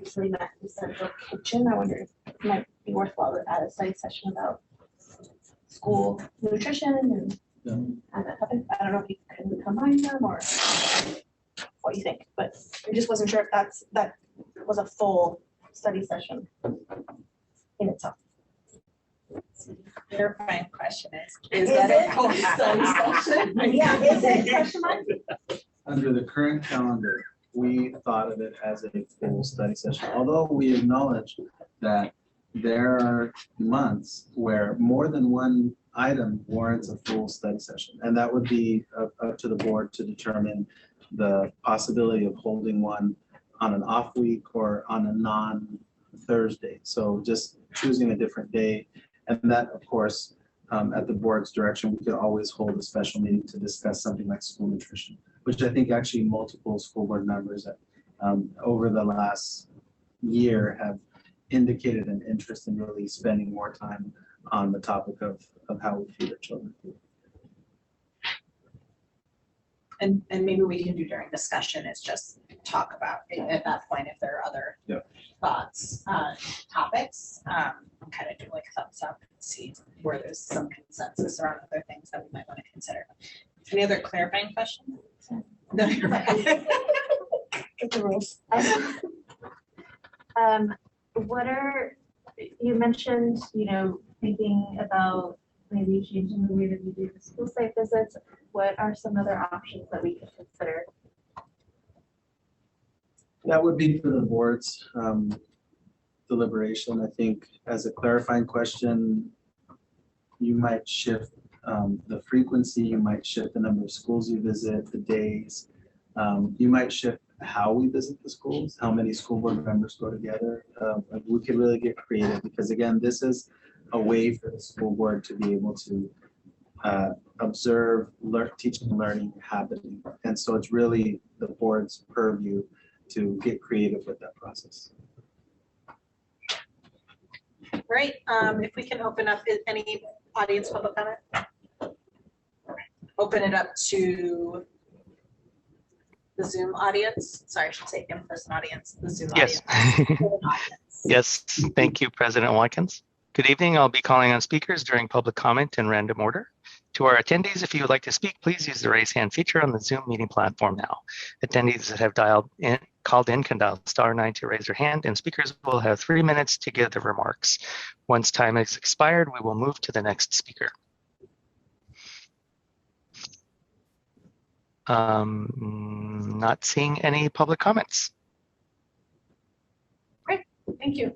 usually not the central kitchen, I wonder if it might be worthwhile to add a study session about school nutrition and that topic. I don't know if you can combine them or what you think, but I just wasn't sure if that was a full study session in itself. Clarifying question is Is that it a study session? Yeah, is it question mark? Under the current calendar, we thought of it as a full study session, although we acknowledge that there are months where more than one item warrants a full study session. And that would be up to the board to determine the possibility of holding one on an off week or on a non-Thursday. So just choosing a different day. And that, of course, at the board's direction, we could always hold a special meeting to discuss something like school nutrition, which I think actually multiple school board members over the last year have indicated an interest in really spending more time on the topic of how we feed our children. And maybe we can do during discussion is just talk about at that point if there are other thoughts on topics, kind of do like thumbs up and see where there's some consensus around other things that we might want to consider. Any other clarifying questions? No, you're right. Get the rules. What are, you mentioned, thinking about maybe changing the way that we do the school site visits. What are some other options that we could consider? That would be for the board's deliberation. I think as a clarifying question, you might shift the frequency, you might shift the number of schools you visit, the days. You might shift how we visit the schools, how many school board members go together. We could really get creative because again, this is a way for the school board to be able to observe teaching and learning happening. And so it's really the board's purview to get creative with that process. Right, if we can open up any audience public comment. Open it up to the Zoom audience. Sorry, I should say in-person audience, the Zoom Yes. audience. Yes, thank you, President Watkins. Good evening. I'll be calling on speakers during public comment in random order. To our attendees, if you would like to speak, please use the raise hand feature on the Zoom meeting platform now. Attendees that have called in can dial *9 to raise their hand, and speakers will have 3 minutes to give their remarks. Once time has expired, we will move to the next speaker. Not seeing any public comments. Great, thank you.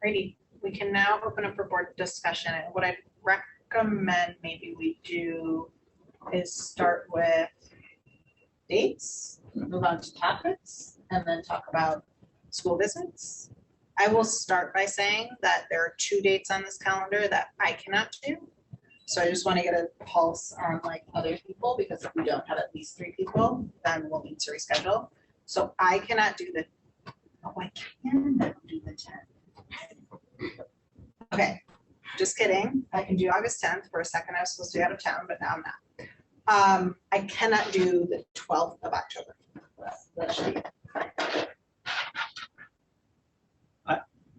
Righty, we can now open up for board discussion. And what I'd recommend maybe we do is start with dates, move on to topics, and then talk about school visits. I will start by saying that there are 2 dates on this calendar that I cannot do. So I just want to get a pulse on like other people, because if we don't have at least 3 people, then we'll need to reschedule. So I cannot do the, oh, I can do the 10th. Okay, just kidding. I can do August 10th. For a second, I was supposed to be out of town, but now I'm not. I cannot do the 12th of October. That should be fine.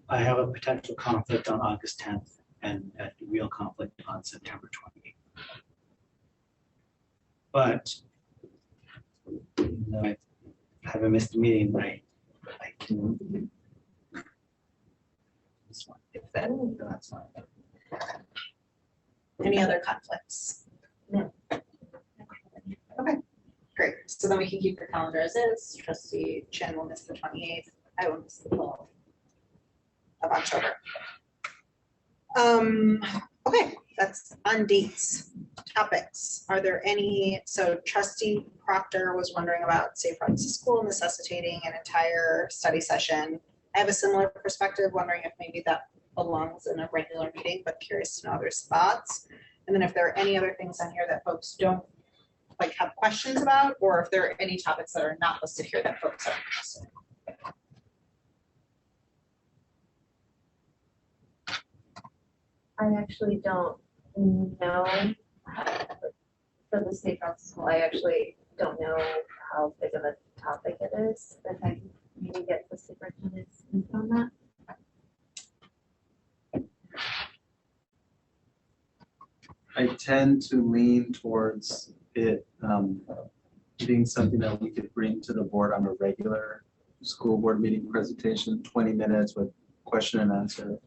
I have a potential conflict on August 10th and a real conflict on September 28th. But I haven't missed a meeting, I can. This one, if that's fine. Any other conflicts? No. Okay, great. So then we can keep your calendar as is. Trustee Chen will miss the 28th. I will miss the 12th of October. Okay, that's on dates. Topics. Are there any? So Trustee Proctor was wondering about safe routes to school necessitating an entire study session. I have a similar perspective, wondering if maybe that belongs in a regular meeting, but curious to know others' thoughts. And then if there are any other things on here that folks don't like have questions about, or if there are any topics that are not listed here that folks are interested in. I actually don't know for the safe routes to school. I actually don't know how big of a topic it is. If I can maybe get the superintendent's info on that. I tend to lean towards it being something that we could bring to the board on a regular school board meeting presentation, 20 minutes with question and answer.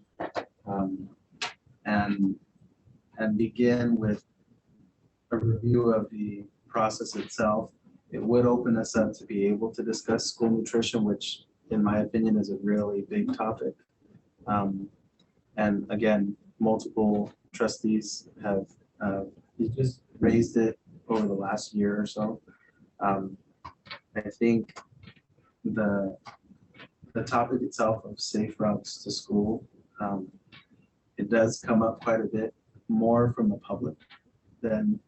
and begin with a review of the process itself. It would open us up to be able to discuss school nutrition, which in my opinion is a really big topic. And again, multiple trustees have just raised it over the last year or so. I think the topic itself of safe routes to school, it does come up quite a bit more from the public than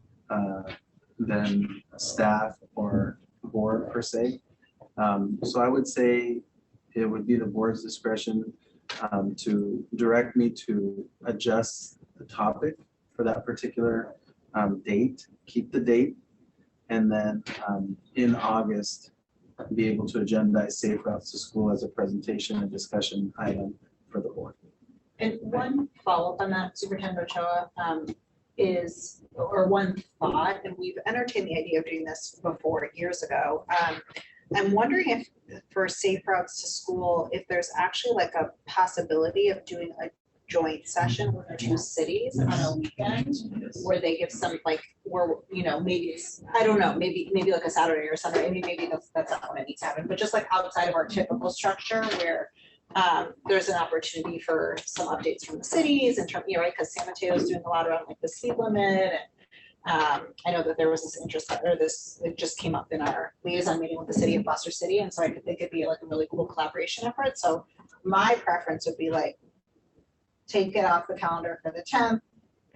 staff or board per se. So I would say it would be the board's discretion to direct me to adjust the topic for that particular date, keep the date, and then in August, be able to agendize safe routes to school as a presentation and discussion item for the board. And one follow-up on that, Superintendent Ochoa, is, or one thought, and we've entertained the idea of doing this before years ago. I'm wondering if for safe routes to school, if there's actually like a possibility of doing a joint session with the two cities on a weekend where they give some like, where, you know, maybe it's, I don't know, maybe like a Saturday or Sunday, maybe that's not when it needs to happen, but just like outside of our typical structure where there's an opportunity for some updates from the cities in terms, you know, right, because San Mateo is doing a lot around like the speed limit. And I know that there was this interest, or this, it just came up in our liaison meeting with the city of Foster City. And so I could think it'd be like a really cool collaboration effort. So my preference would be like, take it off the calendar for the 10th,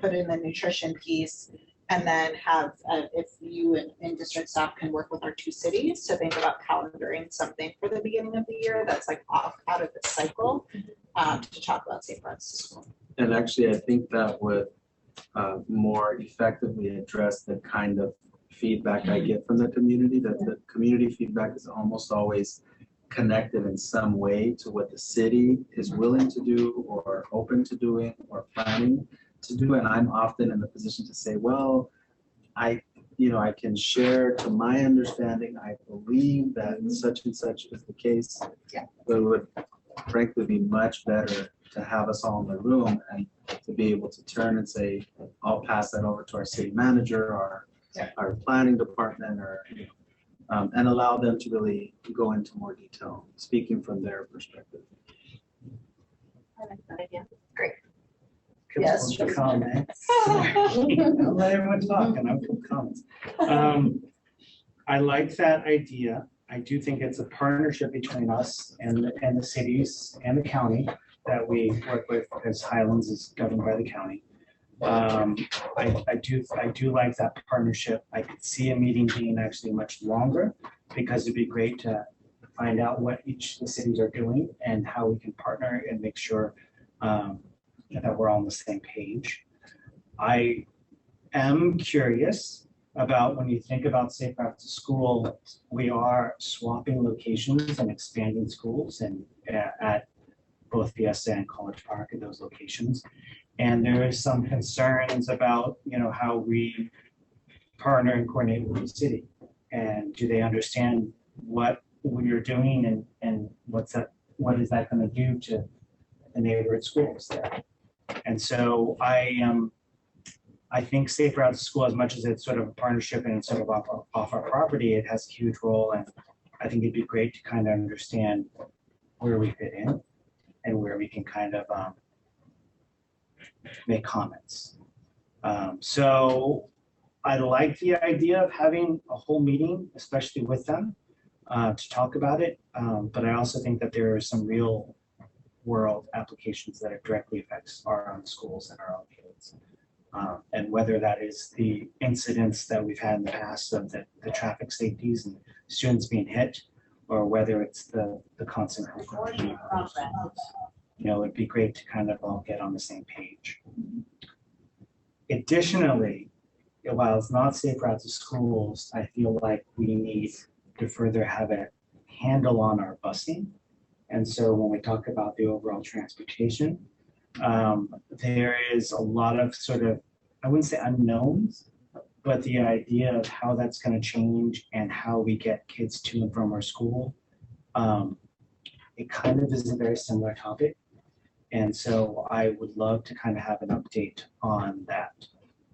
put in the nutrition piece, and then have, if you and district staff can work with our two cities to think about calendaring something for the beginning of the year that's like off out of the cycle to talk about safe routes to school. And actually, I think that would more effectively address the kind of feedback I get from the community, that the community feedback is almost always connected in some way to what the city is willing to do or open to doing or planning to do. And I'm often in the position to say, well, I can share to my understanding, I believe that such and such is the case. Yeah. But it would frankly be much better to have us all in the room and to be able to turn and say, I'll pass that over to our city manager or our planning department, or and allow them to really go into more detail, speaking from their perspective. I like that idea. Great. Yes. Comments. I'll let everyone talk and I'll put comments. I like that idea. I do think it's a partnership between us and the cities and the county that we work with, because Highlands is governed by the county. I do like that partnership. I could see a meeting being actually much longer, because it'd be great to find out what each of the cities are doing and how we can partner and make sure that we're all on the same page. I am curious about, when you think about safe routes to school, we are swapping locations and expanding schools and at both Fiesta and College Park at those locations. And there is some concerns about, how we partner and coordinate with the city. And do they understand what we are doing and what is that going to do to the neighborhood schools there? And so I think safe routes to school, as much as it's sort of a partnership and it's sort of off our property, it has a huge role. And I think it'd be great to kind of understand where we fit in and where we can kind of make comments. So I like the idea of having a whole meeting, especially with them, to talk about it. But I also think that there are some real world applications that it directly affects our own schools and our own kids. And whether that is the incidents that we've had in the past of the traffic safeties and students being hit, or whether it's the constant confusion. It'd be great to kind of all get on the same page. Additionally, while it's not safe routes to schools, I feel like we need to further have a handle on our busing. And so when we talk about the overall transportation, there is a lot of sort of, I wouldn't say unknowns, but the idea of how that's going to change and how we get kids to and from our school, it kind of is a very similar topic. And so I would love to kind of have an update on that,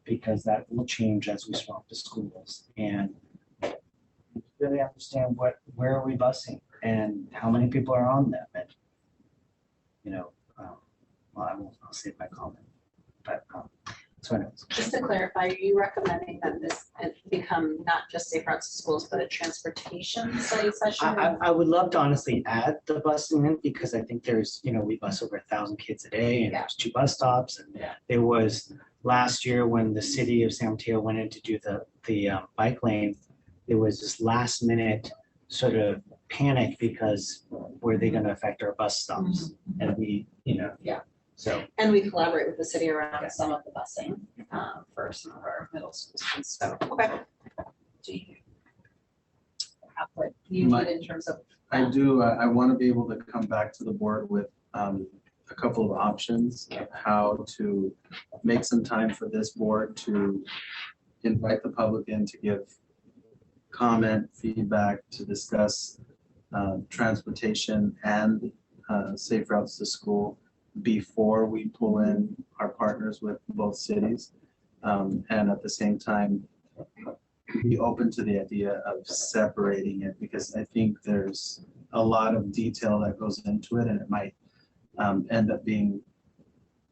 because that will change as we swap to schools and really understand where are we busing and how many people are on them. And, well, I'll save my comment, but so anyways. Just to clarify, are you recommending that this become not just safe routes to schools, but a transportation study session? I would love to honestly add the busing in, because I think there's, we bus over 1,000 kids a day, and there's 2 bus stops. And there was last year when the city of San Mateo went in to do the bike lane, there was this last minute sort of panic because were they going to affect our bus stops? And we, so. And we collaborate with the city around some of the busing for some of our middle school students. So, okay. Do you have what you need in terms of? I do. I want to be able to come back to the board with a couple of options of how to make some time for this board to invite the public in to give comment, feedback, to discuss transportation and safe routes to school before we pull in our partners with both cities, and at the same time be open to the idea of separating it, because I think there's a lot of detail that goes into it, and it might end up being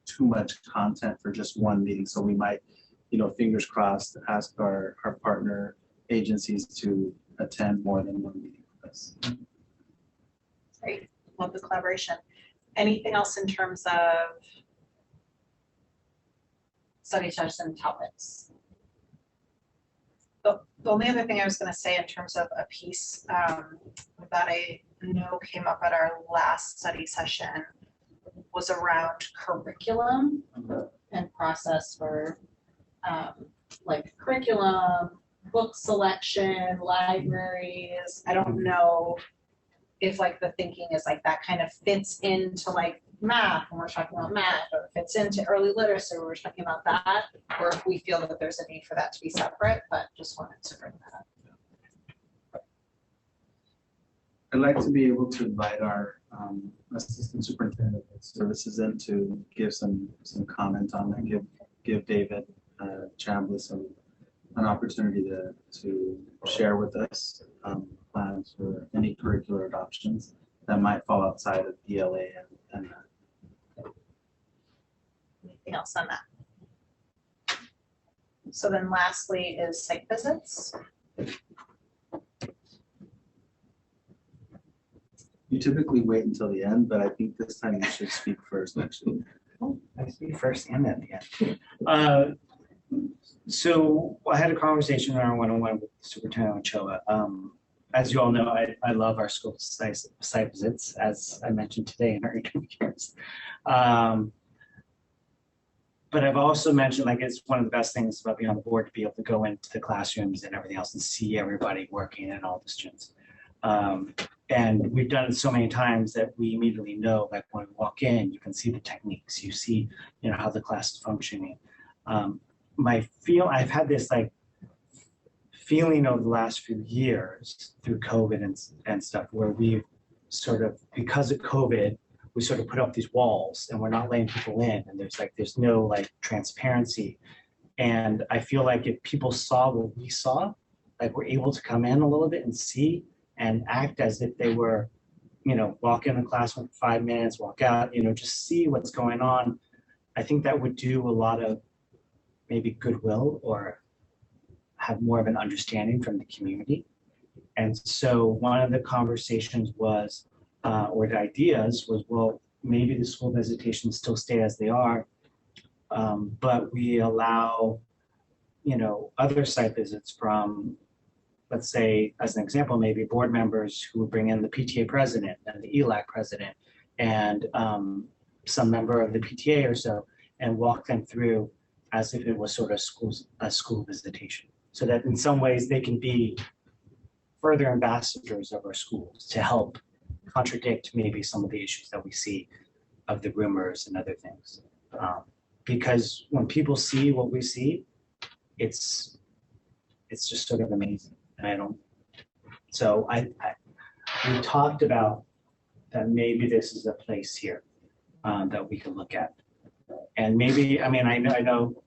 too much content for just one meeting. So we might, fingers crossed, ask our partner agencies to attend more than one meeting with us. Great, love the collaboration. Anything else in terms of study session topics? The only other thing I was going to say in terms of a piece that I know came up at our last study session was around curriculum and process for like curriculum, book selection, libraries. I don't know if like the thinking is like that kind of fits into like math when we're talking about math, or fits into early literacy when we're talking about that, or if we feel that there's a need for that to be separate, but just wanted to bring that up. I'd like to be able to invite our assistant superintendent of services in to give some comment on that, give David Chambliss an opportunity to share with us plans for any curricular adoptions that might fall outside of ELA and Anything else on that? So then lastly is site visits. You typically wait until the end, but I think this time you should speak first, actually. I speak first and at the end. So I had a conversation around one-on-one with Superintendent Ochoa. As you all know, I love our school site visits, as I mentioned today in our interviews. But I've also mentioned, like, it's one of the best things about being on the board to be able to go into the classrooms and everything else and see everybody working and all the students. And we've done it so many times that we immediately know, like when we walk in, you can see the techniques, you see, how the class is functioning. I've had this like feeling over the last few years through COVID and stuff, where we've sort of, because of COVID, we sort of put up these walls and we're not letting people in, and there's no like transparency. And I feel like if people saw what we saw, like we're able to come in a little bit and see and act as if they were, walk in the classroom for 5 minutes, walk out, just see what's going on. I think that would do a lot of maybe goodwill or have more of an understanding from the community. And so one of the conversations was, or the ideas was, well, maybe the school visitations still stay as they are, but we allow, other site visits from, let's say, as an example, maybe board members who bring in the PTA president and the ELAC president and some member of the PTA or so, and walk them through as if it was sort of a school visitation, so that in some ways they can be further ambassadors of our schools to help contradict maybe some of the issues that we see of the rumors and other things. Because when people see what we see, it's just sort of amazing. And we talked about that maybe this is a place here. that we can look at. And maybe, I mean, I know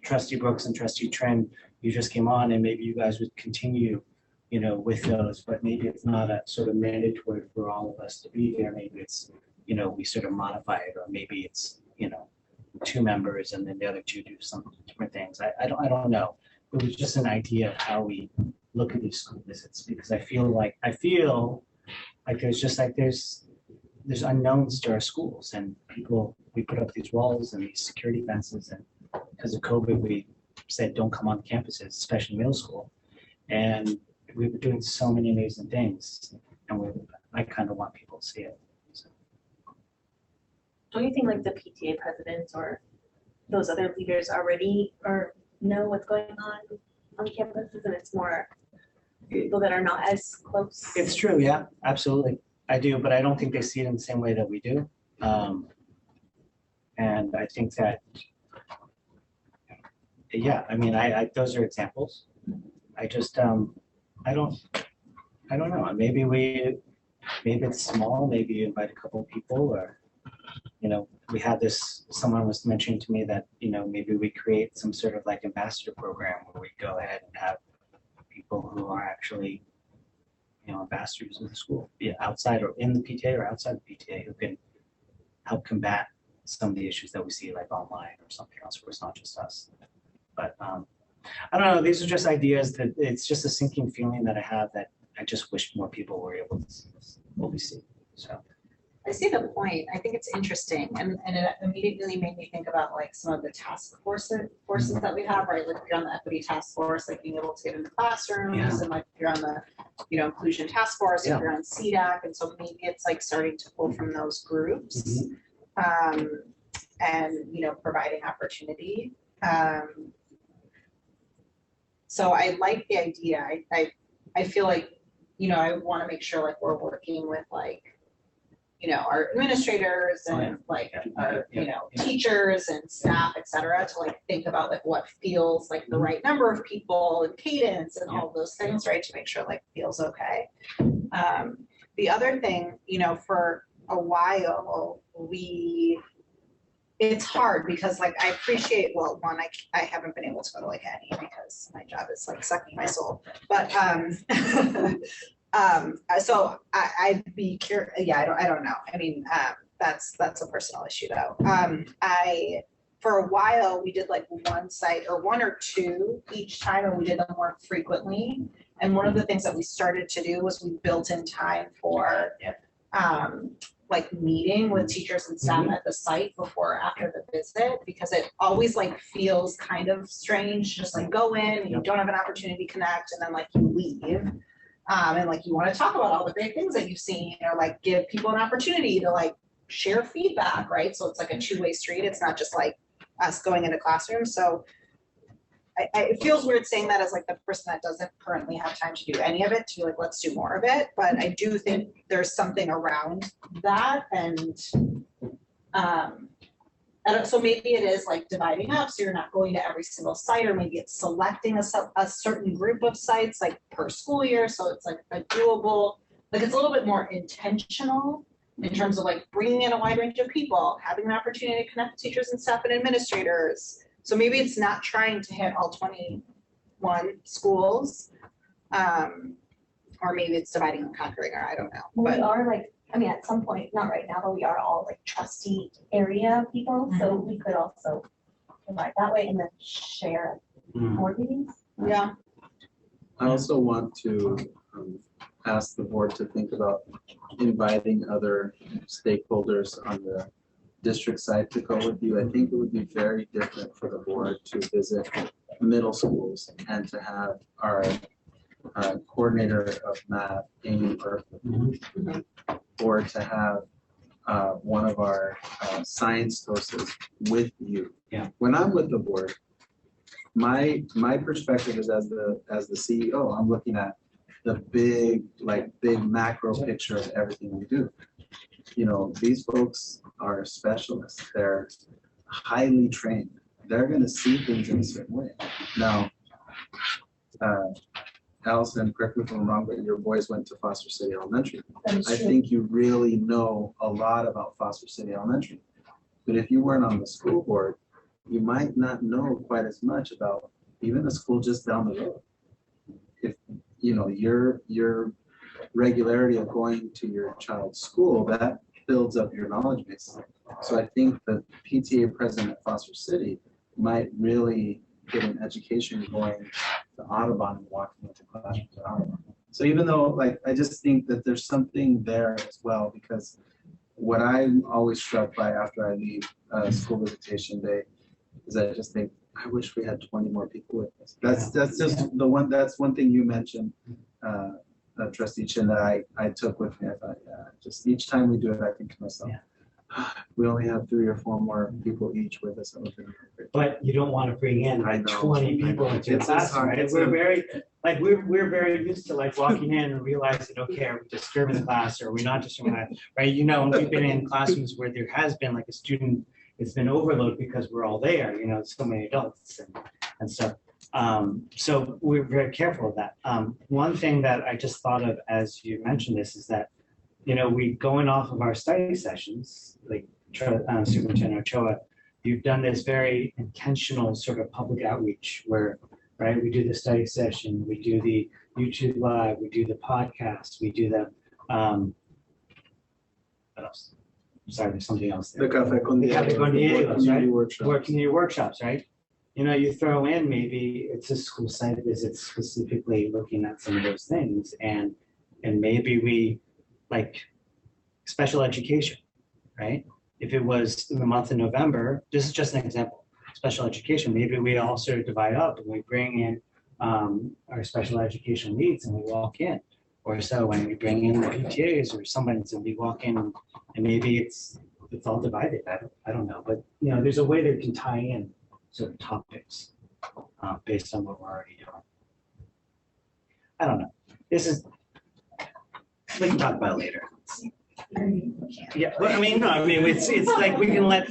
Trustee Brooks and Trustee Trent, you just came on, and maybe you guys would continue, you know, with those, but maybe it's not a sort of mandatory for all of us to be there. Maybe it's, you know, we sort of modify it, or maybe it's, you know, 2 members and then the other 2 do some different things. I don't know. It was just an idea of how we look at these school visits, because I feel like there's just like there's unknowns to our schools, and people, we put up these walls and these security fences, and because of COVID, we said don't come on campuses, especially middle school. And we were doing so many amazing things, and I kind of want people to see it. So. Don't you think like the PTA presidents or those other leaders already or know what's going on campuses, and it's more people that are not as close? It's true, yeah, absolutely. I do, but I don't think they see it in the same way that we do. And I think that, yeah, I mean, I those are examples. I just, I don't know. Maybe it's small, maybe you invite a couple of people, or, you know, we had this, someone was mentioning to me that, you know, maybe we create some sort of like ambassador program where we go ahead and have people who are actually, you know, ambassadors of the school, be it outside or in the PTA or outside the PTA, who can help combat some of the issues that we see like online or something else where it's not just us. But I don't know, these are just ideas that it's just a sinking feeling that I have, that I just wish more people were able to see what we see. So I see the point. I think it's interesting, and it immediately made me think about like some of the task forces that we have, right? Like if you're on the equity task force, like being able to get into classrooms, and like if you're on the, you know, inclusion task force, if you're on CDAC, and so maybe it's like starting to pull from those groups, and you know, providing opportunity. So I like the idea. I feel like, you know, I want to make sure like we're working with like, you know, our administrators and like our, you know, teachers and staff, et cetera, to like think about like what feels like the right number of people and cadence and all of those things, right? To make sure like feels okay. The other thing, you know, for a while, it's hard because like I appreciate, well, one, I haven't been able to go to like any because my job is like sucking my soul, but so I'd be curious. Yeah, I don't know. I mean, that's a personal issue though. For a while we did like one site or 1 or 2 each time, and we did them more frequently. And one of the things that we started to do was we built in time for like meeting with teachers and staff at the site before or after the visit, because it always like feels kind of strange, just like go in and you don't have an opportunity to connect, and then like you leave. And like you want to talk about all the great things that you've seen, or like give people an opportunity to like share feedback, right? So it's like a 2-way street. It's not just like us going into classrooms. So it feels weird saying that as like the person that doesn't currently have time to do any of it, to be like, let's do more of it. But I do think there's something around that. And so maybe it is like dividing up, so you're not going to every single site, or maybe it's selecting a certain group of sites like per school year. So it's like a doable, like it's a little bit more intentional in terms of like bringing in a wide range of people, having an opportunity to connect with teachers and staff and administrators. So maybe it's not trying to hit all 21 schools, or maybe it's dividing and conquering, or I don't know. But we are like, I mean, at some point, not right now, but we are all like trustee area people. So we could also divide that way and then share board meetings. Yeah. I also want to ask the board to think about inviting other stakeholders on the district side to go with you. I think it would be very different for the board to visit middle schools and to have our coordinator of math, Amy Berkman, or to have one of our science courses with you. Yeah. When I'm with the board, my perspective is as the CEO, I'm looking at the big macro picture of everything we do. You know, these folks are specialists. They're highly trained. They're going to see things in a certain way. Now, Allison, correct me if I'm wrong, but your boys went to Foster City Elementary. I think you really know a lot about Foster City Elementary. But if you weren't on the school board, you might not know quite as much about even the school just down the road. If, you know, your regularity of going to your child's school, that builds up your knowledge base. So I think the PTA president at Foster City might really get an education going to Audubon and walking into classrooms at Audubon. So even though, like, I just think that there's something there as well, because what I'm always struck by after I leave school visitation day is I just think, I wish we had 20 more people with us. That's just that's one thing you mentioned, Trustee Chin, that I took with me. I thought, yeah, just each time we do it, I think to myself, we only have 3 or 4 more people each with us. But you don't want to bring in like 20 people into the class, right? It's We're very used to like walking in and realizing, okay, are we disturbing the class, or are we not disturbing that, right? You know, we've been in classrooms where there has been like a student, it's been overload because we're all there, you know, so many adults and stuff. So we're very careful of that. One thing that I just thought of as you mentioned this is that, you know, we going off of our study sessions, like Superintendent Ochoa, you've done this very intentional sort of public outreach where, right, we do the study session, we do the YouTube Live, we do the podcast, we do the, what else? Sorry, there's something else there. The Café con Diego, Café con Diego's, right? workshops. Working your workshops, right? You know, you throw in maybe it's a school site visit specifically looking at some of those things, and maybe we like special education, right? If it was in the month of November, this is just an example, special education, maybe we also divide up and we bring in our special education leads and we walk in. Or so when we bring in the PTAs or somebody, so we walk in and maybe it's all divided. I don't know, but you know, there's a way that we can tie in sort of topics based on what we're already doing. I don't know. This is, we can talk about it later. Yeah, but I mean, no, I mean, it's like we can let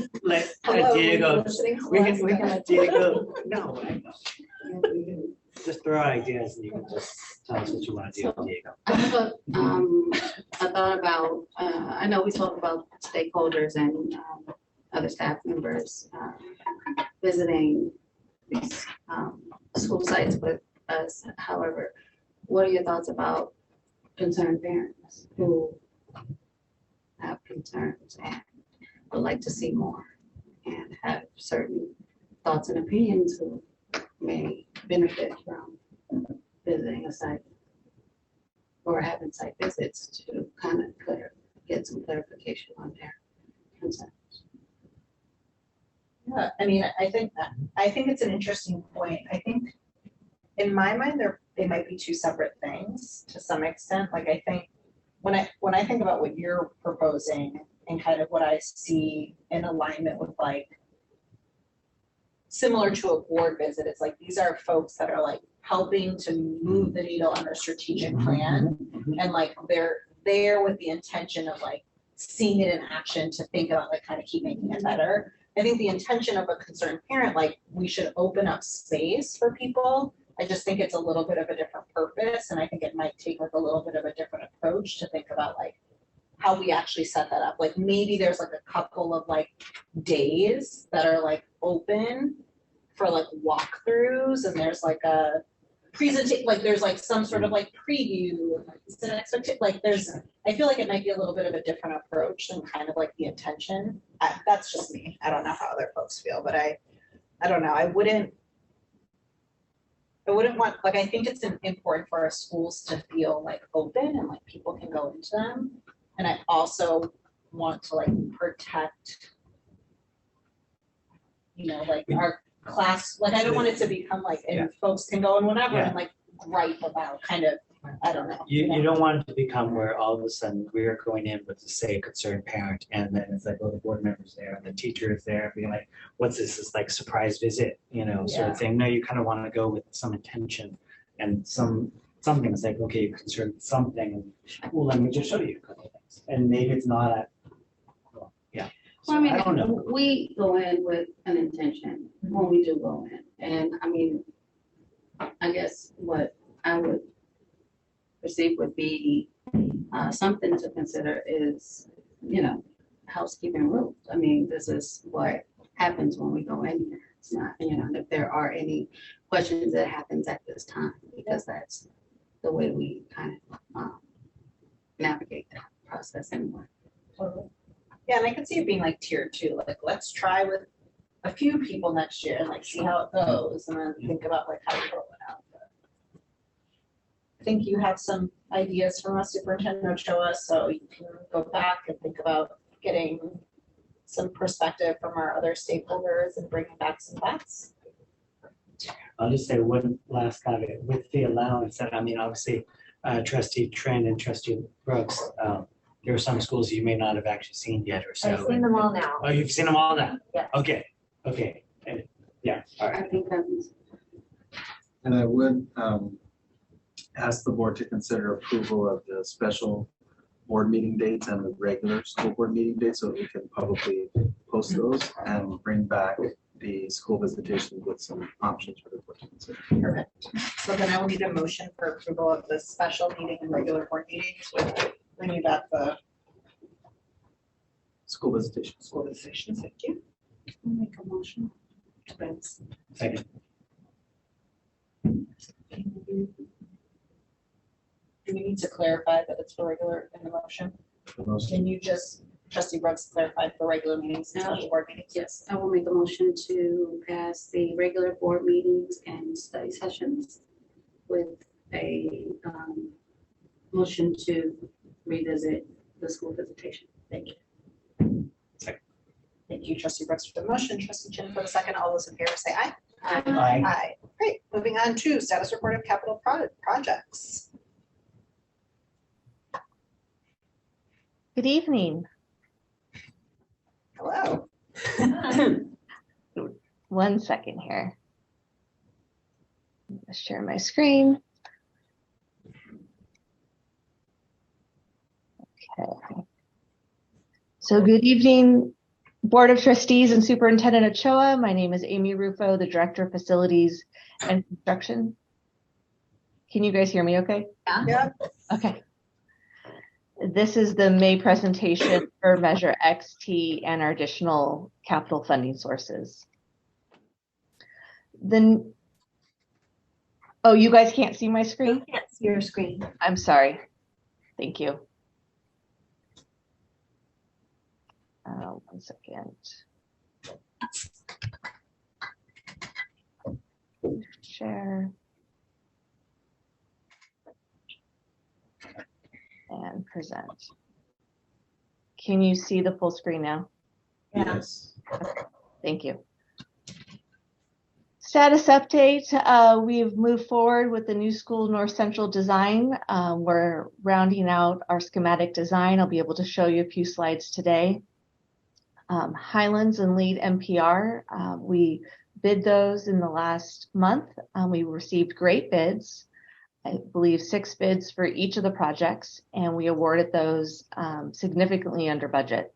Diego, we can let Diego, no, we can just throw out ideas and you can just tell us what you want to do, Diego. I thought about, I know we talk about stakeholders and other staff members visiting these school sites with us. However, what are your thoughts about concerned parents who have concerns and would like to see more and have certain thoughts and opinions who may benefit from visiting a site or having site visits to kind of get some clarification on their concerns? Yeah, I mean, I think it's an interesting point. I think in my mind, they might be two separate things to some extent. Like I think when I think about what you're proposing and kind of what I see in alignment with like similar to a board visit, it's like these are folks that are like helping to move the needle on their strategic plan, and like they're there with the intention of like seeing it in action to think about like kind of keep making it better. I think the intention of a concerned parent, like we should open up space for people. I just think it's a little bit of a different purpose, and I think it might take like a little bit of a different approach to think about like how we actually set that up. Like maybe there's like a couple of like days that are like open for like walkthroughs, and there's like a presentation, like there's like some sort of like preview, it's an expectation, like there's, I feel like it might be a little bit of a different approach than kind of like the intention. That's just me. I don't know how other folks feel, but I don't know. I wouldn't want, like, I think it's important for our schools to feel like open and like people can go into them. And I also want to like protect, you know, like our class, like I don't want it to become like, and folks can go and whatever and like gripe about kind of, I don't know. You don't want it to become where all of a sudden we're going in with, say, a concerned parent, and then it's like, oh, the board member's there, and the teacher is there, being like, what's this? This like surprise visit, you know, sort of thing. No, you kind of want to go with some intention and something that's like, okay, you're concerned with something, and well, let me just show you a couple of things. And maybe it's not at, well, yeah. So, well, I mean, I don't know. We go in with an intention when we do go in. And I mean, I guess what I would perceive would be something to consider is, you know, housekeeping rules. I mean, this is what happens when we go in here. It's not, if there are any questions that happens at this time, because that's the way we kind of navigate that process anyway. Yeah, and I could see it being like tier 2, like let's try with a few people next year and like see how it goes, and then think about like how to roll it out. I think you have some ideas from us, Superintendent Ochoa, so you can go back and think about getting some perspective from our other stakeholders and bringing back some thoughts. I'll just say one last caveat with the allowance that, I mean, obviously, Trustee Trent and Trustee Brooks, there are some schools you may not have actually seen yet or so. I've seen them all now. Oh, you've seen them all now? Yes. Okay, okay. Yeah, all right. I think that's. And I would ask the board to consider approval of the special board meeting dates and the regular school board meeting dates, so we can publicly post those and bring back the school visitation with some options for the board to consider. Perfect. So then I will need a motion for approval of the special meeting and regular board meetings with bringing back the school visitation. School visitation, thank you. I'll make a motion. Second. Do we need to clarify that it's for regular in the motion? Can you just, Trustee Brooks, clarify for regular meetings and special board meetings? Yes, I will make a motion to pass the regular board meetings and study sessions with a motion to revisit the school visitation. Thank you. Second. Thank you, Trustee Brooks for the motion, Trustee Chin for the second. All those in favor say aye. Aye. Aye. Aye. Great. Moving on to status report of capital projects. Good evening. Hello. 1 second here. I'm gonna share my screen. Okay. So good evening, Board of Trustees and Superintendent Ochoa. My name is Amy Rufo, the Director of Facilities and Construction. Can you guys hear me okay? Yeah. Okay. This is the May presentation for Measure XT and our additional capital funding sources. Then, oh, you guys can't see my screen? I can't see your screen. I'm sorry. Thank you. 1 second. Share. And present. Can you see the full screen now? Yes. Thank you. Status update, we've moved forward with the new school North Central design. We're rounding out our schematic design. I'll be able to show you a few slides today. Highlands and Lead NPR, we bid those in the last month. We received great bids. I believe 6 bids for each of the projects, and we awarded those significantly under budget.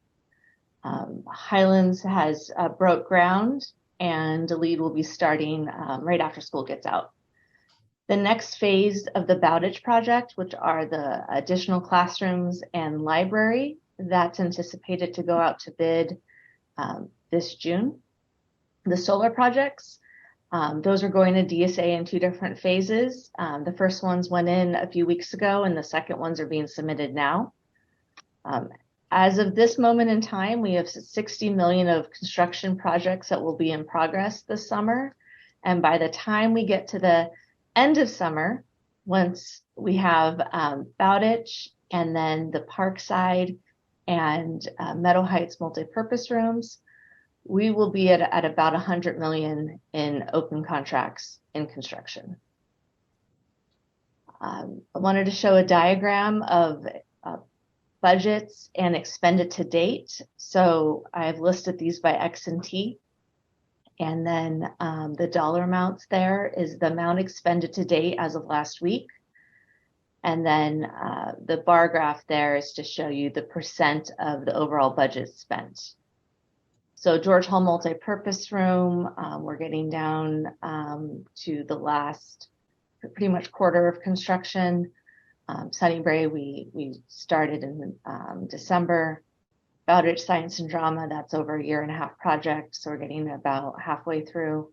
Highlands has broke ground, and the lead will be starting right after school gets out. The next phase of the Bowditch project, which are the additional classrooms and library, that's anticipated to go out to bid this June. The solar projects, those are going to DSA in 2 different phases. The first ones went in a few weeks ago, and the second ones are being submitted now. As of this moment in time, we have 60 million of construction projects that will be in progress this summer. And by the time we get to the end of summer, once we have Bowditch and then the Parkside and Meadow Heights multipurpose rooms, we will be at about 100 million in open contracts in construction. I wanted to show a diagram of budgets and expended to date. So I've listed these by X and T. And then the dollar amounts there is the amount expended to date as of last week. And then the bar graph there is to show you the percent of the overall budget spent. So George Hall multipurpose room, we're getting down to the last pretty much quarter of construction. Sunnybrae, we started in December. Bowditch Science and Drama, that's over a 1.5-year project, so we're getting about halfway through.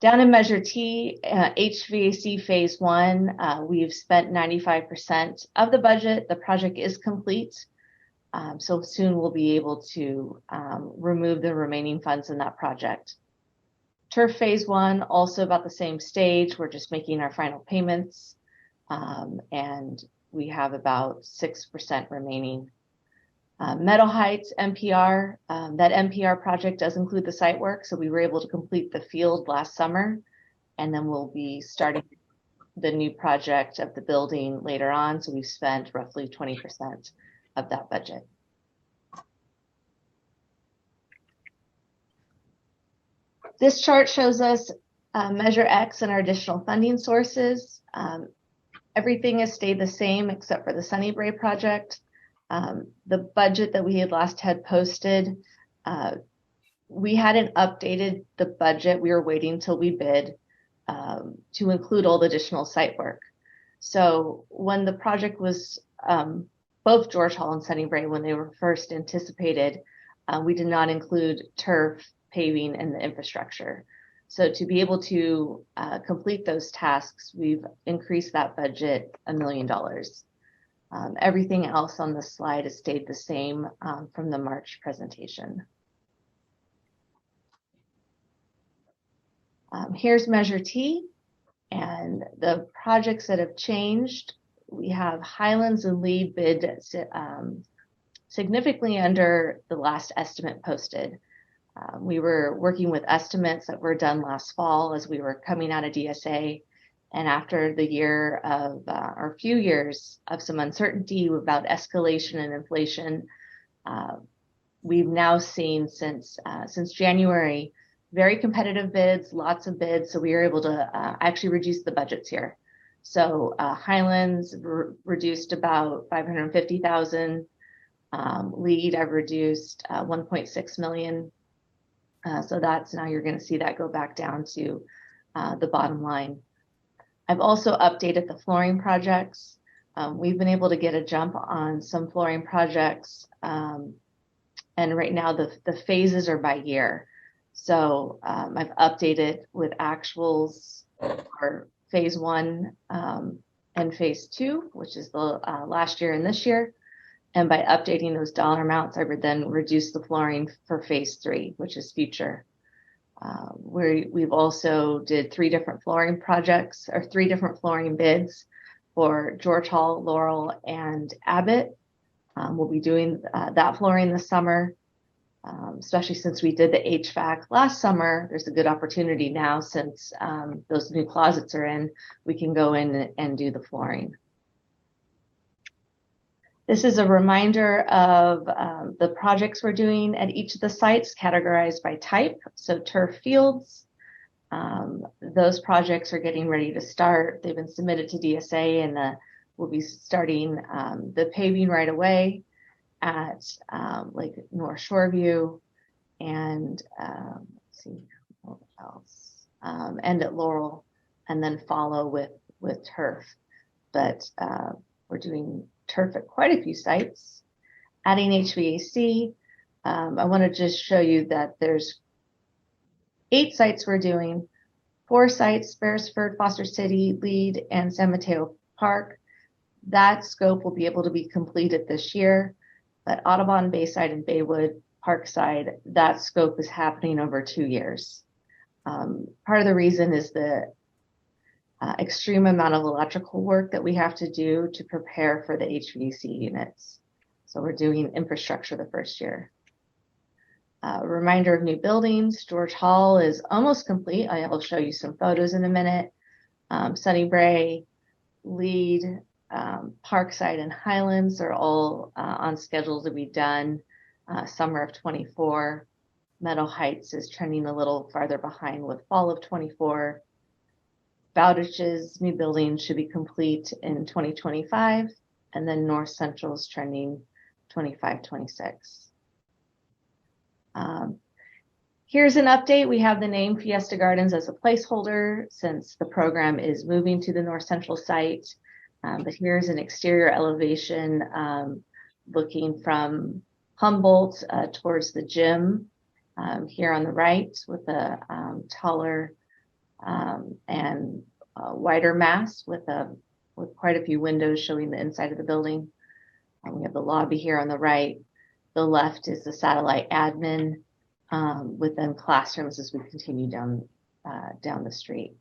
Down in Measure T, HVAC Phase 1, we've spent 95% of the budget. The project is complete, so soon we'll be able to remove the remaining funds in that project. Turf Phase 1, also about the same stage. We're just making our final payments, and we have about 6% remaining. Meadow Heights MPR, that MPR project does include the site work, so we were able to complete the field last summer, and then we'll be starting the new project of the building later on, so we've spent roughly 20% of that budget. This chart shows us Measure X and our additional funding sources. Everything has stayed the same except for the Sunnybray project. The budget that we had posted, we hadn't updated the budget. We were waiting till we bid to include all the additional site work. So when the project was, both George Hall and Sunnybray, when they were first anticipated, we did not include turf, paving, and the infrastructure. So to be able to complete those tasks, we've increased that budget $1 million. Everything else on the slide has stayed the same from the March presentation. Here's Measure T and the projects that have changed. We have Highlands and Lead bid significantly under the last estimate posted. We were working with estimates that were done last fall as we were coming out of DSA. And after the year of, or a few years of some uncertainty about escalation and inflation, we've now seen since January, very competitive bids, lots of bids. So we were able to actually reduce the budgets here. So Highlands reduced about $550,000. Lead, I've reduced 1.6 million. So that's now you're going to see that go back down to the bottom line. I've also updated the flooring projects. We've been able to get a jump on some flooring projects. And right now the phases are by year. So I've updated with actuals for Phase 1 and Phase 2, which is the last year and this year. And by updating those dollar amounts, I would then reduce the flooring for Phase 3, which is future. We've also did 3 different flooring projects or 3 different flooring bids for George Hall, Laurel, and Abbott. We'll be doing that flooring this summer, especially since we did the HVAC last summer. There's a good opportunity now since those new closets are in, we can go in and do the flooring. This is a reminder of the projects we're doing at each of the sites categorized by type. So turf fields, those projects are getting ready to start. They've been submitted to DSA and we'll be starting the paving right away at like North Shoreview and let's see what else, and at Laurel, and then follow with turf. But we're doing turf at quite a few sites. Adding HVAC, I want to just show you that there's 8 sites we're doing, 4 sites, Beresford, Foster City, Lead, and San Mateo Park. That scope will be able to be completed this year, but Audubon, Bayside, and Baywood, Parkside, that scope is happening over 2 years. Part of the reason is the extreme amount of electrical work that we have to do to prepare for the HVAC units. So we're doing infrastructure the first year. Reminder of new buildings. George Hall is almost complete. I'll show you some photos in a minute. Sunnybray, Lead, Parkside, and Highlands are all on schedule to be done summer of 24. Meadow Heights is trending a little farther behind with fall of 24. Bowditch's new building should be complete in 2025, and then North Central's trending 25-26. Here's an update. We have the name Fiesta Gardens as a placeholder since the program is moving to the North Central site. But here's an exterior elevation looking from Humboldt towards the gym here on the right with a taller and wider mass with quite a few windows showing the inside of the building. We have the lobby here on the right. The left is the satellite admin with then classrooms as we continue down the street.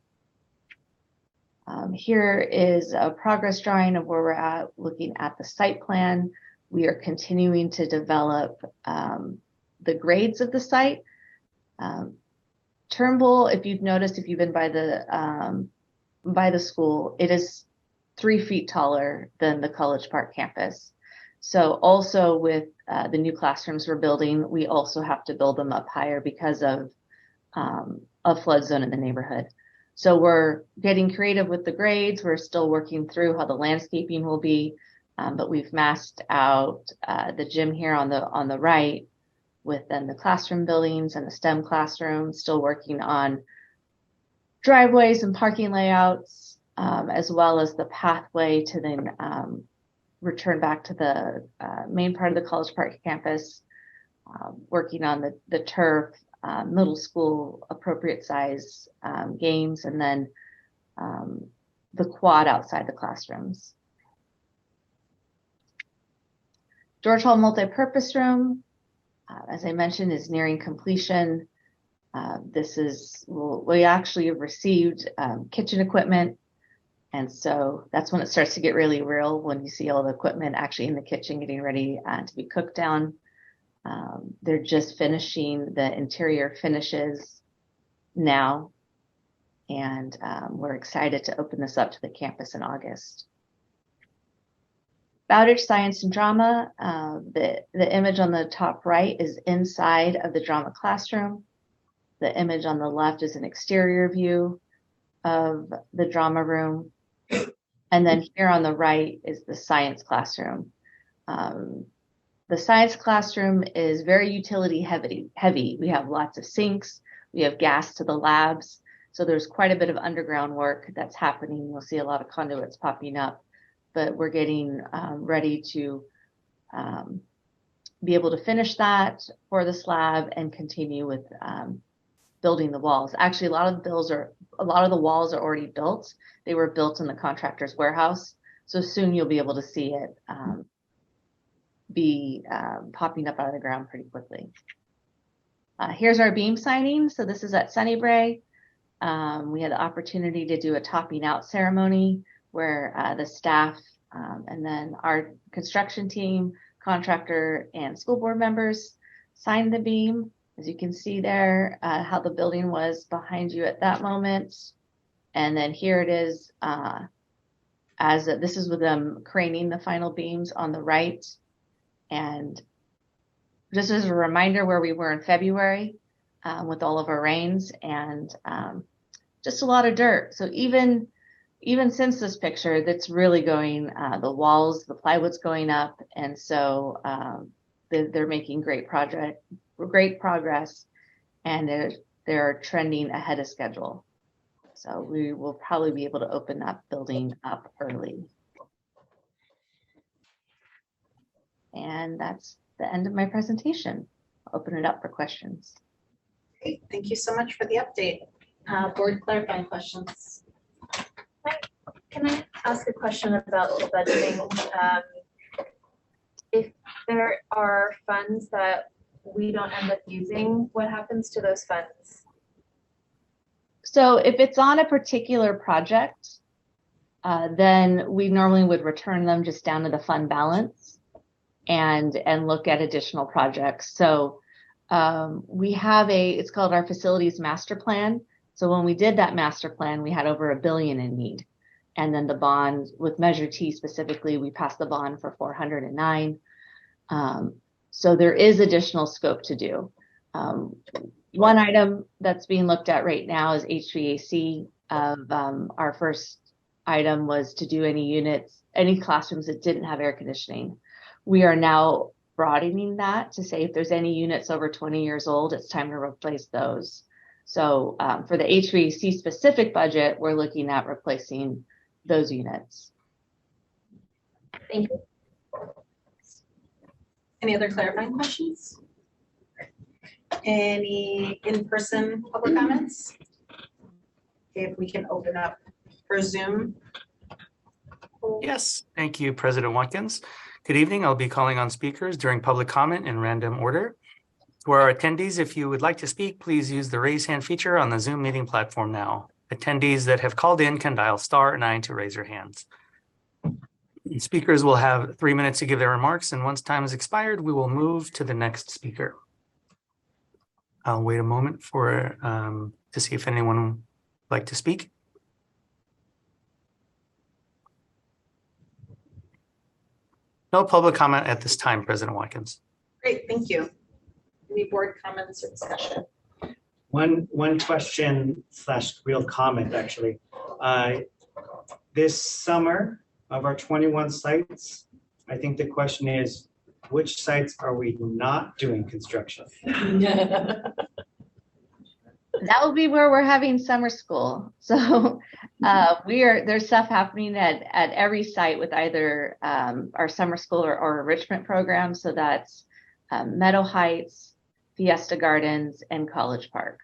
Here is a progress drawing of where we're at, looking at the site plan. We are continuing to develop the grades of the site. Turnbull, if you've noticed, if you've been by the school, it is 3 feet taller than the College Park campus. So also with the new classrooms we're building, we also have to build them up higher because of a flood zone in the neighborhood. So we're getting creative with the grades. We're still working through how the landscaping will be, but we've masked out the gym here on the right with then the classroom buildings and the STEM classroom, still working on driveways and parking layouts, as well as the pathway to then return back to the main part of the College Park campus, working on the turf, middle school appropriate size games, and then the quad outside the classrooms. George Hall multipurpose room, as I mentioned, is nearing completion. We actually have received kitchen equipment. And so that's when it starts to get really real, when you see all the equipment actually in the kitchen getting ready to be cooked down. They're just finishing the interior finishes now. And we're excited to open this up to the campus in August. Bowditch Science and Drama, the image on the top right is inside of the drama classroom. The image on the left is an exterior view of the drama room. And then here on the right is the science classroom. The science classroom is very utility heavy. We have lots of sinks. We have gas to the labs. So there's quite a bit of underground work that's happening. You'll see a lot of conduits popping up, but we're getting ready to be able to finish that for the slab and continue with building the walls. Actually, a lot of the walls are already built. They were built in the contractor's warehouse. So soon you'll be able to see it be popping up out of the ground pretty quickly. Here's our beam signing. So this is at Sunnybray. We had the opportunity to do a topping out ceremony where the staff and then our construction team, contractor, and school board members signed the beam. As you can see there, how the building was behind you at that moment. And then here it is, this is with them craning the final beams on the right. And just as a reminder where we were in February with all of our rains and just a lot of dirt. So even since this picture, that's really going, the walls, the plywood's going up. And so they're making great progress, and they're trending ahead of schedule. So we will probably be able to open that building up early. And that's the end of my presentation. I'll open it up for questions. Great, thank you so much for the update. Board clarifying questions. Can I ask a question about the budgeting? If there are funds that we don't end up using, what happens to those funds? So if it's on a particular project, then we normally would return them just down to the fund balance and look at additional projects. So we have it's called our facilities master plan. So when we did that master plan, we had over $1 billion in need. And then the bond with Measure T specifically, we passed the bond for 409. So there is additional scope to do. One item that's being looked at right now is HVAC. Our first item was to do any classrooms that didn't have air conditioning. We are now broadening that to say if there's any units over 20 years old, it's time to replace those. So for the HVAC specific budget, we're looking at replacing those units. Thank you. Any other clarifying questions? Any in-person public comments? Okay, if we can open up for Zoom. Yes, thank you, President Watkins. Good evening. I'll be calling on speakers during public comment in random order. For our attendees, if you would like to speak, please use the raise hand feature on the Zoom meeting platform now. Attendees that have called in can dial *9 to raise your hands. Speakers will have 3 minutes to give their remarks, and once time has expired, we will move to the next speaker. I'll wait a moment for to see if anyone would like to speak. No public comment at this time, President Watkins. Great, thank you. Any board comments or discussion? One question / real comment, actually. This summer, of our 21 sites, I think the question is, which sites are we not doing construction? That will be where we're having summer school. So there's stuff happening at every site with either our summer school or enrichment program. So that's Meadow Heights, Fiesta Gardens, and College Park.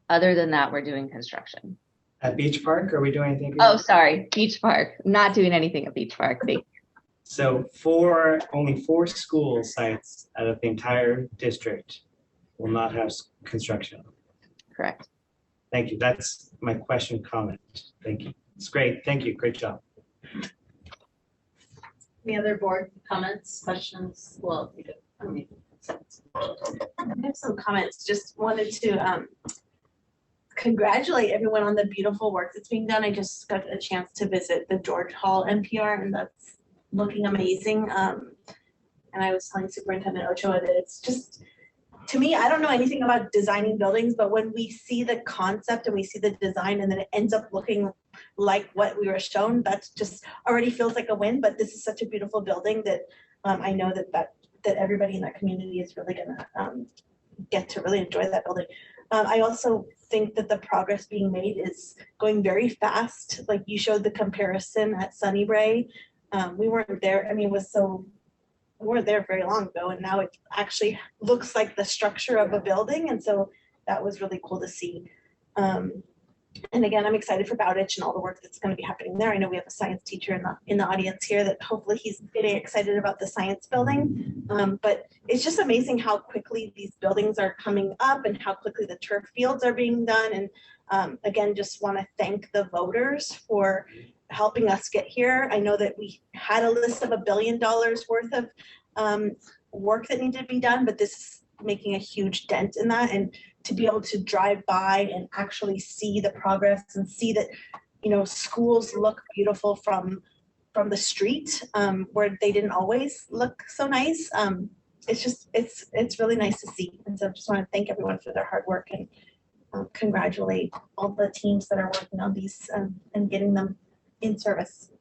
Other than that, we're doing construction. At Beach Park, are we doing anything? Oh, sorry, Beach Park. Not doing anything at Beach Park. Thank you. So only 4 school sites out of the entire district will not have construction. Correct. Thank you. That's my question comment. Thank you. It's great. Thank you. Great job. Any other board comments, questions? Well, we do. I have some comments. Just wanted to congratulate everyone on the beautiful work that's being done. I just got a chance to visit the George Hall NPR, and that's looking amazing. And I was telling Superintendent Ochoa that it's just, to me, I don't know anything about designing buildings, but when we see the concept and we see the design and then it ends up looking like what we were shown, that just already feels like a win. But this is such a beautiful building that I know that everybody in that community is really gonna get to really enjoy that building. I also think that the progress being made is going very fast. Like you showed the comparison at Sunnybray. We weren't there. I mean, we weren't there very long ago, and now it actually looks like the structure of a building. And so that was really cool to see. And again, I'm excited for Bowditch and all the work that's going to be happening there. I know we have a science teacher in the audience here that hopefully he's getting excited about the science building. But it's just amazing how quickly these buildings are coming up and how quickly the turf fields are being done. And again, just want to thank the voters for helping us get here. I know that we had a list of $1 billion worth of work that needed to be done, but this is making a huge dent in that. And to be able to drive by and actually see the progress and see that, you know, schools look beautiful from the street, where they didn't always look so nice. It's just, it's really nice to see. And so I just want to thank everyone for their hard work and congratulate all the teams that are working on these and getting them in service.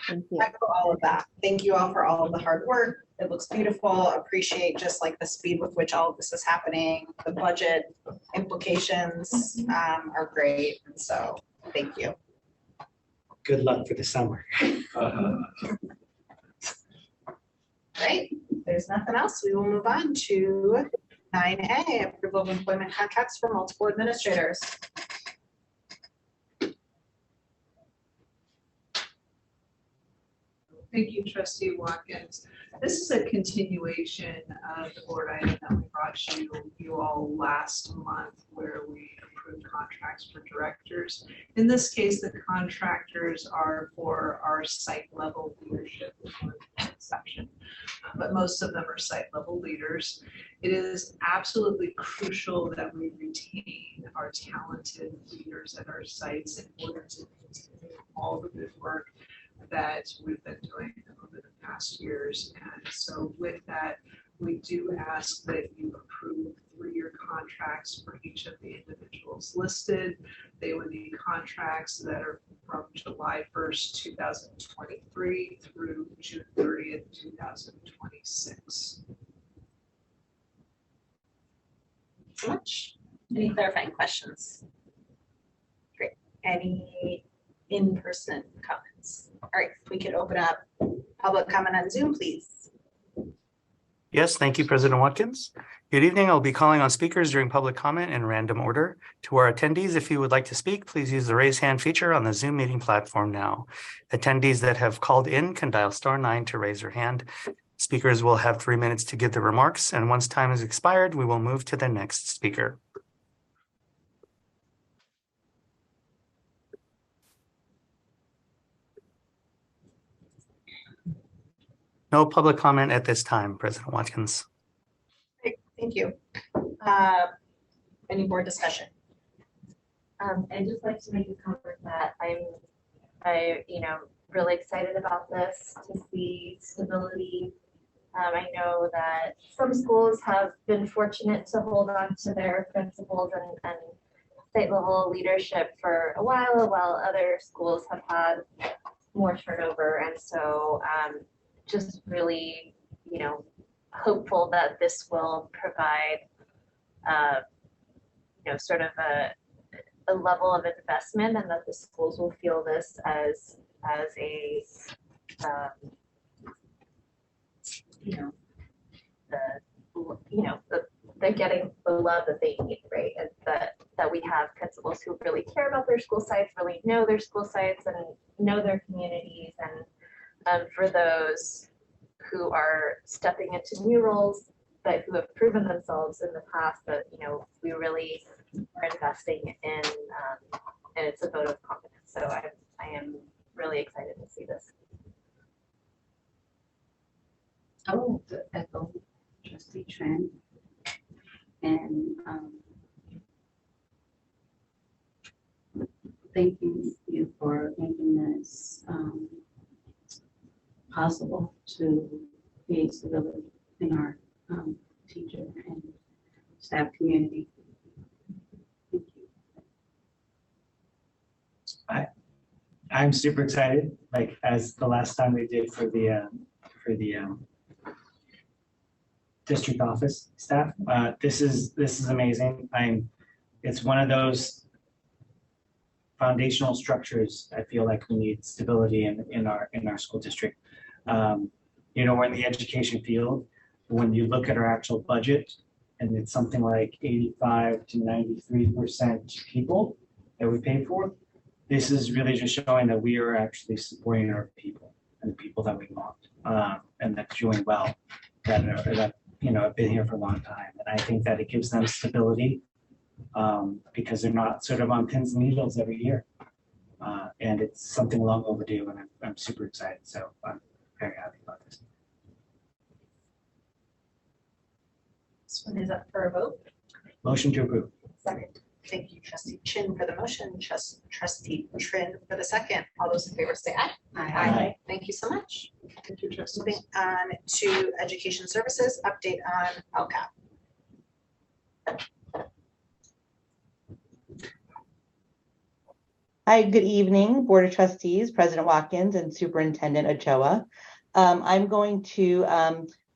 Thank you. Echo all of that. Thank you all for all of the hard work. It looks beautiful. Appreciate just like the speed with which all of this is happening. The budget implications are great. And so thank you. Good luck for the summer. Right. If there's nothing else, we will move on to 9A, approval of employment contracts for multiple administrators. Thank you, Trustee Watkins. This is a continuation of the board item that we brought you all last month, where we approved contracts for directors. In this case, the contractors are for our site level leadership, with one exception, but most of them are site level leaders. It is absolutely crucial that we retain our talented leaders at our sites in order to continue all the good work that we've been doing over the past years. And so with that, we do ask that you approve 3-year contracts for each of the individuals listed. They would be contracts that are from July 1st, 2023 through June 30th, 2026. Much. Any clarifying questions? Great. Any in-person comments? All right, we could open up Public comment on Zoom, please. Yes, thank you, President Watkins. Good evening. I'll be calling on speakers during public comment in random order. To our attendees, if you would like to speak, please use the raise hand feature on the Zoom meeting platform now. Attendees that have called in can dial *9 to raise their hand. Speakers will have 3 minutes to give their remarks, and once time has expired, we will move to the next speaker. No public comment at this time, President Watkins. Great, thank you. Any board discussion? I'd just like to make a comment that I'm really excited about this to see stability. I know that some schools have been fortunate to hold on to their principals and state level leadership for a while other schools have had more turnover. And so just really, hopeful that this will provide, sort of a level of investment, and that the schools will feel this as a, they're getting the love that they need, right? And that we have principals who really care about their school sites, really know their school sites and know their communities. And for those who are stepping into new roles, but who have proven themselves in the past, that we really are investing in, and it's a vote of confidence. So I am really excited to see this. I will echo Trustee Trent and thanking you for making this possible to create stability in our teacher and staff community. Thank you. I'm super excited, like as the last time we did for the district office staff. This is amazing. It's one of those foundational structures. I feel like we need stability in our school district. We're in the education field. When you look at our actual budget, and it's something like 85 to 93% people that we pay for, this is really just showing that we are actually supporting our people and the people that we want, and that's doing well, that have been here for a long time. And I think that it gives them stability because they're not sort of on pins and needles every year. And it's something long overdue, and I'm super excited. So I'm very happy about this. This one is up for a vote. Motion to approve. Second. Thank you, Trustee Chin, for the motion. Trustee Trin for the second. All those in favor say aye. Aye. Thank you so much. Thank you, Trustee. Moving on to education services, update on LCAP. Hi, good evening, Board of Trustees, President Watkins, and Superintendent Ochoa. I'm going to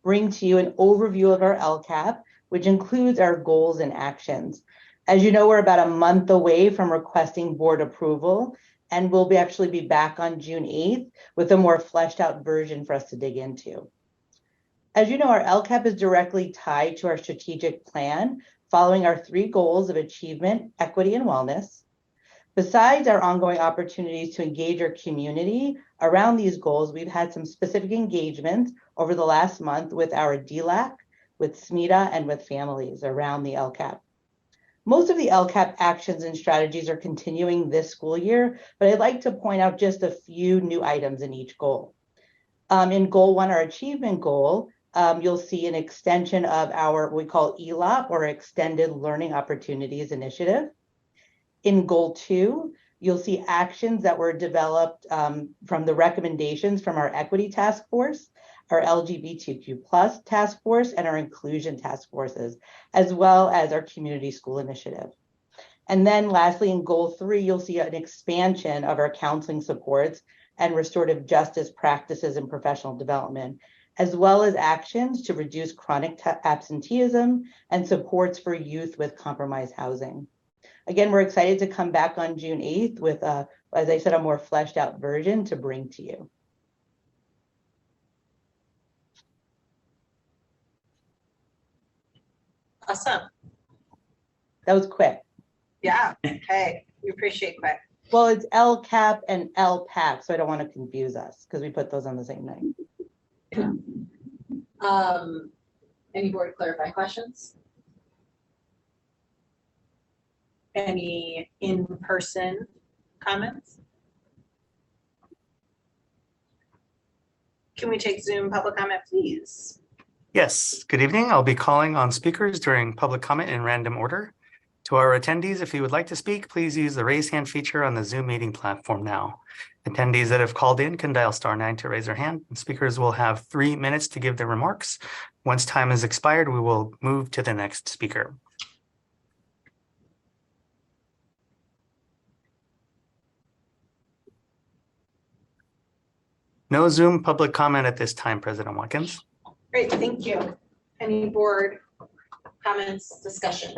bring to you an overview of our LCAP, which includes our goals and actions. As you know, we're about a month away from requesting board approval, and we'll actually be back on June 8th with a more fleshed out version for us to dig into. As you know, our LCAP is directly tied to our strategic plan, following our 3 goals of achievement, equity, and wellness. Besides our ongoing opportunities to engage our community around these goals, we've had some specific engagements over the last month with our DLAC, with SMETA, and with families around the LCAP. Most of the LCAP actions and strategies are continuing this school year, but I'd like to point out just a few new items in each goal. In goal 1, our achievement goal, you'll see an extension of our, what we call ELOP, or Extended Learning Opportunities Initiative. In goal 2, you'll see actions that were developed from the recommendations from our equity task force, our LGBTQ+ task force, and our inclusion task forces, as well as our community school initiative. And then lastly, in goal 3, you'll see an expansion of our counseling supports and restorative justice practices and professional development, as well as actions to reduce chronic absenteeism and supports for youth with compromised housing. Again, we're excited to come back on June 8th with, as I said, a more fleshed out version to bring to you. Awesome. That was quick. Yeah, hey, we appreciate quick. Well, it's LCAP and LPAC, so I don't want to confuse us because we put those on the same night. Any board clarifying questions? Any in-person comments? Can we take Zoom public comment, please? Yes, good evening. I'll be calling on speakers during public comment in random order. To our attendees, if you would like to speak, please use the raise hand feature on the Zoom meeting platform now. Attendees that have called in can dial *9 to raise their hand. And speakers will have 3 minutes to give their remarks. Once time has expired, we will move to the next speaker. No Zoom public comment at this time, President Watkins. Great, thank you. Any board comments, discussion?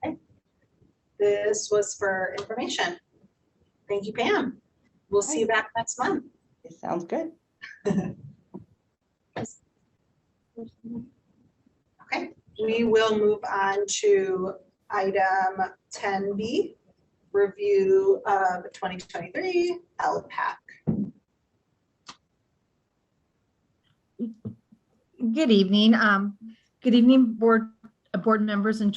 Okay. This was for information. Thank you, Pam. We'll see you back next month. It sounds good. Okay, we will move on to item 10B, review of 2023 LPAC. Good evening. Good evening, board members and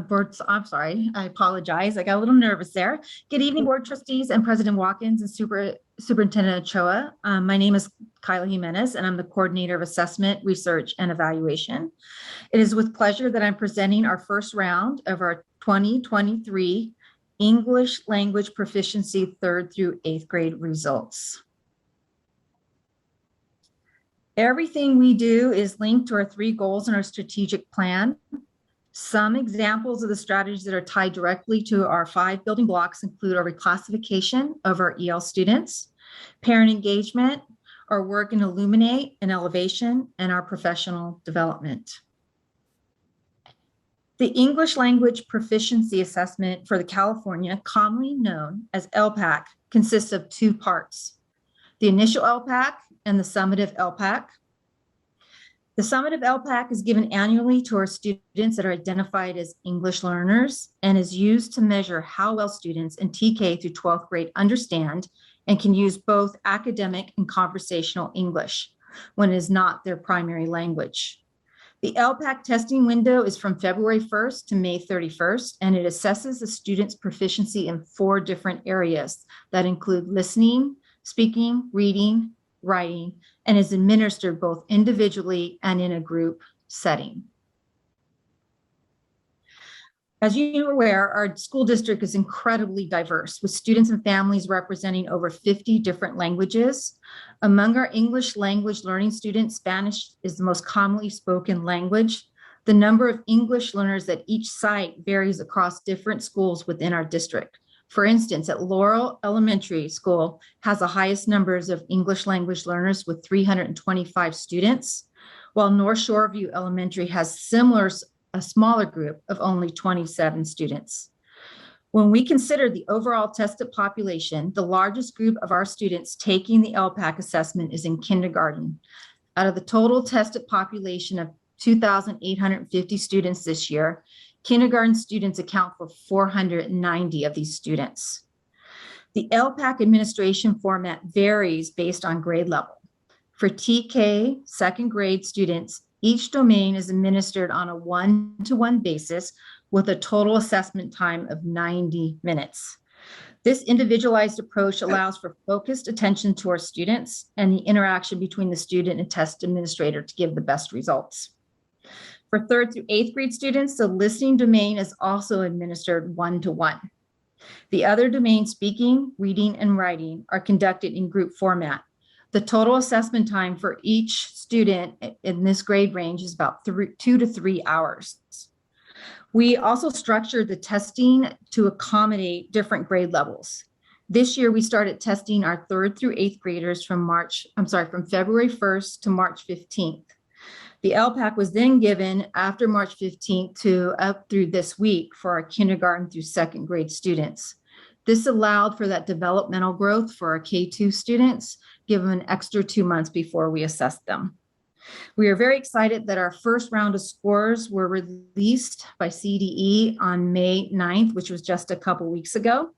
boards. I'm sorry, I apologize. I got a little nervous there. Good evening, board trustees and President Watkins and Superintendent Ochoa. My name is Kyla Jimenez, and I'm the coordinator of assessment, research, and evaluation. It is with pleasure that I'm presenting our first round of our 2023 English language proficiency 3rd through 8th grade results. Everything we do is linked to our 3 goals in our strategic plan. Some examples of the strategies that are tied directly to our 5 building blocks include our reclassification of our EL students, parent engagement, our work in Illuminate and Elevation, and our professional development. The English language proficiency assessment for the California, commonly known as LPAC, consists of 2 parts: the initial LPAC and the summative LPAC. The summative LPAC is given annually to our students that are identified as English learners and is used to measure how well students in TK through 12th grade understand and can use both academic and conversational English when it is not their primary language. The LPAC testing window is from February 1st to May 31st, and it assesses the student's proficiency in 4 different areas that include listening, speaking, reading, writing, and is administered both individually and in a group setting. As you are aware, our school district is incredibly diverse, with students and families representing over 50 different languages. Among our English language learning students, Spanish is the most commonly spoken language. The number of English learners at each site varies across different schools within our district. For instance, at Laurel Elementary School has the highest numbers of English language learners with 325 students, while North Shoreview Elementary has a smaller group of only 27 students. When we consider the overall tested population, the largest group of our students taking the LPAC assessment is in kindergarten. Out of the total tested population of 2,850 students this year, kindergarten students account for 490 of these students. The LPAC administration format varies based on grade level. For TK 2nd grade students, each domain is administered on a 1-to-1 basis with a total assessment time of 90 minutes. This individualized approach allows for focused attention to our students and the interaction between the student and test administrator to give the best results. For 3rd through 8th grade students, the listening domain is also administered 1-to-1. The other domains, speaking, reading, and writing, are conducted in group format. The total assessment time for each student in this grade range is about 2 to 3 hours. We also structured the testing to accommodate different grade levels. This year, we started testing our 3rd through 8th graders from February 1st to March 15th. The LPAC was then given after March 15th to up through this week for our kindergarten through 2nd grade students. This allowed for that developmental growth for our K2 students, give them an extra 2 months before we assess them. We are very excited that our first round of scores were released by CDE on May 9th, which was just a couple weeks ago.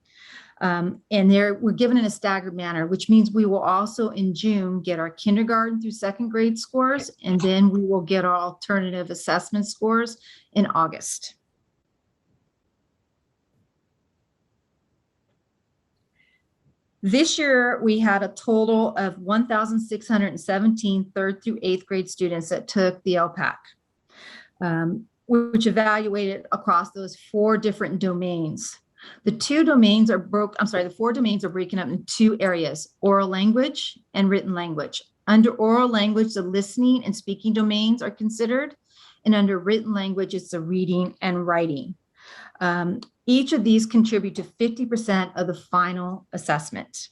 And we're given in a staggered manner, which means we will also in June get our kindergarten through second grade scores, and then we will get our alternative assessment scores in August. This year, we had a total of 1,617 third through eighth grade students that took the LPAC, which evaluated across those 4 different domains. The 4 domains are breaking up into 2 areas, oral language and written language. Under oral language, the listening and speaking domains are considered, and under written language, it's the reading and writing. Each of these contribute to 50% of the final assessment.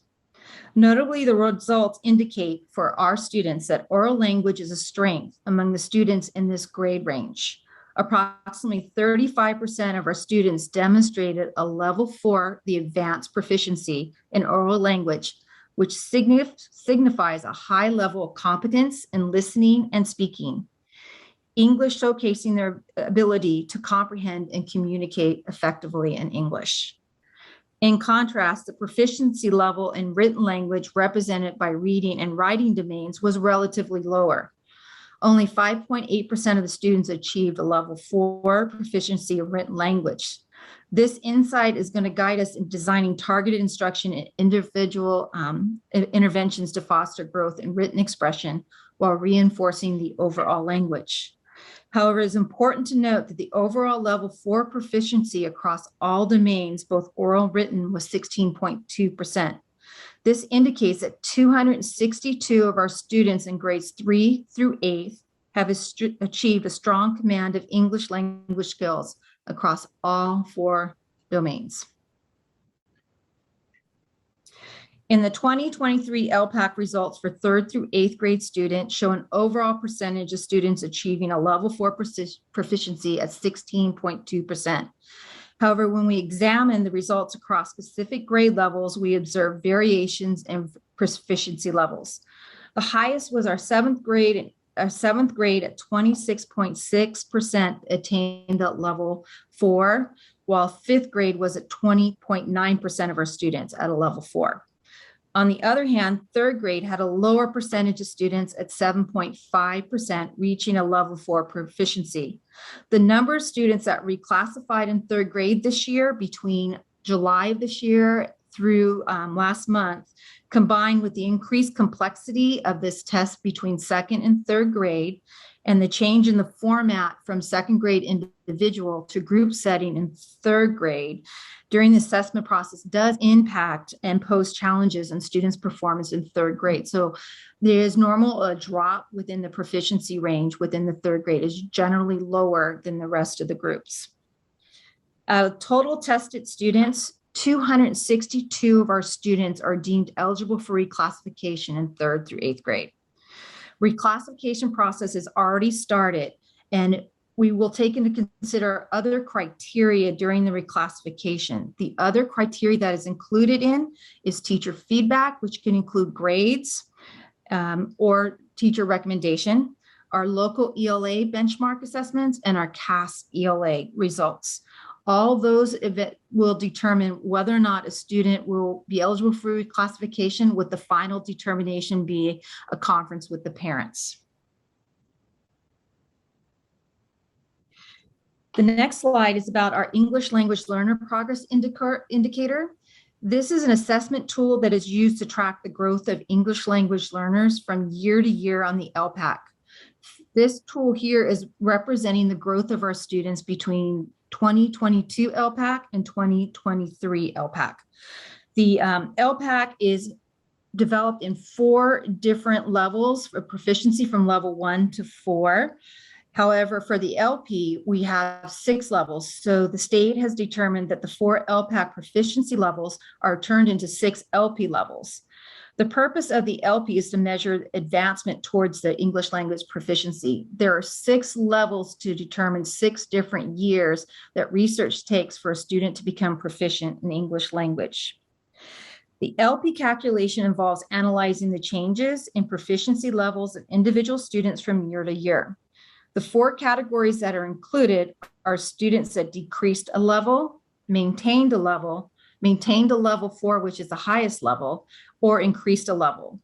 Notably, the results indicate for our students that oral language is a strength among the students in this grade range. Approximately 35% of our students demonstrated a level 4, the advanced proficiency in oral language, which signifies a high level of competence in listening and speaking. English showcasing their ability to comprehend and communicate effectively in English. In contrast, the proficiency level in written language represented by reading and writing domains was relatively lower. Only 5.8% of the students achieved a level 4 proficiency in written language. This insight is going to guide us in designing targeted instruction and individual interventions to foster growth in written expression while reinforcing the overall language. However, it's important to note that the overall level 4 proficiency across all domains, both oral and written, was 16.2%. This indicates that 262 of our students in grades 3 through 8 have achieved a strong command of English language skills across all 4 domains. In the 2023 LPAC results for 3rd through 8th grade students show an overall percentage of students achieving a level 4 proficiency at 16.2%. However, when we examine the results across specific grade levels, we observe variations in proficiency levels. The highest was our 7th grade at 26.6% attained at level 4, while 5th grade was at 20.9% of our students at a level 4. On the other hand, 3rd grade had a lower percentage of students at 7.5%, reaching a level 4 proficiency. The number of students that reclassified in 3rd grade this year between July of this year through last month, combined with the increased complexity of this test between 2nd and 3rd grade, and the change in the format from 2nd grade individual to group setting in 3rd grade during the assessment process does impact and pose challenges in students' performance in 3rd grade. So there is normal a drop within the proficiency range within the 3rd grade is generally lower than the rest of the groups. Total tested students, 262 of our students are deemed eligible for reclassification in 3rd through 8th grade. Reclassification process has already started, and we will take into consider other criteria during the reclassification. The other criteria that is included in is teacher feedback, which can include grades or teacher recommendation, our local ELA benchmark assessments, and our CAS ELA results. All those will determine whether or not a student will be eligible for reclassification, with the final determination be a conference with the parents. The next slide is about our English language learner progress indicator. This is an assessment tool that is used to track the growth of English language learners from year to year on the LPAC. This tool here is representing the growth of our students between 2022 LPAC and 2023 LPAC. The LPAC is developed in 4 different levels of proficiency from level 1 to 4. However, for the LP, we have 6 levels. So the state has determined that the 4 LPAC proficiency levels are turned into 6 LP levels. The purpose of the LP is to measure advancement towards the English language proficiency. There are 6 levels to determine 6 different years that research takes for a student to become proficient in English language. The LP calculation involves analyzing the changes in proficiency levels of individual students from year to year. The 4 categories that are included are students that decreased a level, maintained a level 4, which is the highest level, or increased a level.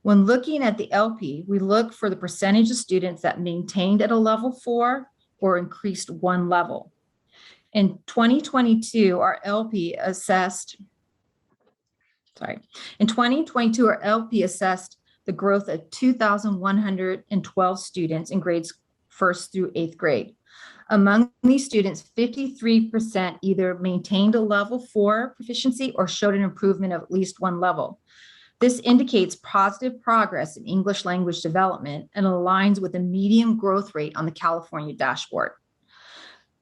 When looking at the LP, we look for the percentage of students that maintained at a level 4 or increased 1 level. In 2022, our LP assessed the growth of 2,112 students in grades 1st through 8th grade. Among these students, 53% either maintained a level 4 proficiency or showed an improvement of at least 1 level. This indicates positive progress in English language development and aligns with the median growth rate on the California dashboard.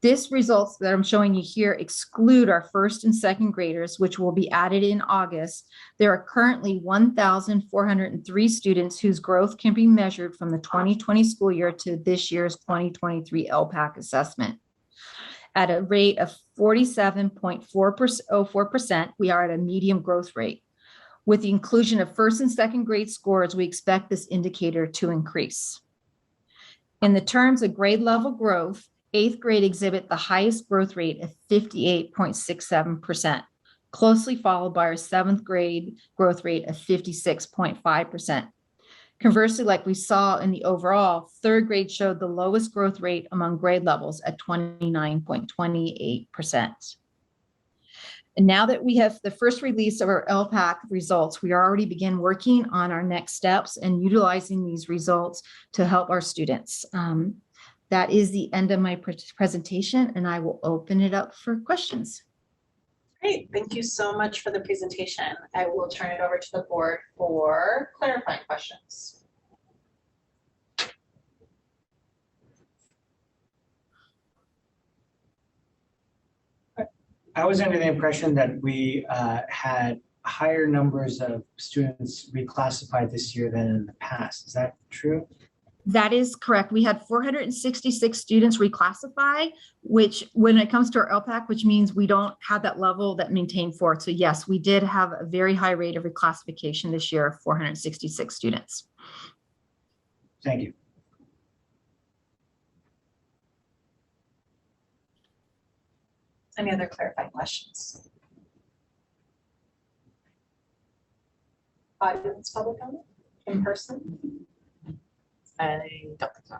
These results that I'm showing you here exclude our 1st and 2nd graders, which will be added in August. There are currently 1,403 students whose growth can be measured from the 2020 school year to this year's 2023 LPAC assessment. At a rate of 47.04%, we are at a medium growth rate. With the inclusion of 1st and 2nd grade scores, we expect this indicator to increase. In the terms of grade level growth, 8th grade exhibit the highest growth rate of 58.67%, closely followed by our 7th grade growth rate of 56.5%. Conversely, like we saw in the overall, 3rd grade showed the lowest growth rate among grade levels at 29.28%. And now that we have the first release of our LPAC results, we already begin working on our next steps and utilizing these results to help our students. That is the end of my presentation, and I will open it up for questions. Great, thank you so much for the presentation. I will turn it over to the board for clarifying questions. I was under the impression that we had higher numbers of students reclassified this year than in the past. Is that true? That is correct. We had 466 students reclassify, which when it comes to our LPAC, which means we don't have that level that maintained 4. So yes, we did have a very high rate of reclassification this year of 466 students. Thank you. Any other clarifying questions? Audience public comment in person? I don't think so.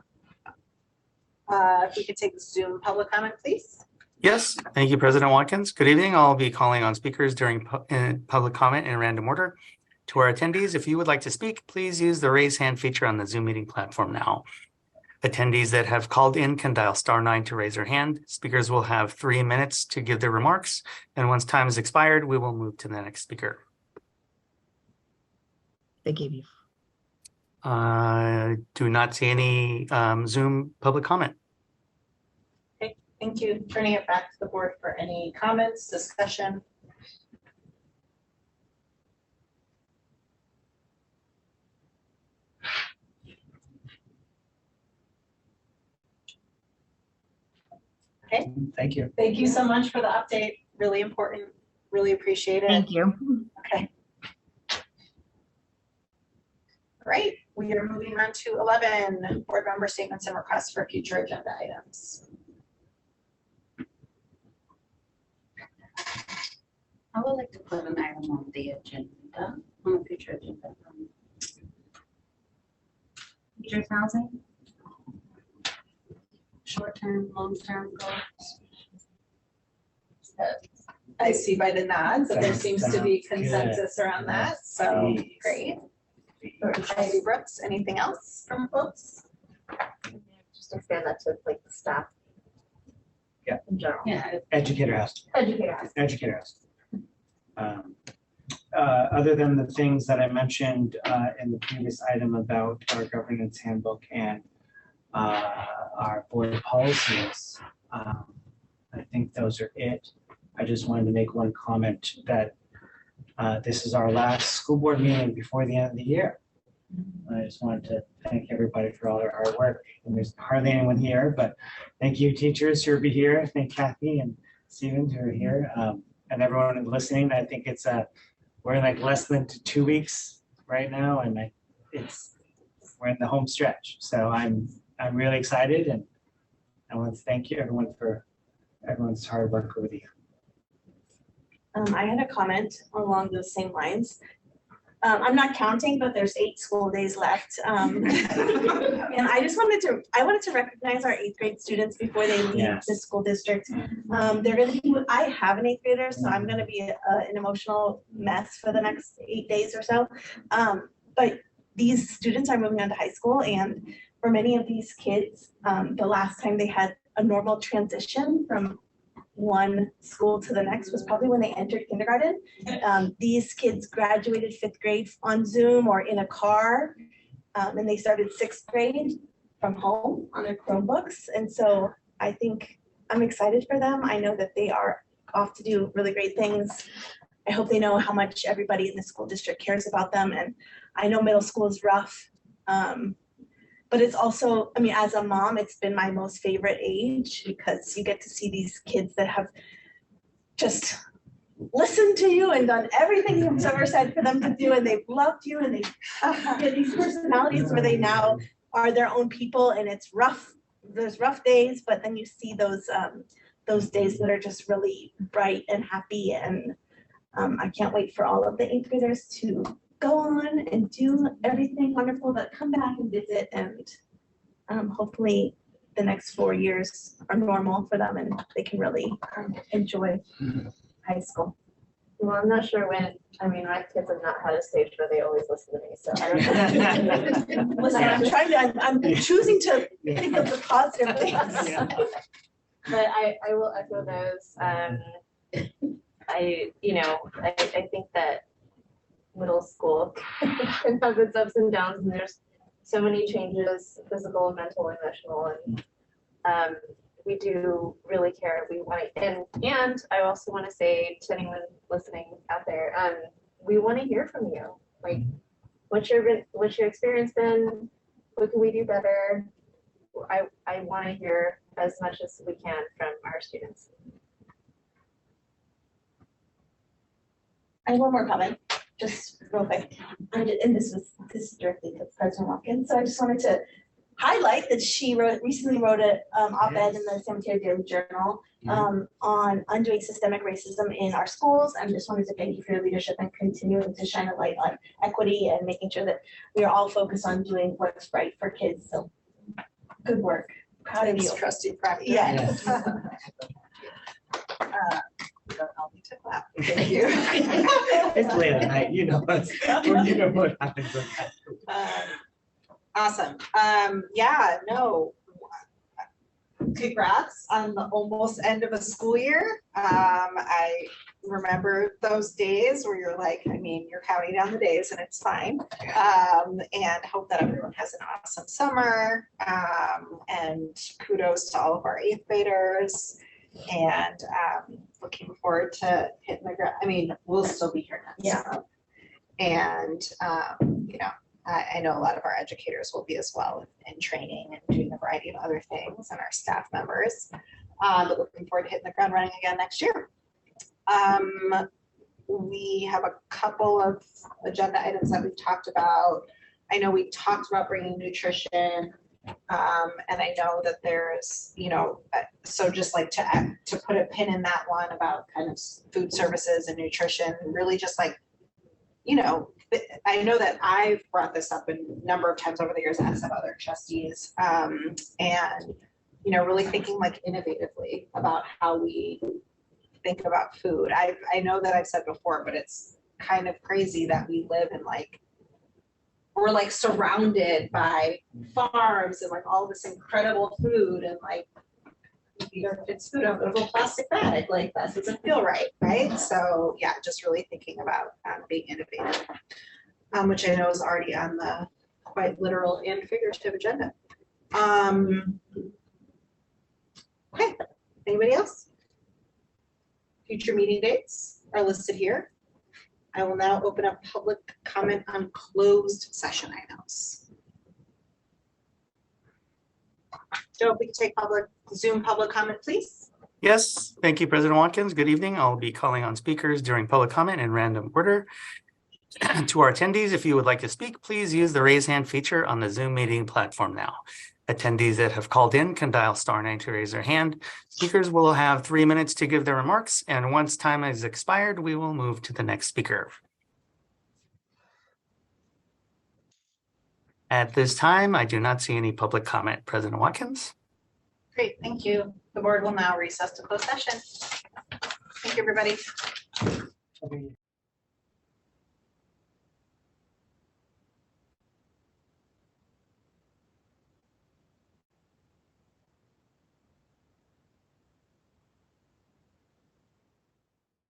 If we could take Zoom public comment, please. Yes, thank you, President Watkins. Good evening. I'll be calling on speakers during public comment in random order. To our attendees, if you would like to speak, please use the raise hand feature on the Zoom meeting platform now. Attendees that have called in can dial *9 to raise their hand. Speakers will have 3 minutes to give their remarks, and once time is expired, we will move to the next speaker. They gave you. Do not see any Zoom public comment. Okay, thank you. Turning it back to the board for any comments, discussion. Okay. Thank you. Thank you so much for the update. Really important. Really appreciate it. Thank you. Okay. Great. We are moving on to 11, board member statements and requests for future agenda items. I would like to put an item on the agenda, on the future agenda. Teachers housing, short-term, long-term goals. I see by the nods that there seems to be consensus around that. So great. Trustee Brooks, anything else from folks? Just expand that to like the staff. Yeah. In general. Yeah. Educator house. Educator house. Educator house. Other than the things that I mentioned in the previous item about our governance handbook and our board policies, I think those are it. I just wanted to make one comment that This is our last school board meeting before the end of the year. I just wanted to thank everybody for all their hard work. And there's hardly anyone here, but thank you, teachers who will be here. Thank Kathy and Steven who are here, and everyone listening. I think it's we're in like less than 2 weeks right now, and we're in the home stretch. So I'm really excited, and I want to thank you everyone for everyone's hard work over the year. I had a comment along those same lines. I'm not counting, but there's 8 school days left. And I just wanted to recognize our 8th grade students before they leave the school district. They're going to be, I have an 8th grader, so I'm going to be an emotional mess for the next 8 days or so. But these students are moving on to high school, and for many of these kids, the last time they had a normal transition from one school to the next was probably when they entered kindergarten. These kids graduated 5th grade on Zoom or in a car, and they started 6th grade from home on their Chromebooks. And so I think I'm excited for them. I know that they are off to do really great things. I hope they know how much everybody in the school district cares about them. And I know middle school is rough. But it's also, I mean, as a mom, it's been my most favorite age because you get to see these kids that have just listened to you and done everything you've ever said for them to do, and they've loved you, and they get these personalities where they now are their own people, and it's rough. There's rough days, but then you see those days that are just really bright and happy, and I can't wait for all of the 8th graders to go on and do everything wonderful, but come back and visit, and hopefully the next 4 years are normal for them and they can really enjoy high school. Well, I'm not sure when, I mean, my kids have not had a stage where they always listen to me, so I don't know. Listen, I'm choosing to think of the positive things. But I will echo those. I think that middle school can have its ups and downs, and there's so many changes, physical, mental, emotional, and we do really care. We want to, and I also want to say to anyone listening out there, we want to hear from you. Like, what's your experience been? What can we do better? I want to hear as much as we can from our students. I have one more comment, just real quick. And this is directly to President Watkins. So I just wanted to highlight that she recently wrote an op-ed in the San Mateo Daily Journal on undoing systemic racism in our schools. And just wanted to thank you for your leadership and continuing to shine a light on equity and making sure that we are all focused on doing what's right for kids. So good work. Proud of you. Trustee practice. Yes. I'll need to clap. Thank you. It's late at night, you know what happens with that. Awesome. Yeah, no. Congrats on the almost end of a school year. I remember those days where you're like, I mean, you're counting down the days and it's fine. And hope that everyone has an awesome summer. And kudos to all of our 8th graders. And looking forward to hitting the ground. I mean, we'll still be here next month. And, I know a lot of our educators will be as well in training and doing a variety of other things, and our staff members. But looking forward to hitting the ground running again next year. We have a couple of agenda items that we've talked about. I know we talked about bringing nutrition. And I know that there's, so just like to put a pin in that one about kind of food services and nutrition, really just like, I know that I've brought this up a number of times over the years as have other trustees, and, really thinking like innovatively about how we think about food. I know that I've said before, but it's kind of crazy that we live in we're like surrounded by farms and like all this incredible food, and like it's food out of a little plastic bag, like that doesn't feel right? So yeah, just really thinking about being innovative, which I know is already on the quite literal and figurative agenda. Okay, anybody else? Future meeting dates are listed here. I will now open up public comment on closed session items. Joe, if we could take Zoom public comment, please. Yes, thank you, President Watkins. Good evening. I'll be calling on speakers during public comment in random order. To our attendees, if you would like to speak, please use the raise hand feature on the Zoom meeting platform now. Attendees that have called in can dial *9 to raise their hand. Speakers will have 3 minutes to give their remarks, and once time has expired, we will move to the next speaker. At this time, I do not see any public comment. President Watkins. Great, thank you. The board will now recess to closed session. Thank you, everybody.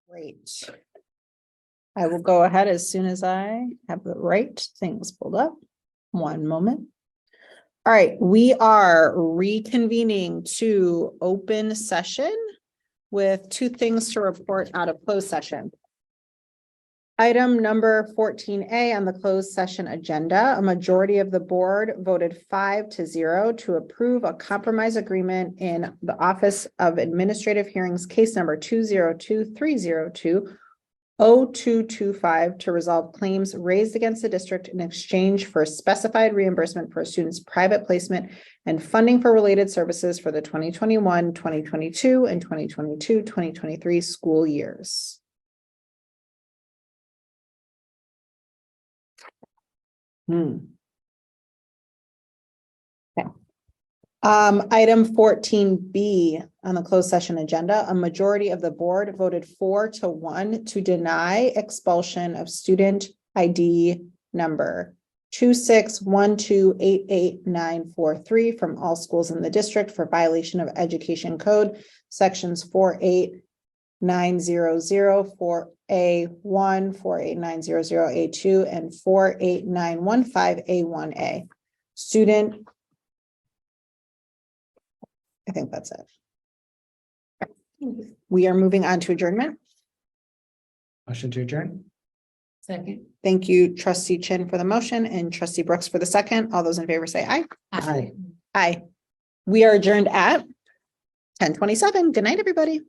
Great. I will go ahead as soon as I have the right things pulled up. One moment. All right, we are reconvening to open session with 2 things to report out of closed session. Item number 14A on the closed session agenda, a majority of the board voted 5-0 to approve a compromise agreement in the Office of Administrative Hearings, case number 202-302-0225 to resolve claims raised against the district in exchange for specified reimbursement for a student's private placement and funding for related services for the 2021, 2022, and 2022, 2023 school years. Okay. Item 14B on the closed session agenda, a majority of the board voted 4-1 to deny expulsion of student ID number 261288943 from all schools in the district for violation of Education Code sections 48900 4A1, 48900 A2, and 48915 A1A. Student, I think that's it. We are moving on to adjournment. Motion to adjourn. Second. Thank you, Trustee Chin for the motion and Trustee Brooks for the second. All those in favor say aye. Aye. Aye. We are adjourned at 10:27. Good night, everybody.